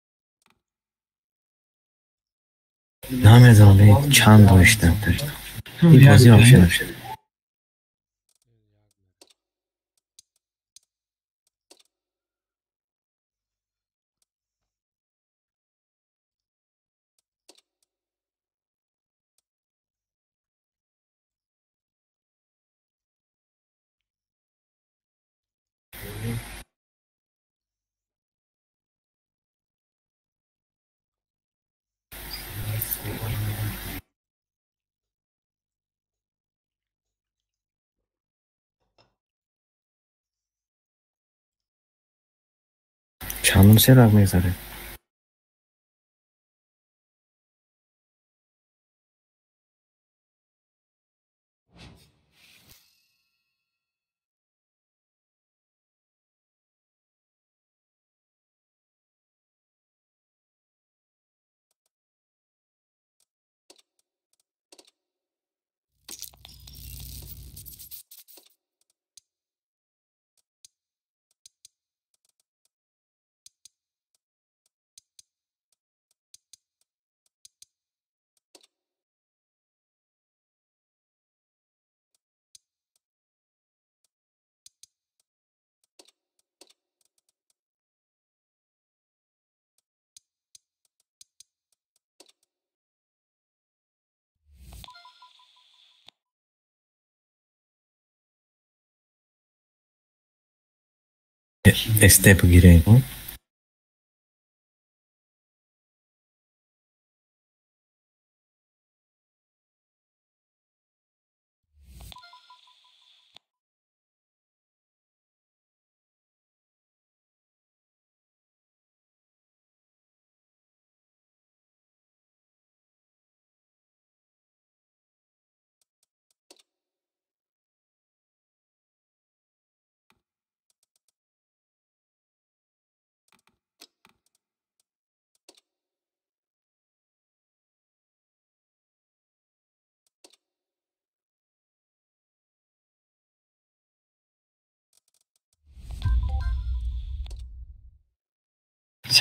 نمیدونم این چند رو اشتم داشتم این بازی آپشن نمیشه چندم سرک میذاره استپ gireyim.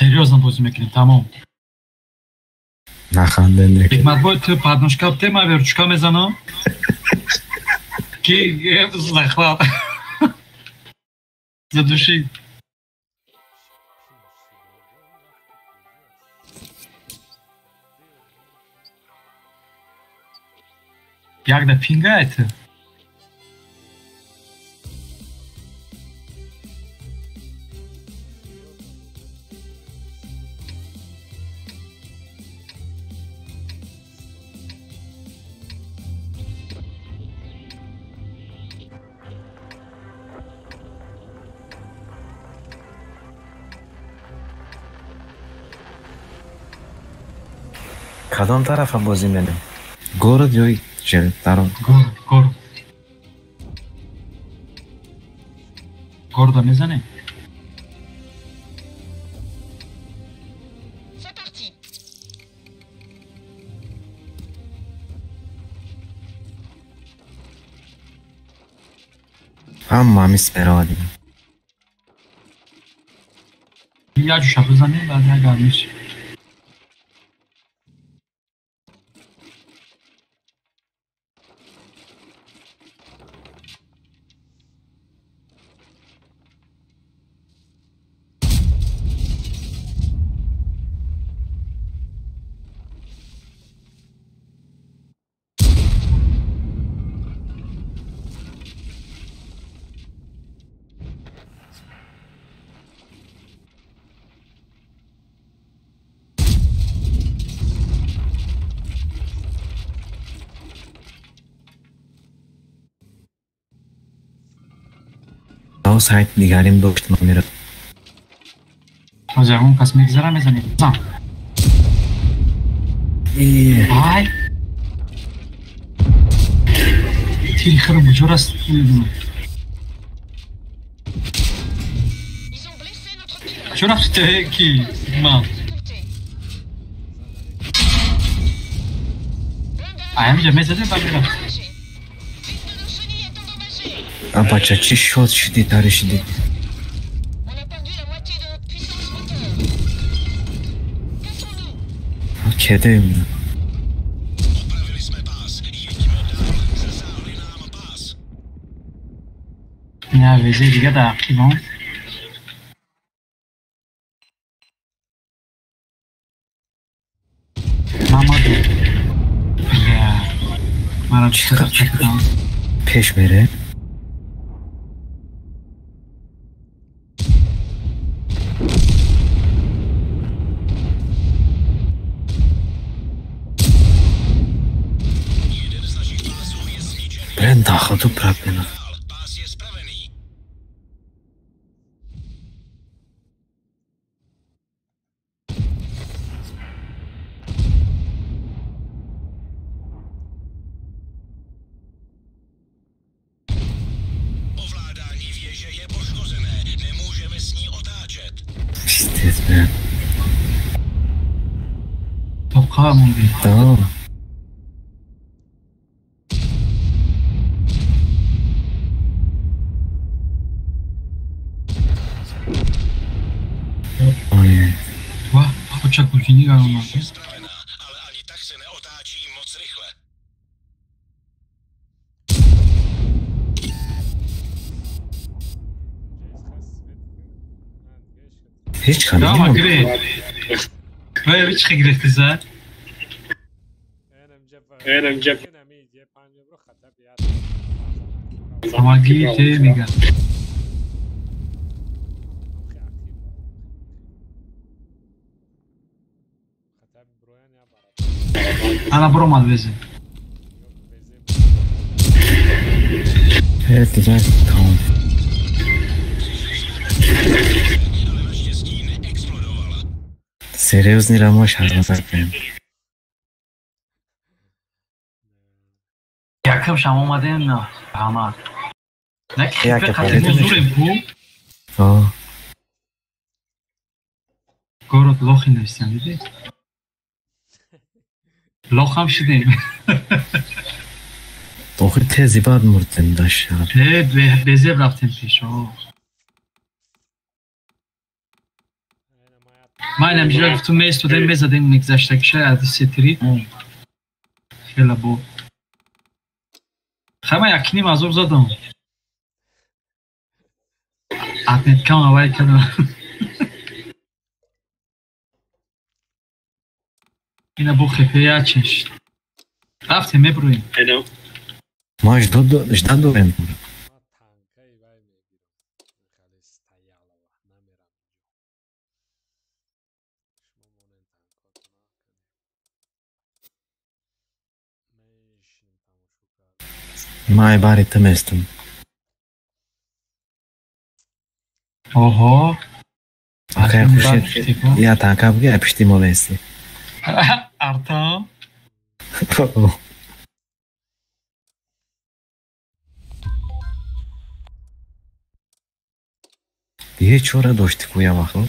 Серьезно будем играть, тамом. نخنده Hikmat boy tu подножка тема вер, чука мезана? Ки захват. Задуши. Як да пингает? کدام طرف بازی می‌کنیم؟ گورد یا چه طرف؟ گور گورد میزنه. C'est parti. Hamamız beraber. یا جو شب بزنیم بعد یا گرمیش. تا سایت دیگریم داشت ما میره. از اون پس میگذره میزنیم. زن. ای. تیری خرم بجور است. چون رفته کی ما. ایم جمع زده باید. Ama çaçı şot şiddet tarih şiddet. Kedem. Ya veze دیگه در اکتیوان. محمد. یا. مرا چیکار کنم؟ پیش بره. Dacha tu prawie. Ovládání věže je poškozené. Nemůžeme s ní otáčet. Wstydne. To kamu to. Počak učiní a ono. Ale ani tak se neotáčí moc rychle. Hiç kanı yok. Tamam gire. Böyle hiç gire zaten. Enem cep. Ama giyte میگم. انا برو مال وزه. Evet güzel tamam. Серьезный рамош hazırlayayım. Yakım şam olmadın ne? Ama. Ne ki? Yakım huzurun bu. Aa. Gorod loxin istedim dedi. Loxam şideyim. Doğru tezi var murdun daş ya. Beze bıraktım peş o. Майнам ҷо гуфту меистодем мезадем мегзаштакиша аз сетри хела бо хама якини мазур задам атнеткам авай кардам ина бо хпячеш рафтем мебурӯем мо ждат дорем Май бари тместум. Ого. Ахай хушед. Я танкаб га пишти молести. Arta. یه چوره داشتی کویا مخلوق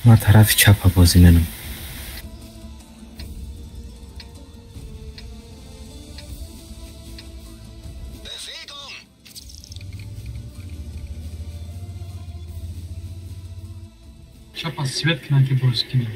من طرف چپ بازی منم Şapa svet kınan ki borskini.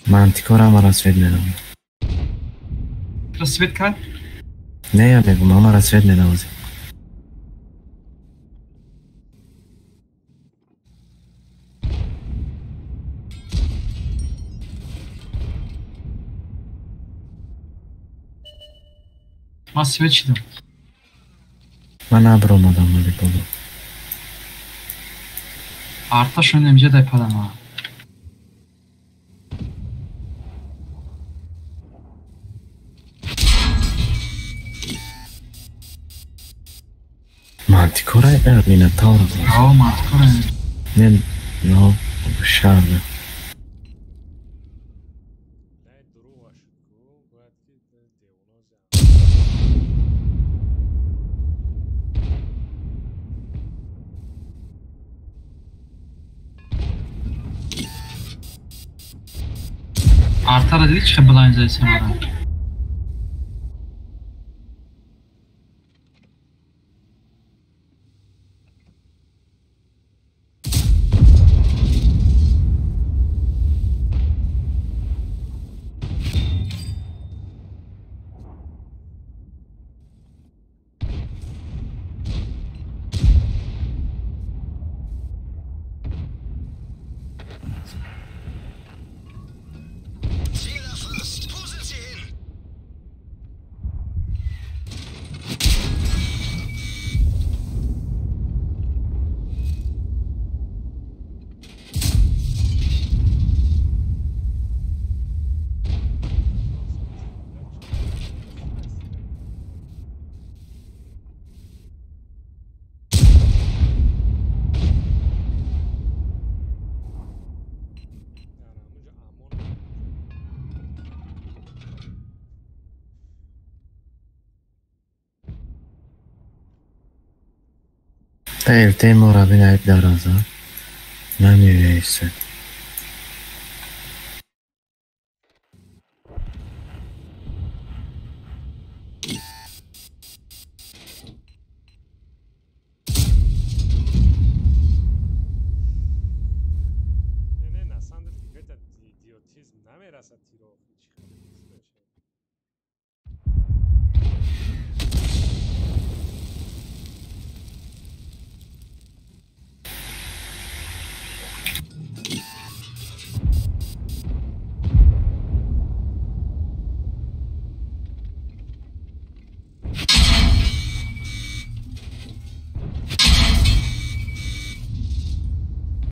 منتیکار هم رسوید ندام Svet kan? نه یا بگم هم رسوید ندازی Ma svet şidim. من ابر آمدم ولی بابا Arta şunu nemce de padam ha. منتیکار های مینه تاور Bravo mantıklı. نه نه شرده نه دروغ شکو باید که دیونا Arta da dedi ki blind zaysın ara. Ziel erfasst. Wo sind sie hin? evde morabin ayıp daraza nemiyor ise نه اصلا دیگه ایدیوتیزم نمیرسه تیرو هیچ